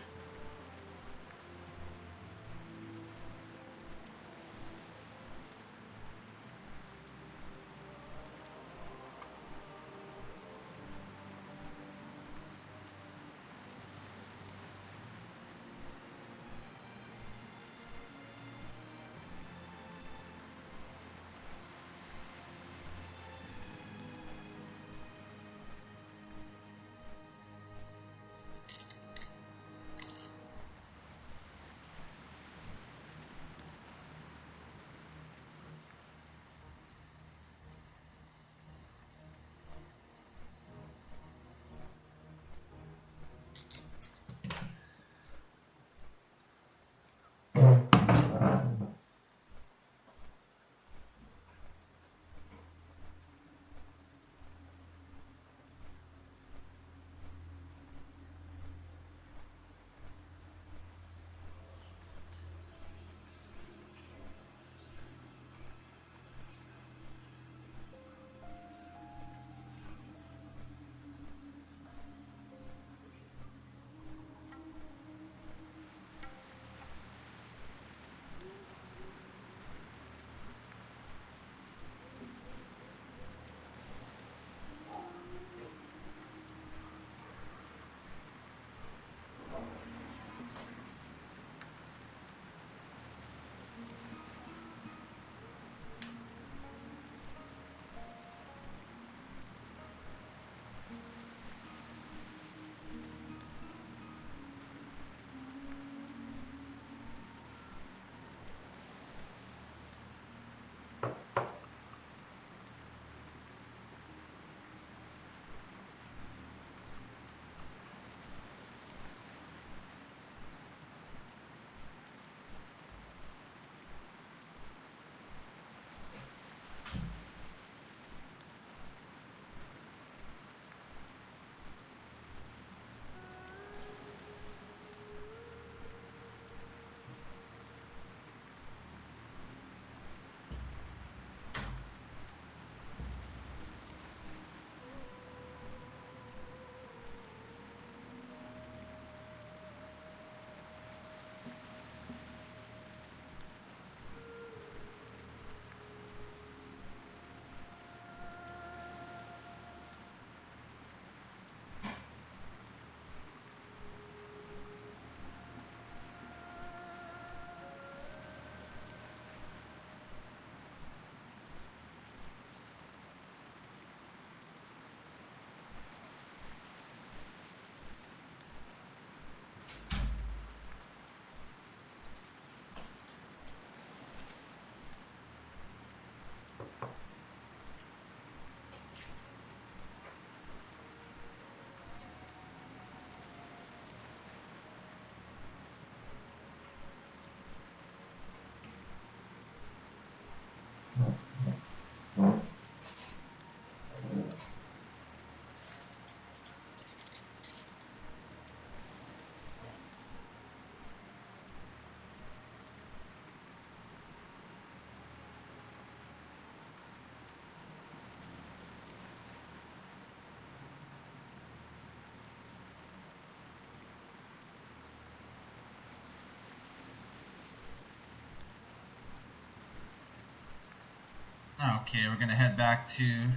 Okay, we're gonna head back to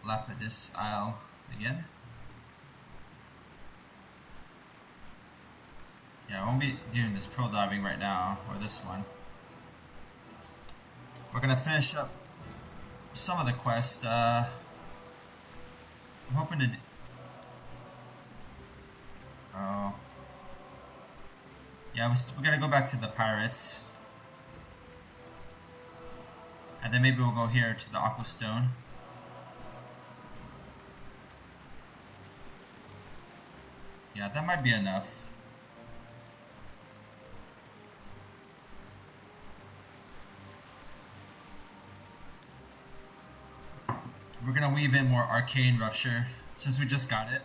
Lapidus Isle again. Yeah, I won't be doing this pearl diving right now, or this one. We're gonna finish up some of the quest. I'm hoping to. Oh. Yeah, we're gonna go back to the pirates. And then maybe we'll go here to the Aquastone. Yeah, that might be enough. We're gonna weave in more Arcane Rupture since we just got it.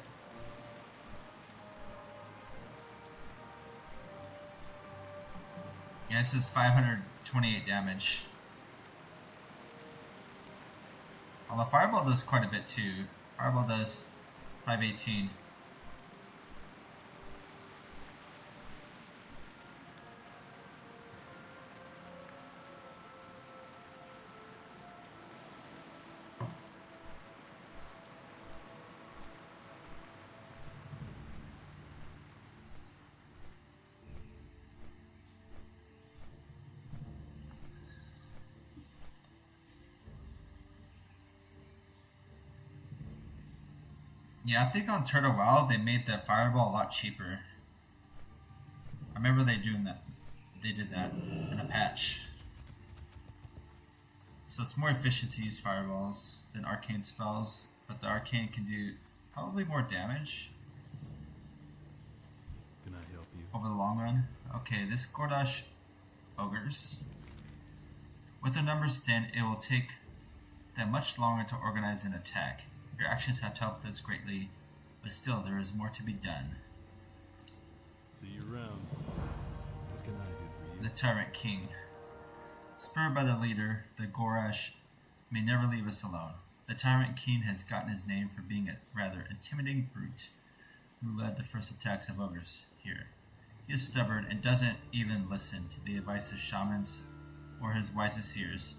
Yeah, this is 528 damage. Although Fireball does quite a bit too. Fireball does 518. Yeah, I think on Turtle WoW they made the Fireball a lot cheaper. I remember they doing that. They did that in a patch. So it's more efficient to use Fireballs than Arcane spells, but the Arcane can do probably more damage Can I help you? over the long run. Okay, this Gordash Ogres. With their numbers stand, it will take them much longer to organize an attack. Your actions have helped us greatly, but still there is more to be done. See you around. What can I do for you? The Tyrant King. Spurred by the leader, the Gorash may never leave us alone. The Tyrant King has gotten his name for being a rather intimidating brute who led the first attacks of ogres here. He is stubborn and doesn't even listen to the advice of shamans or his wisest seers.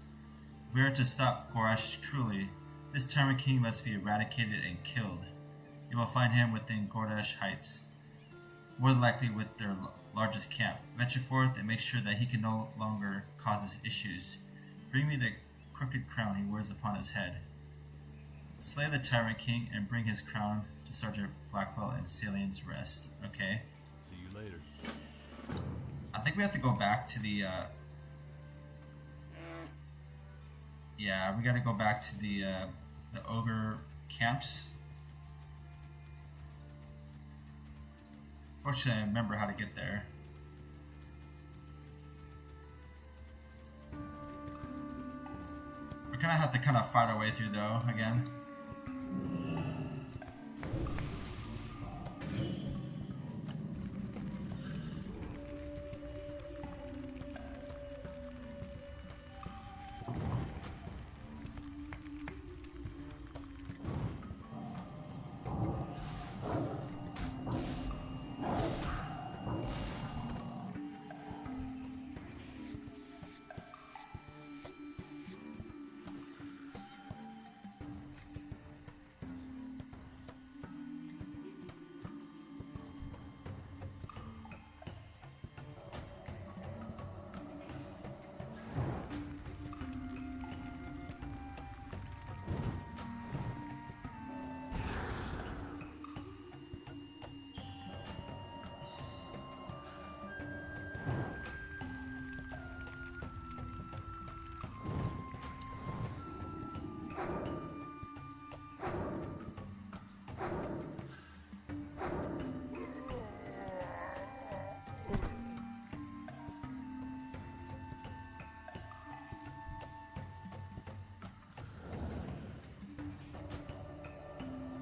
If we are to stop Gorash truly, this Tyrant King must be eradicated and killed. You will find him within Gordash Heights, more than likely with their largest camp. Venture forth and make sure that he can no longer cause us issues. Bring me the crooked crown he wears upon his head. Slay the Tyrant King and bring his crown to Sergeant Blackwell and Salien's Rest. Okay. See you later. I think we have to go back to the yeah, we gotta go back to the ogre camps. Fortunately, I remember how to get there. We're gonna have to kind of fight our way through though, again.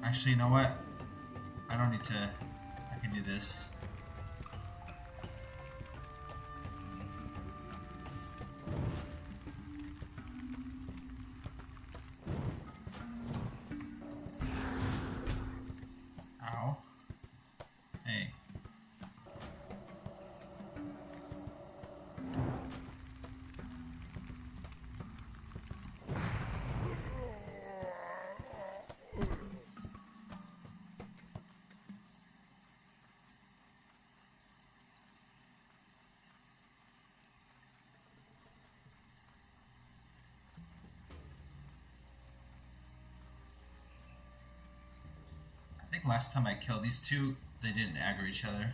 Actually, you know what? I don't need to. I can do this. Ow. Hey. I think last time I killed these two, they didn't aggro each other.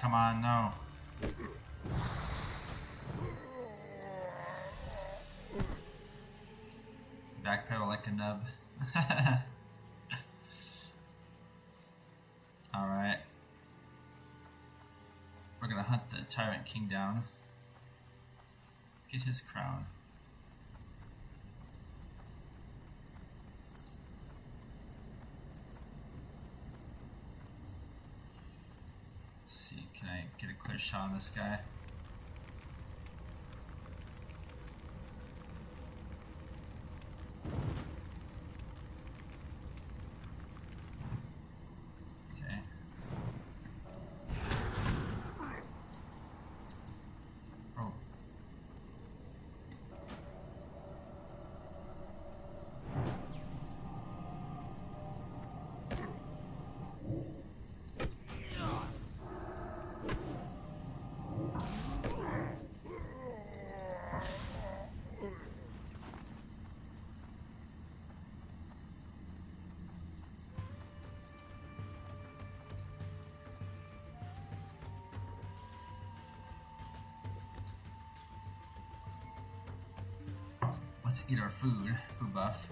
Come on, no. Backpedal like a nub. Alright. We're gonna hunt the Tyrant King down. Get his crown. Can I get a clear shot on this guy? Okay. Oh. Let's eat our food buff.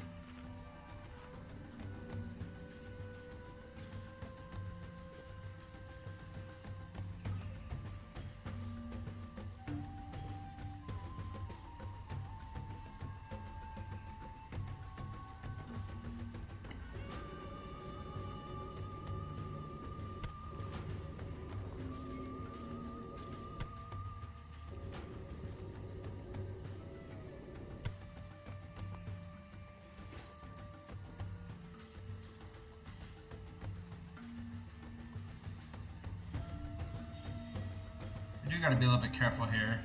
We do gotta be a little bit careful here.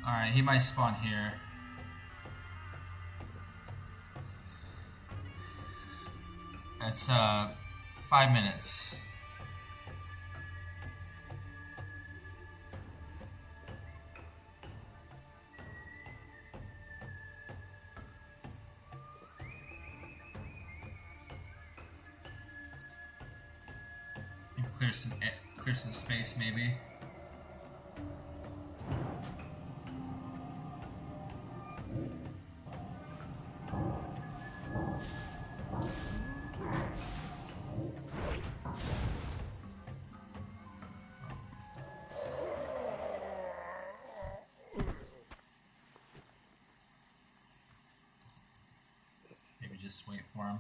Alright, he might spawn here. It's 5 minutes. Clear some space, maybe. Maybe just wait for him.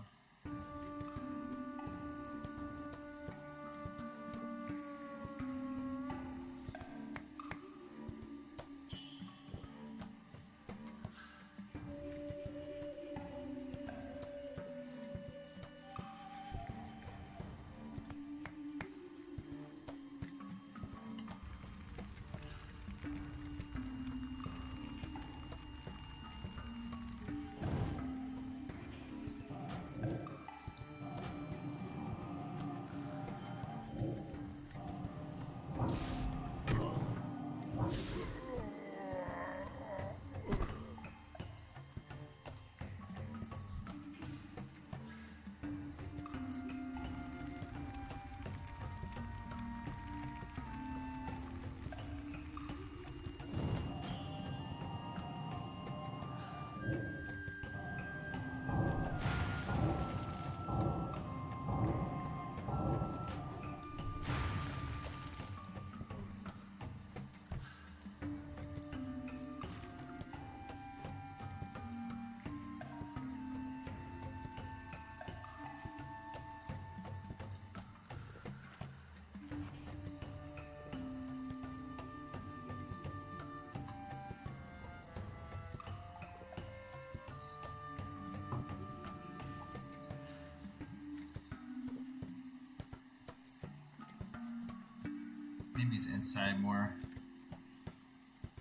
Maybe he's inside more.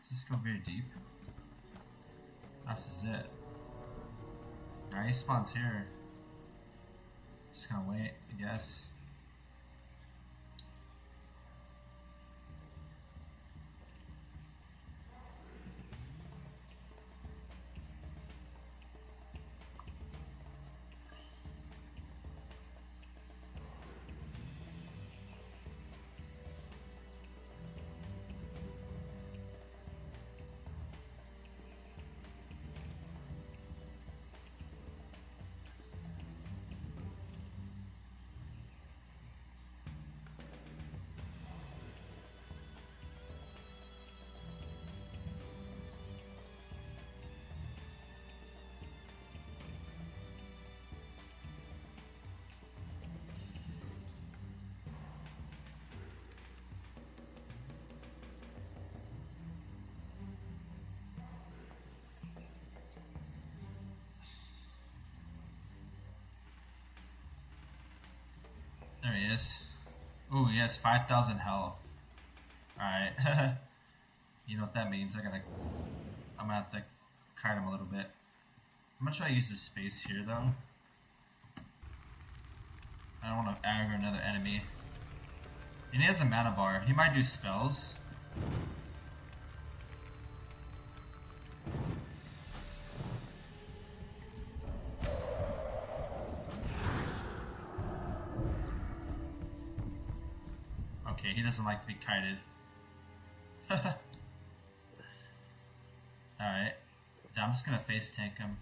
Does this go very deep? This is it. Alright, he spawns here. Just gonna wait, I guess. There he is. Ooh, he has 5,000 health. Alright. You know what that means. I'm gonna have to kite him a little bit. I'm gonna try to use this space here though. I don't want to aggro another enemy. And he has a mana bar. He might do spells. Okay, he doesn't like to be kited. Alright. Yeah, I'm just gonna face tank him.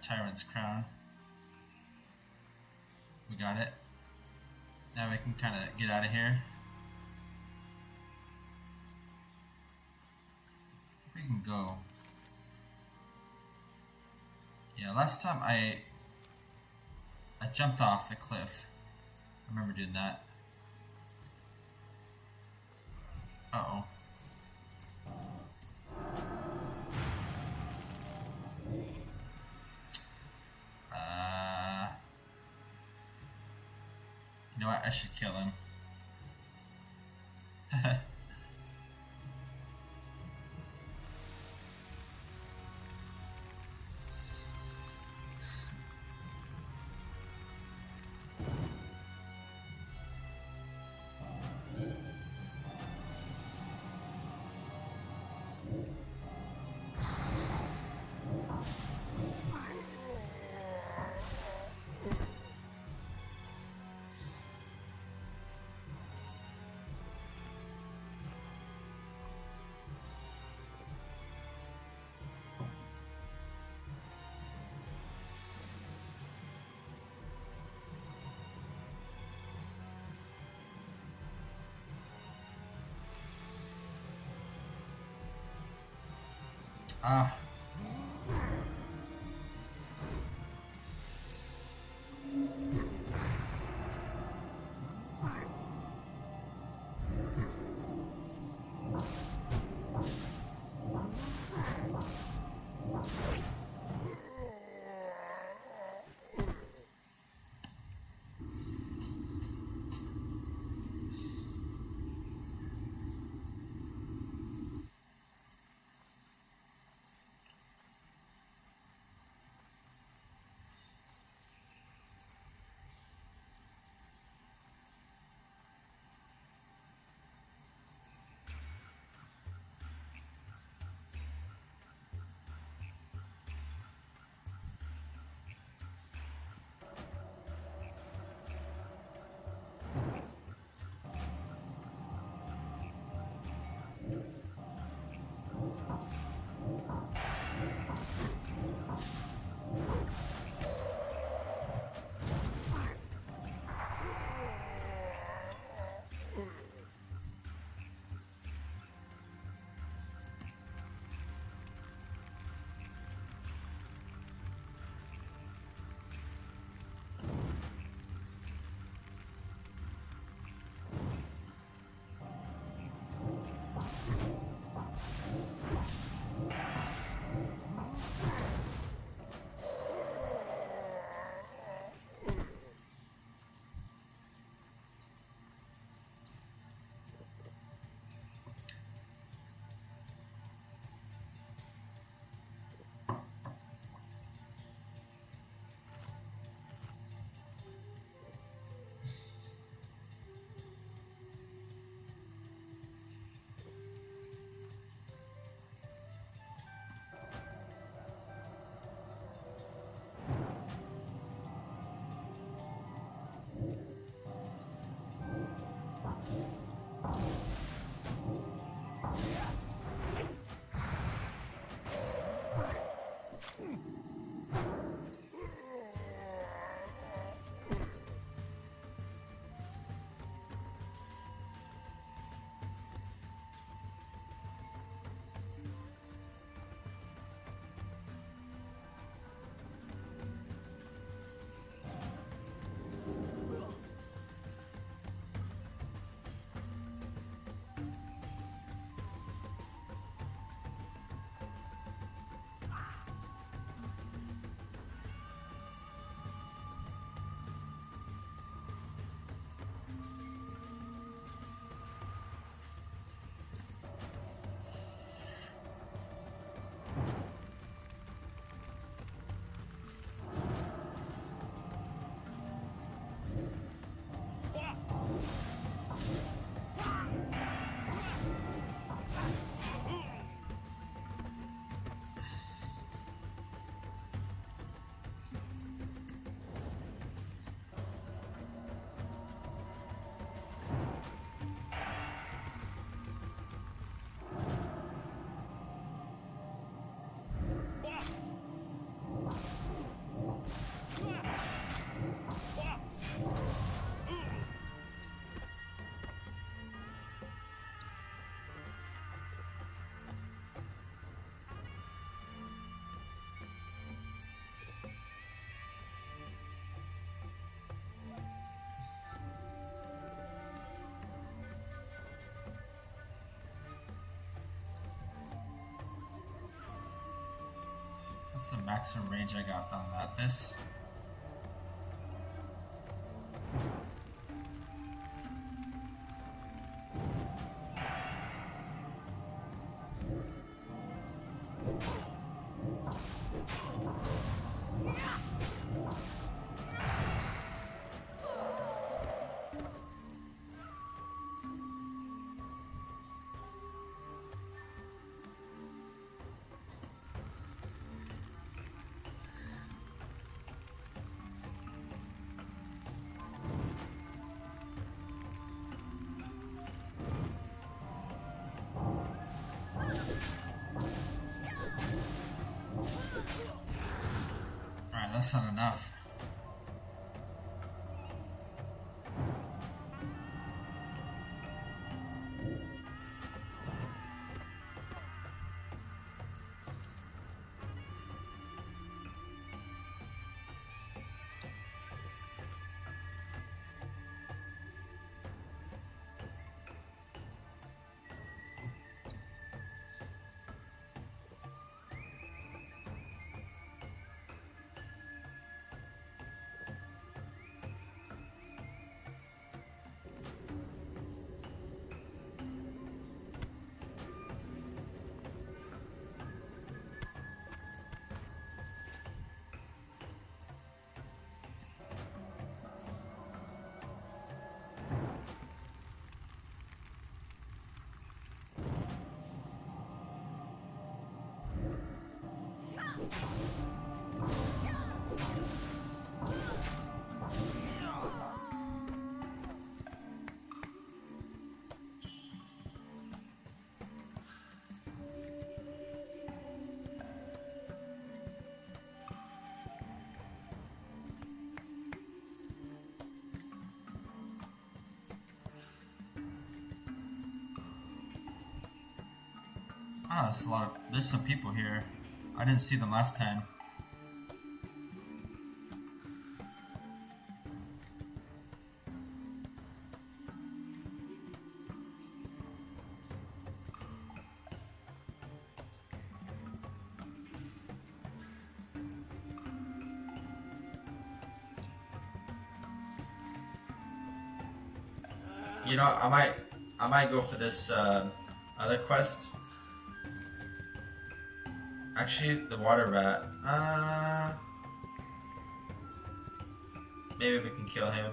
Tyrant's Crown. We got it. Now we can kind of get out of here. can go. Yeah, last time I jumped off the cliff. I remember doing that. Uh-oh. You know what? I should kill him. Ah. What's the maximum range I got on that? This? Alright, that's not enough. Ah, there's a lot of, there's some people here. I didn't see them last time. You know, I might go for this other quest. Actually, the water rat. Maybe we can kill him.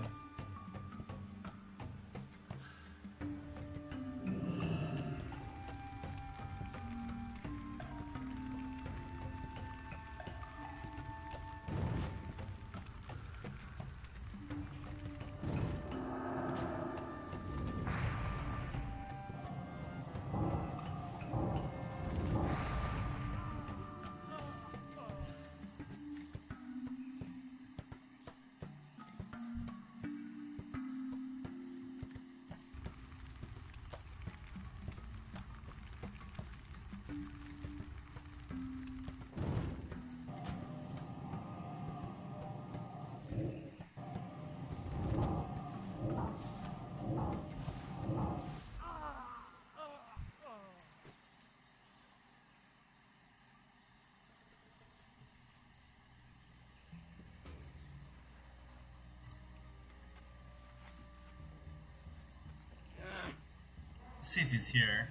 Let's see if he's here.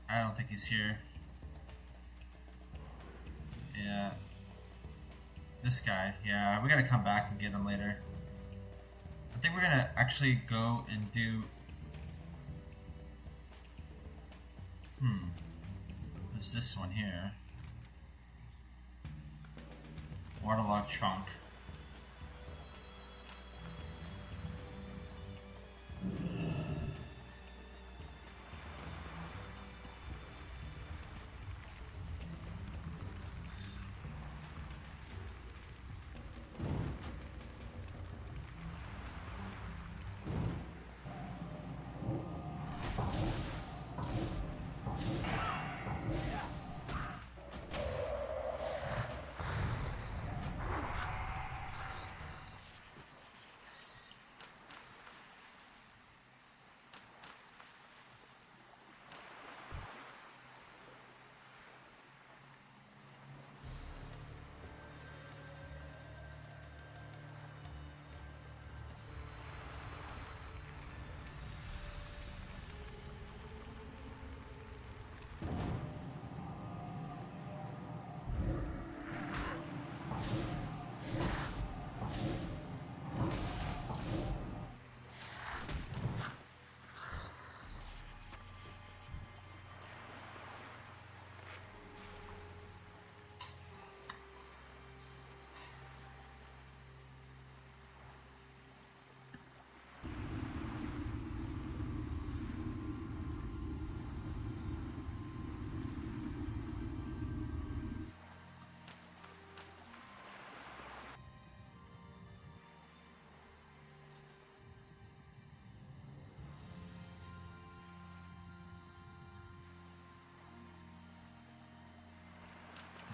I don't think he's here. Yeah. This guy. Yeah, we gotta come back and get him later. I think we're gonna actually go and do... There's this one here. Waterlogged trunk.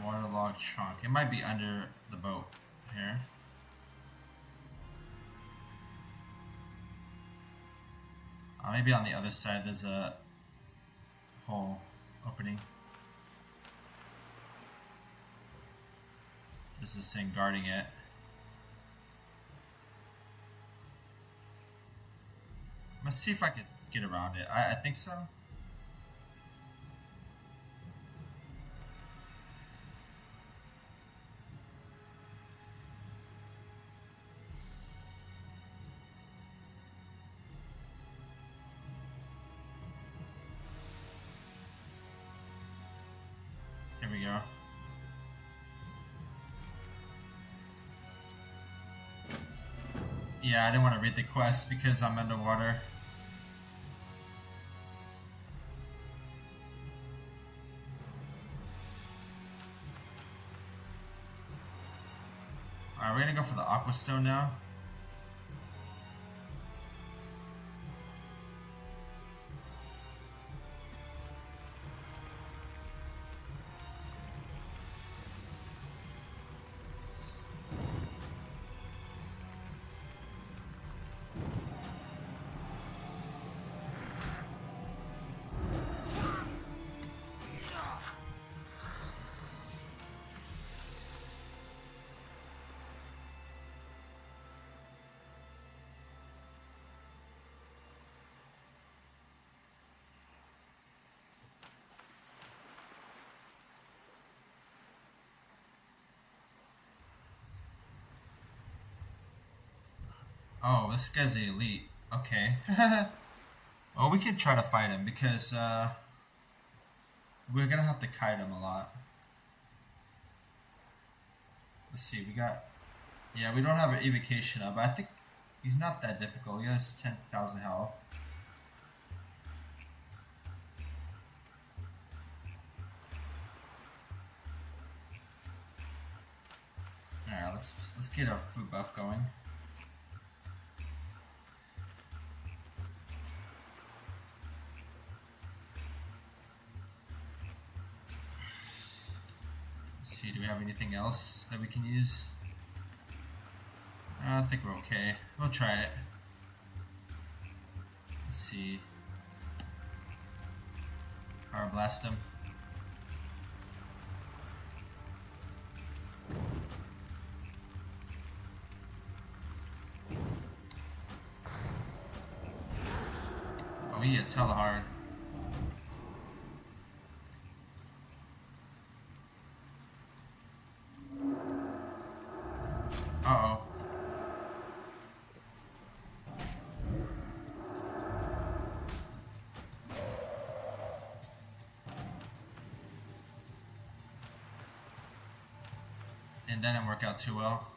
Waterlogged trunk. It might be under the boat here. Maybe on the other side there's a hole opening. There's this thing guarding it. Let's see if I could get around it. I think so. Here we go. Yeah, I didn't want to read the quest because I'm underwater. Alright, we're gonna go for the Aqua Stone now. Oh, this guy's the elite. Okay. Well, we can try to fight him because we're gonna have to kite him a lot. Let's see, we got... Yeah, we don't have an evocation up, but I think he's not that difficult. He has 10,000 health. Alright, let's get our food buff going. See, do we have anything else that we can use? I think we're okay. We'll try it. Let's see. Power blast him. Oh, he hits hella hard. Uh-oh. And that didn't work out too well.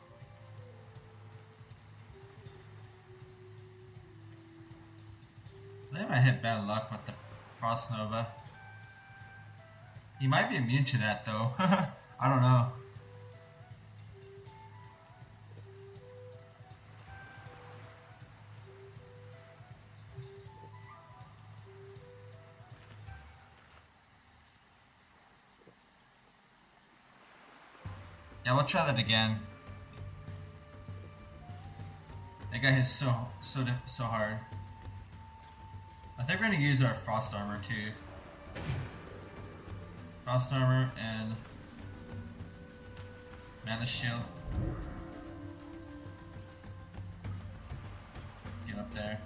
They might hit bad luck with the Frost Nova. He might be immune to that though. I don't know. Yeah, we'll try that again. That guy hits so hard. I think we're gonna use our frost armor too. Frost armor and mana shield. Get up there.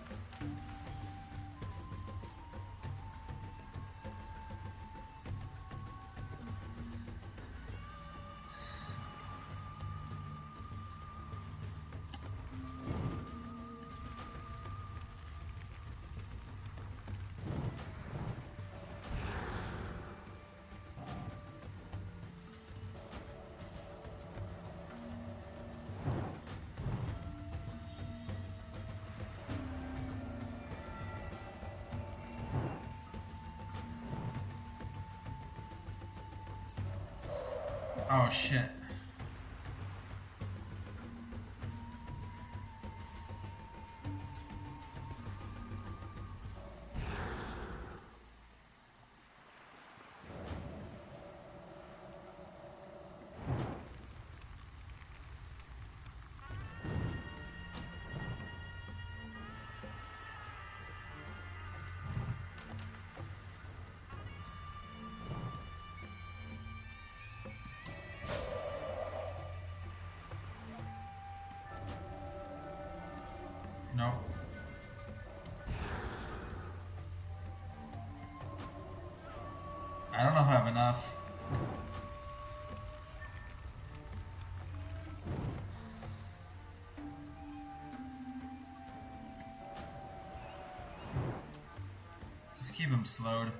Oh shit. Nope. I don't know if I have enough. Just keep him slowed.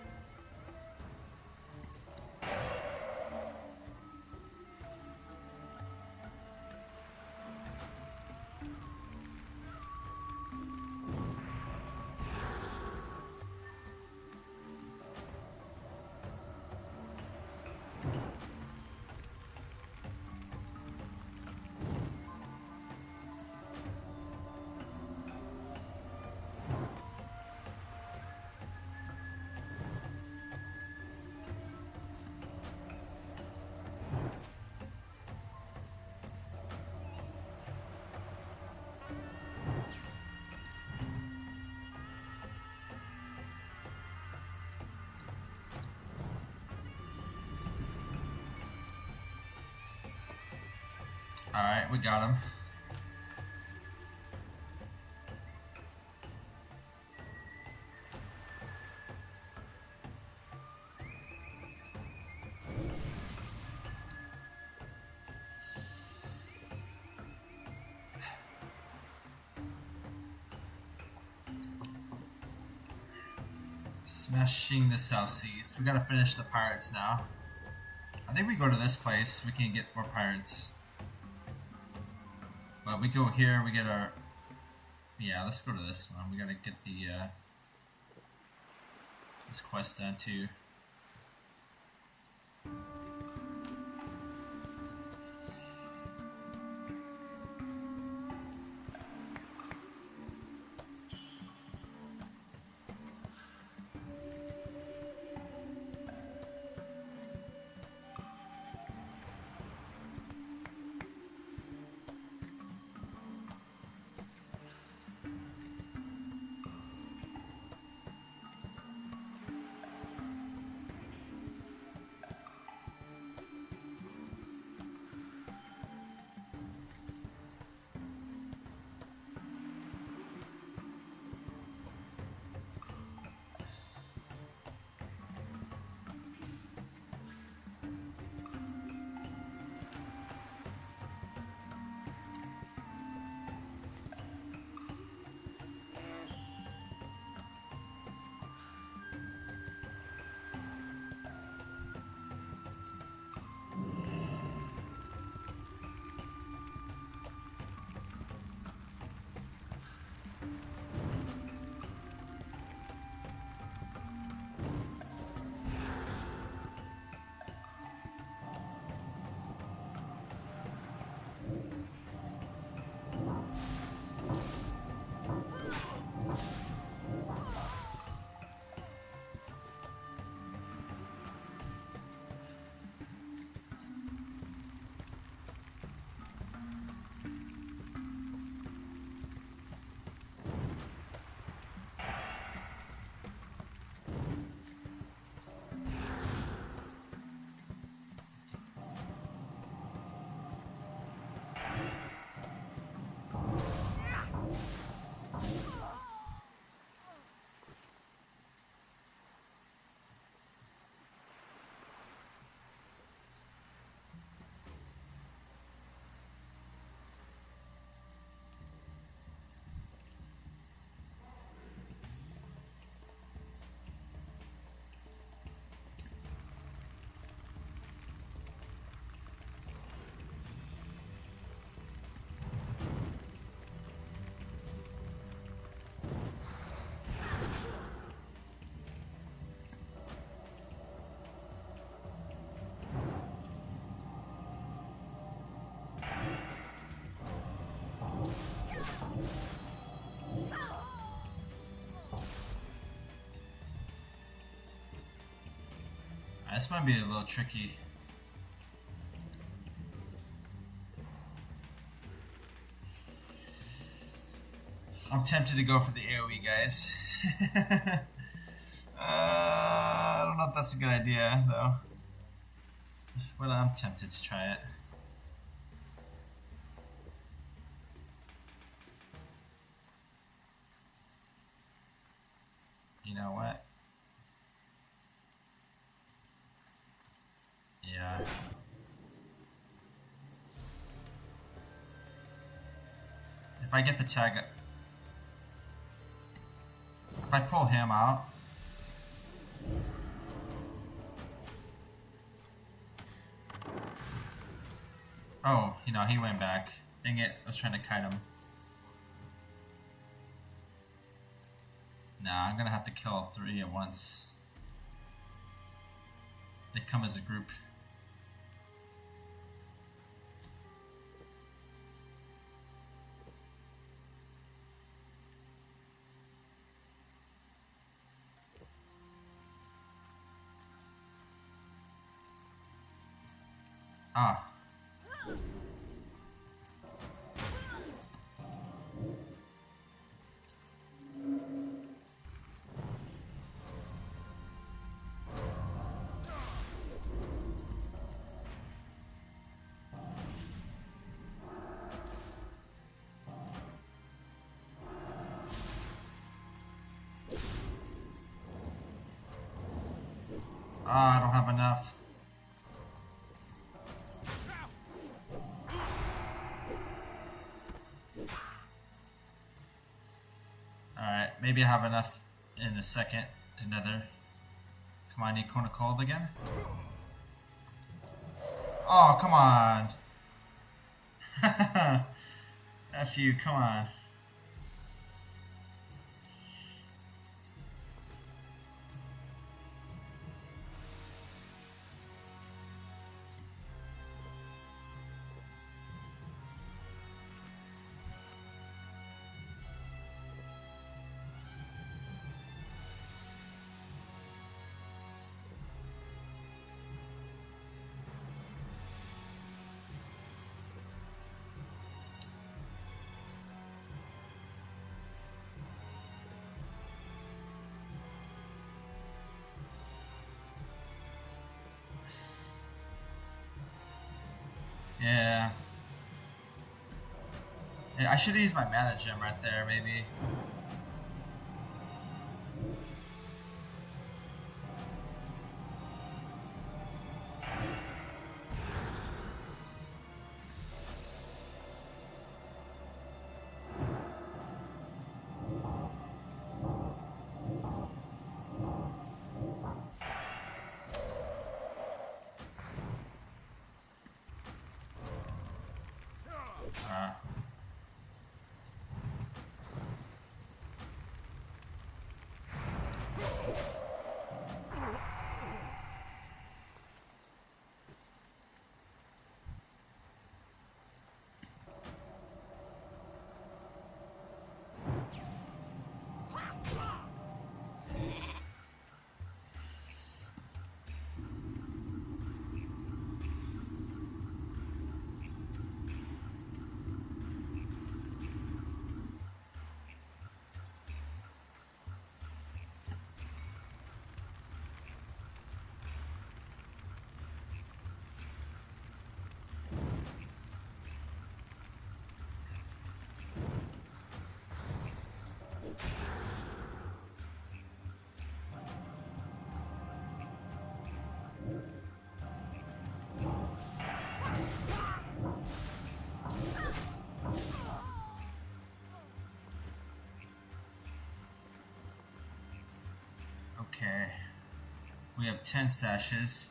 Alright, we got him. Smashing the South Seas. We gotta finish the pirates now. I think we go to this place, we can get more pirates. But we go here, we get our... Yeah, let's go to this one. We gotta get the... this quest done too. This might be a little tricky. I'm tempted to go for the AoE, guys. I don't know if that's a good idea, though. But I'm tempted to try it. know what? Yeah. If I get the tag, if I pull him out, oh, you know, he went back. Dang it, I was trying to kite him. Nah, I'm gonna have to kill all 3 at once. They come as a group. Ah. Ah, I don't have enough. Alright, maybe I have enough in a second to nether. Come on, I need Kona Cold again. Oh, come on. F you, come on. Yeah. I should use my mana gem right there, maybe. Okay. We have 10 sashes.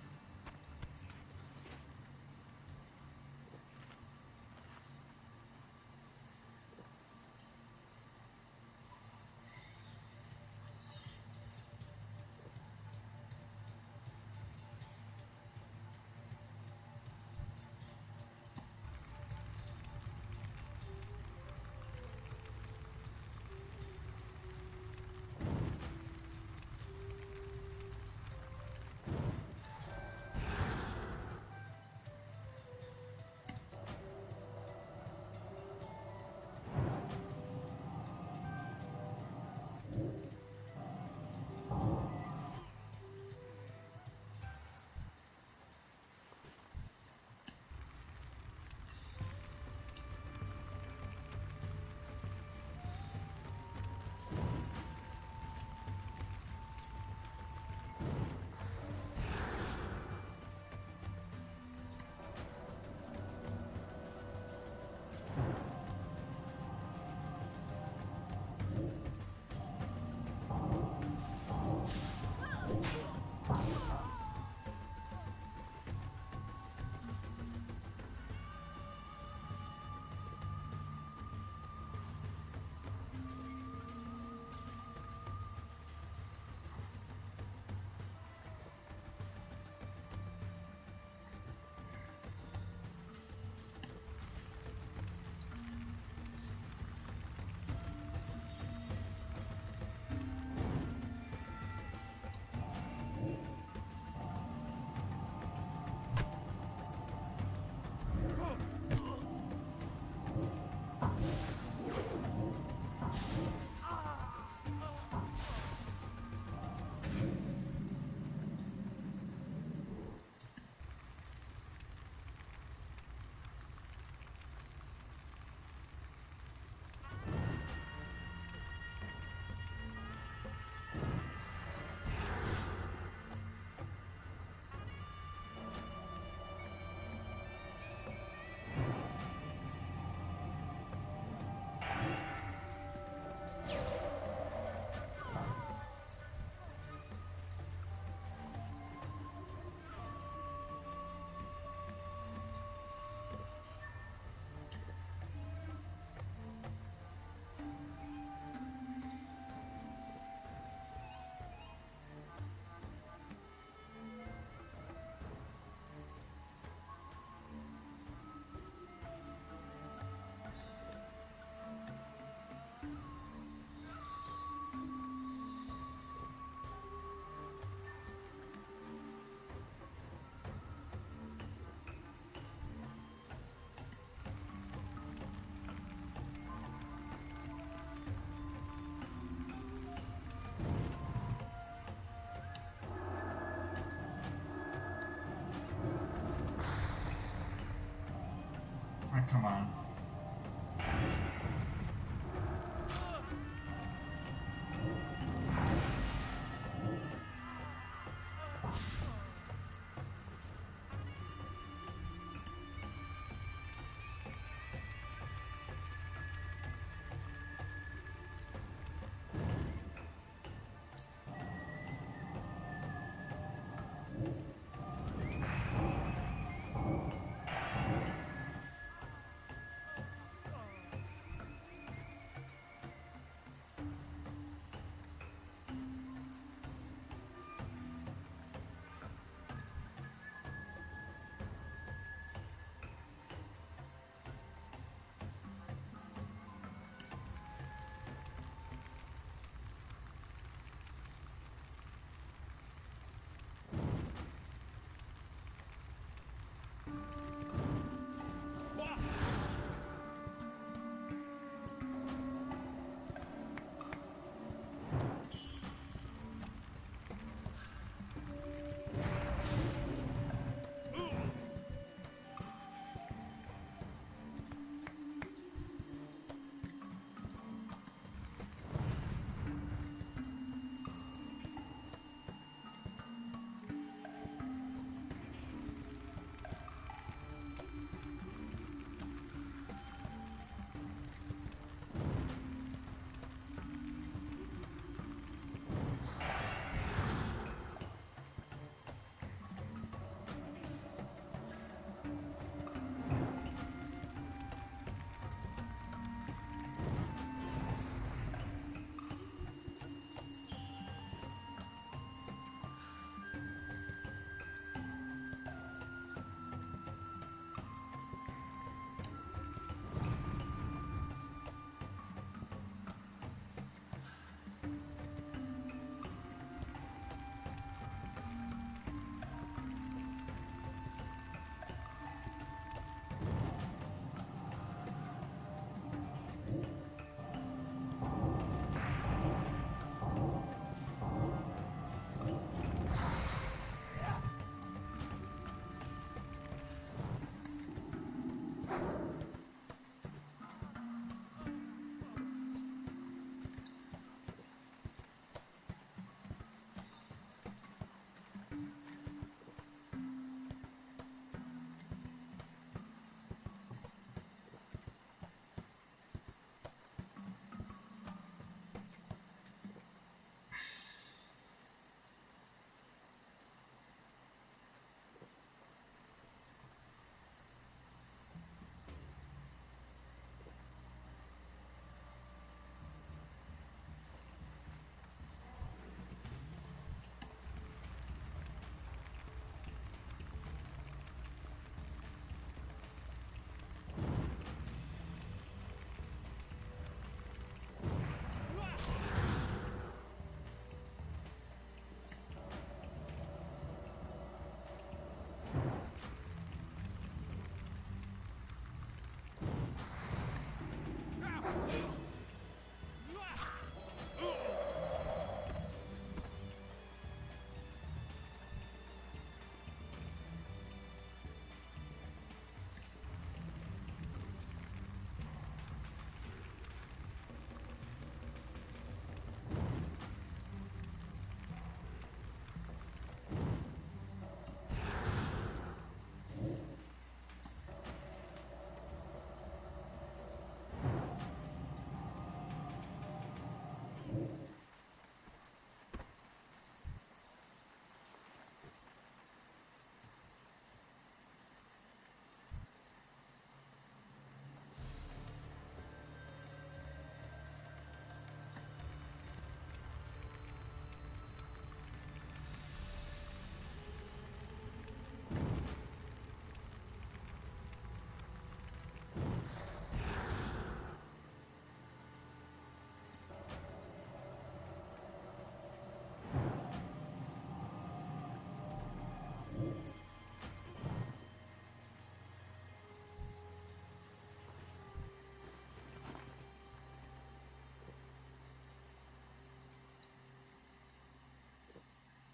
Come on.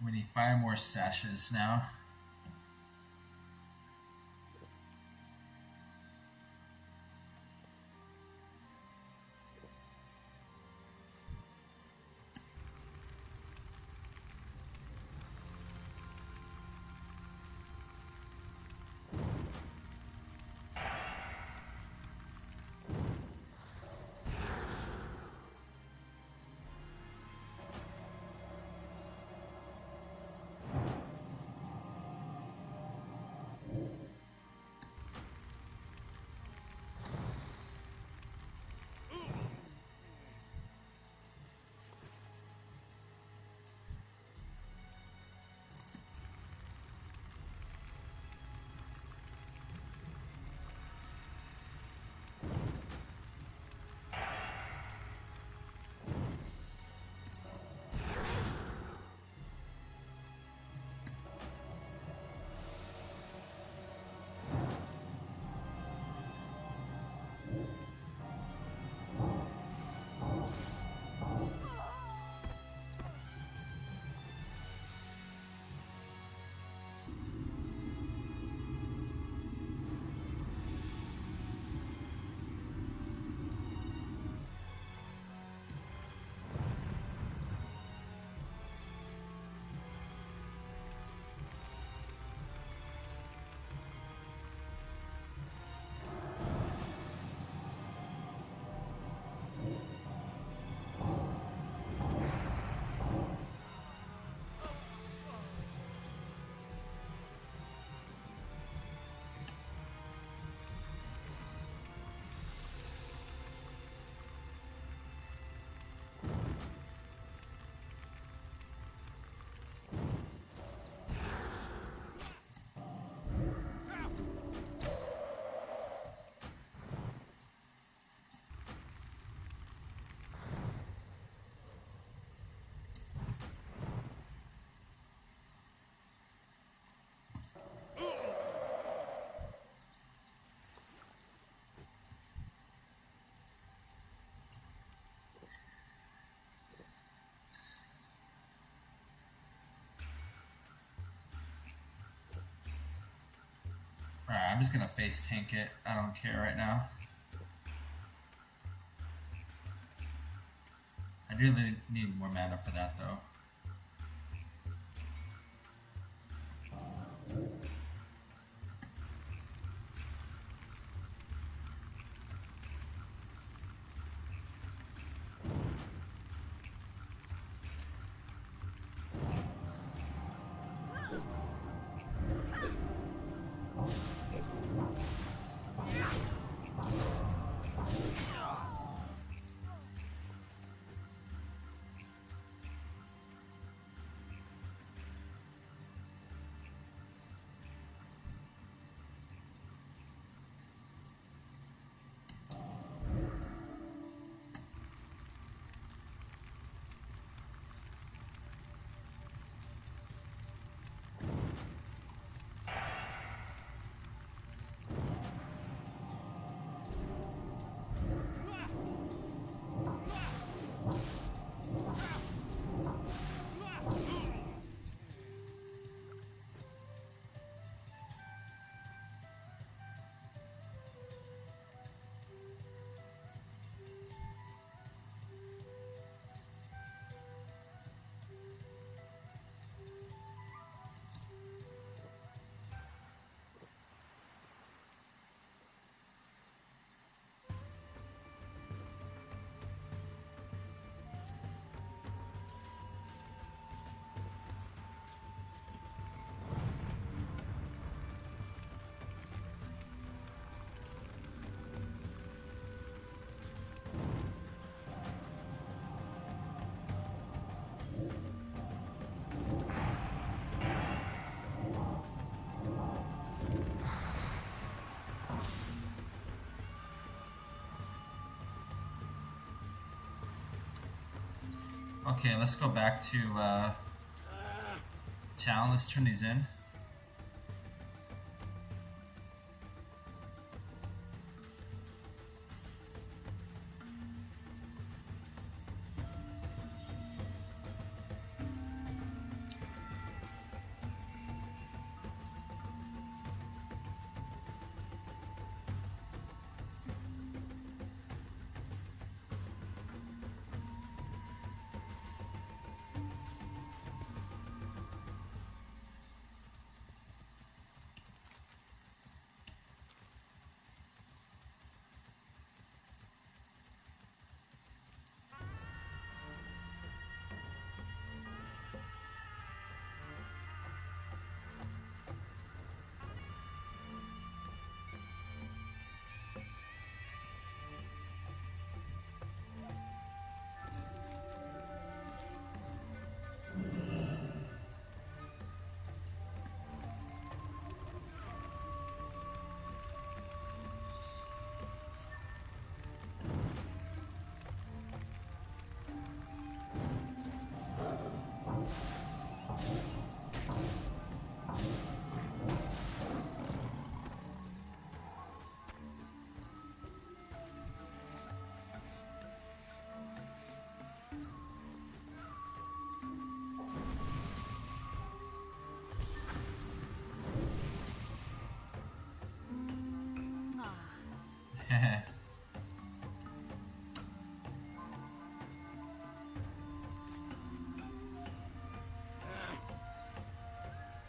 We need 5 more sashes now. I'm just gonna face tank it. I don't care right now. I really need more mana for that though. Okay, let's go back to town. Let's turn these in.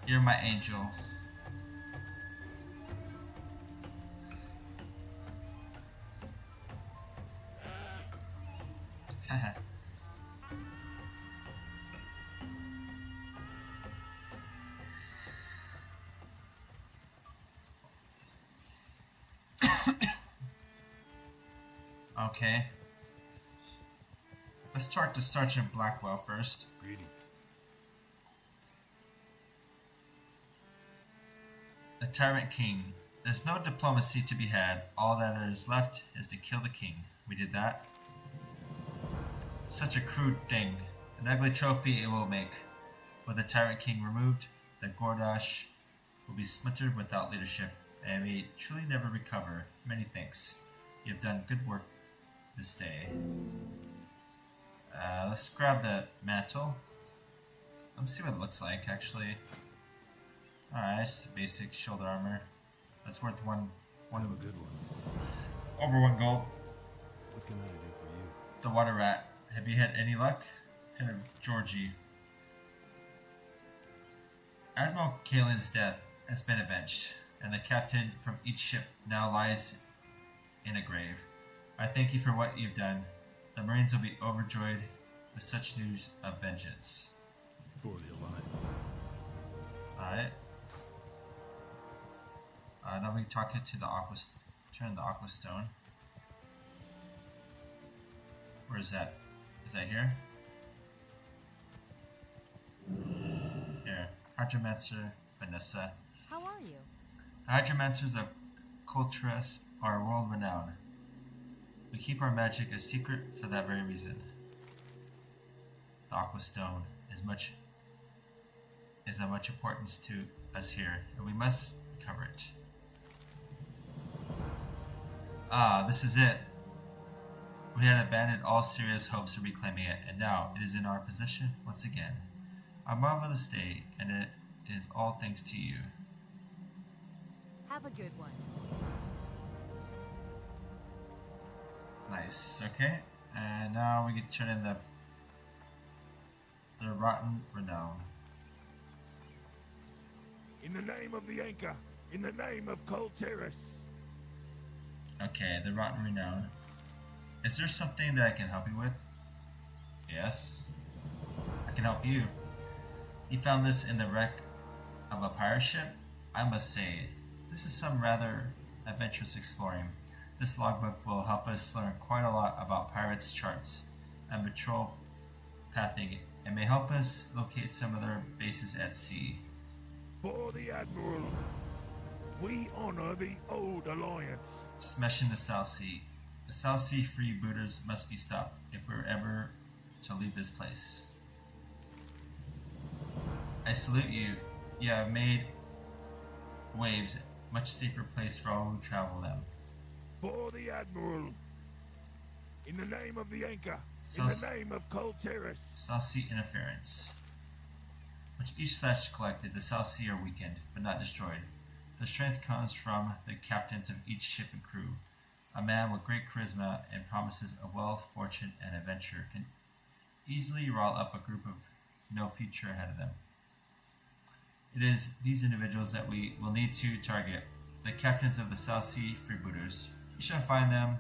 You're my angel. Okay. Let's talk to Sergeant Blackwell first. Greetings. The Tyrant King. There's no diplomacy to be had. All that is left is to kill the king. We did that. Such a crude thing. An ugly trophy it will make. With the Tyrant King removed, the Gordash will be splintered without leadership, and may truly never recover. Many thanks. You have done good work this day. Let's grab the mantle. Let's see what it looks like, actually. Alright, it's just basic shoulder armor. That's worth one Have a good one. over 1 gold. What can I do for you? The water rat. Have you had any luck? Head of Georgie. Admiral Kaelin's death has been avenged, and the captain from each ship now lies in a grave. I thank you for what you've done. The Marines will be overjoyed with such news of vengeance. For the Alliance. Alright. Now we talk it to the turn the Aqua Stone. Where is that? Is that here? Here. Hydromancer Vanessa. How are you? The Hydromancers of Coltress are world renowned. We keep our magic a secret for that very reason. The Aqua Stone is of much importance to us here, and we must cover it. Ah, this is it. We had abandoned all serious hopes of reclaiming it, and now it is in our possession once again. A marvelous day, and it is all thanks to you. Have a good one. Nice, okay. And now we can turn in the Rotten Renown. In the name of the Anchor, in the name of Colterus. Okay, the Rotten Renown. Is there something that I can help you with? Yes. I can help you. You found this in the wreck of a pirate ship? I must say, this is some rather adventurous exploring. This logbook will help us learn quite a lot about pirates' charts and patrol pathing, and may help us locate some of their bases at sea. For the Admiral, we honor the Old Alliance. Smashing the South Sea. The South Sea freebooters must be stopped if we're ever to leave this place. I salute you. You have made waves a much safer place for all who travel them. For the Admiral, in the name of the Anchor, in South- the name of Colterus. South Sea interference. With each slash collected, the South Sea are weakened, but not destroyed. The strength comes from the captains of each ship and crew. A man with great charisma and promises of wealth, fortune, and adventure can easily rile up a group of no future ahead of them. It is these individuals that we will need to target, the captains of the South Sea freebooters. You shall find them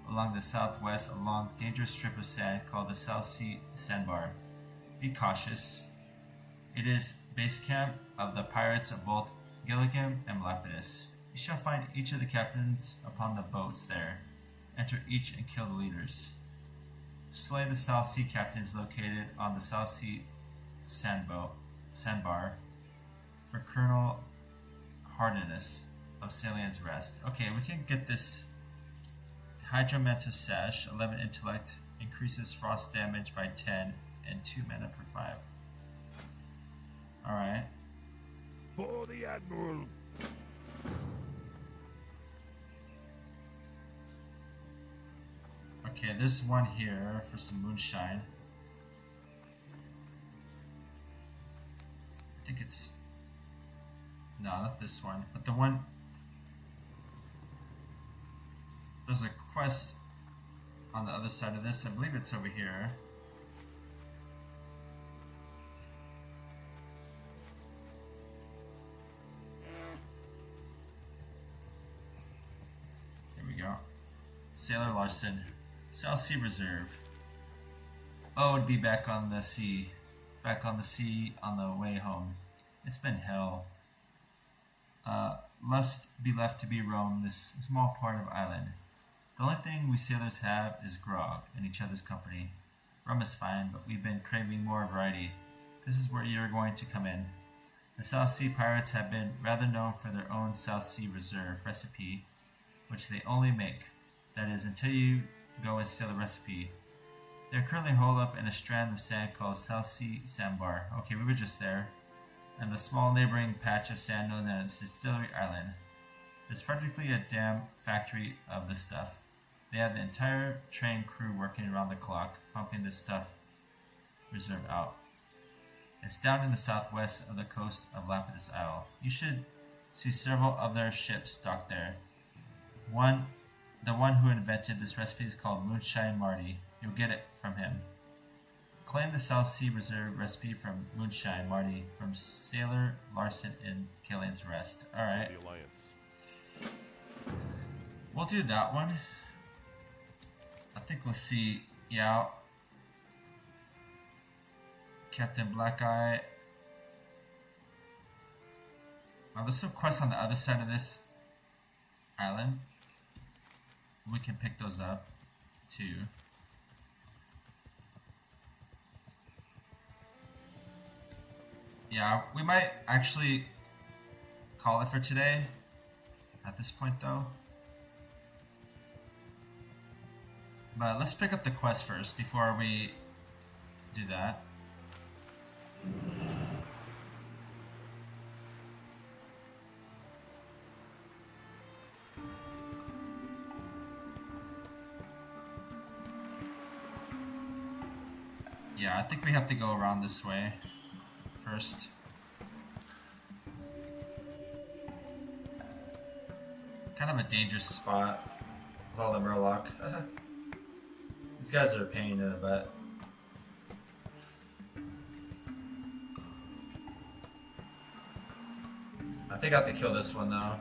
along the southwest along a dangerous strip of sand called the South Sea Sandbar. Be cautious. It is base camp of the pirates of both Gilligan and Lapidus. You shall find each of the captains upon the boats there. Enter each and kill the leaders. Slay the South Sea captains located on the South Sea Sandbar for Colonel Hardiness of Salian's Rest. Okay, we can get this Hydromancer Sash, 11 intellect, increases frost damage by 10 and 2 mana per 5. Alright. For the Admiral. Okay, there's one here for some moonshine. I think it's... No, not this one. But the one... There's a quest on the other side of this. I believe it's over here. Here we go. Sailor Larson. South Sea Reserve. Oh, it'd be back on the sea. Back on the sea on the way home. It's been hell. Must be left to be roamed this small part of island. The only thing we sailors have is grog and each other's company. Rum is fine, but we've been craving more variety. This is where you're going to come in. The South Sea pirates have been rather known for their own South Sea Reserve recipe, which they only make. That is, until you go and steal the recipe. They're currently holed up in a strand of sand called South Sea Sandbar. Okay, we were just there. And the small neighboring patch of sand known as Distillery Island. It's practically a damn factory of this stuff. They have the entire train crew working around the clock, pumping this stuff reserve out. It's down in the southwest of the coast of Lapidus Isle. You should See several other ships docked there. The one who invented this recipe is called Moonshine Marty. You'll get it from him. Claim the South Sea Reserve recipe from Moonshine Marty from Sailor Larson in Killian's Rest. Alright. The Alliance. We'll do that one. I think we'll see Yao, Captain Black Eye. Now there's some quests on the other side of this island. We can pick those up too. Yeah, we might actually call it for today at this point though. But let's pick up the quest first before we do that. Yeah, I think we have to go around this way first. Kind of a dangerous spot with all the Murloc. These guys are a pain in the butt. I think I have to kill this one though.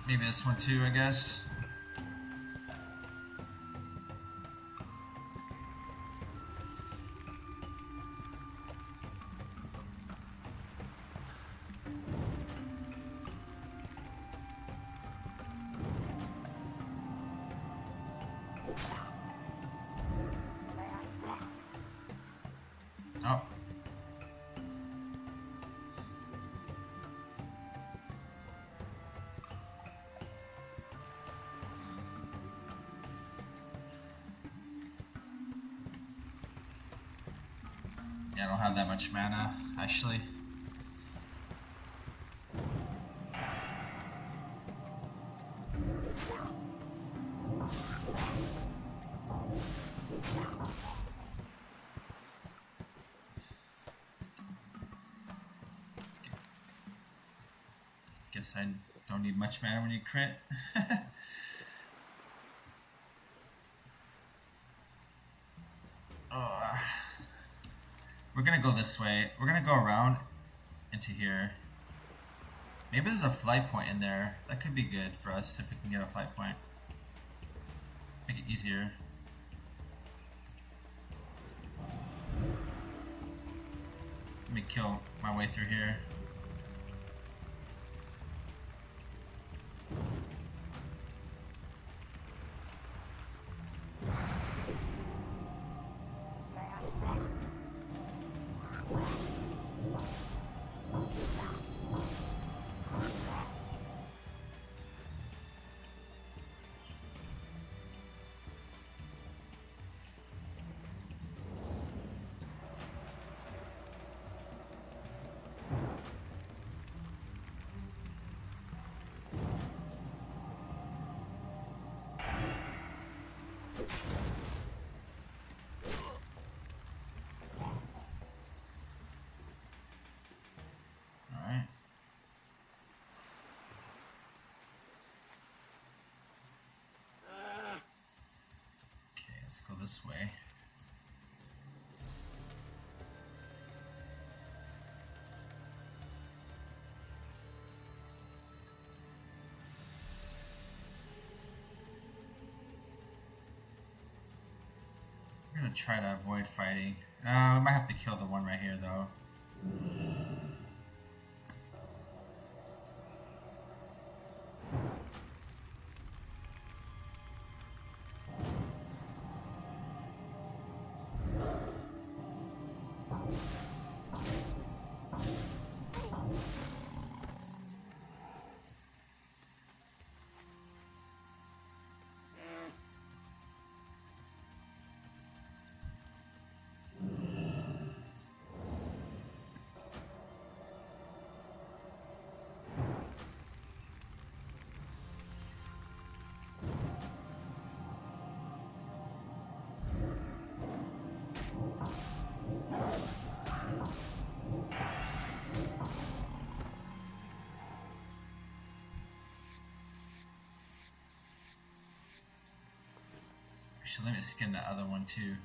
Maybe this one too, I guess. Oh. Yeah, I don't have that much mana, actually. Guess I don't need much mana when you crit. We're gonna go this way. We're gonna go around into here. Maybe there's a flight point in there. That could be good for us if we can get a flight point. Make it easier. Let me kill my way through here. Alright. Okay, let's go this way. I'm gonna try to avoid fighting. We might have to kill the one right here though. Actually, let me skin that other one too.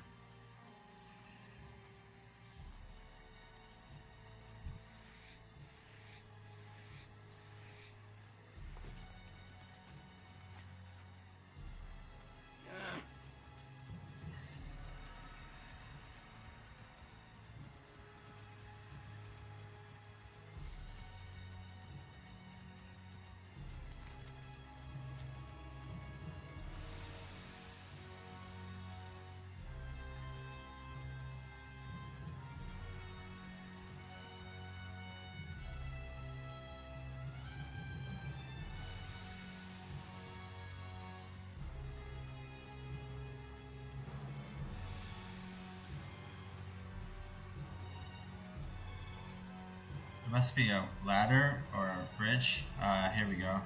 There must be a ladder or a bridge. Here we go.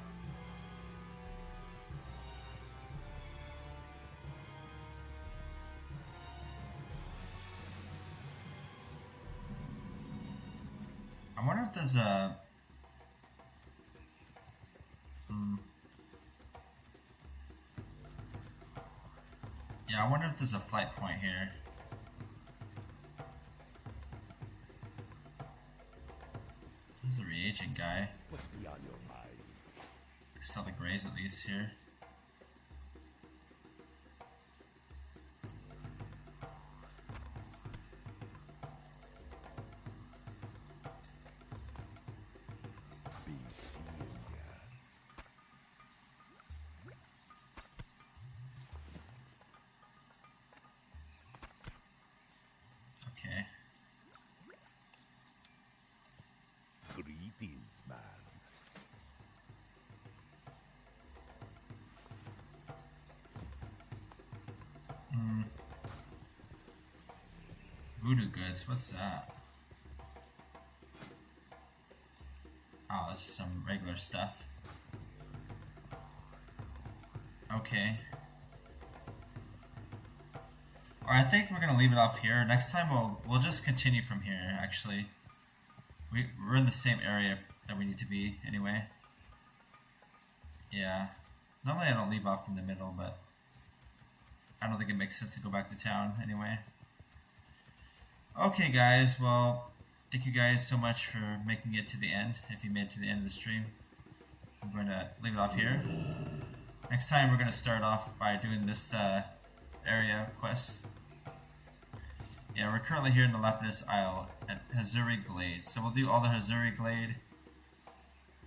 I wonder if there's a... Yeah, I wonder if there's a flight point here. There's a reagent guy. What's beyond your mind? Sell the grays at least here. Be seeing ya. Okay. Greetings, man. Voodoo goods, what's that? Oh, it's just some regular stuff. Okay. Alright, I think we're gonna leave it off here. Next time we'll just continue from here, actually. We're in the same area that we need to be, anyway. Yeah. Normally I don't leave off in the middle, but I don't think it makes sense to go back to town, anyway. Okay, guys, well, thank you guys so much for making it to the end, if you made it to the end of the stream. I'm going to leave it off here. Next time we're going to start off by doing this area quest. Yeah, we're currently here in the Lapidus Isle at Hazuri Glade. So we'll do all the Hazuri Glade,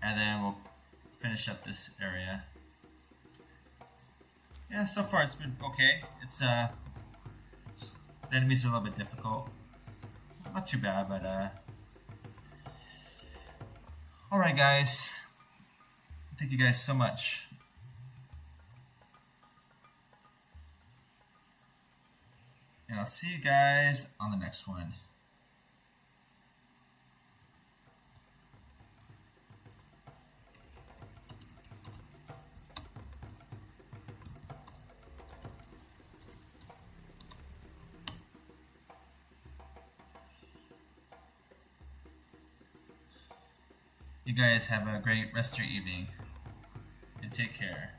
and then we'll finish up this area. Yeah, so far it's been okay. It's the enemies are a little bit difficult. Not too bad, but alright guys. Thank you guys so much. And I'll see you guys on the next one. You guys have a great rest of your evening, and take care.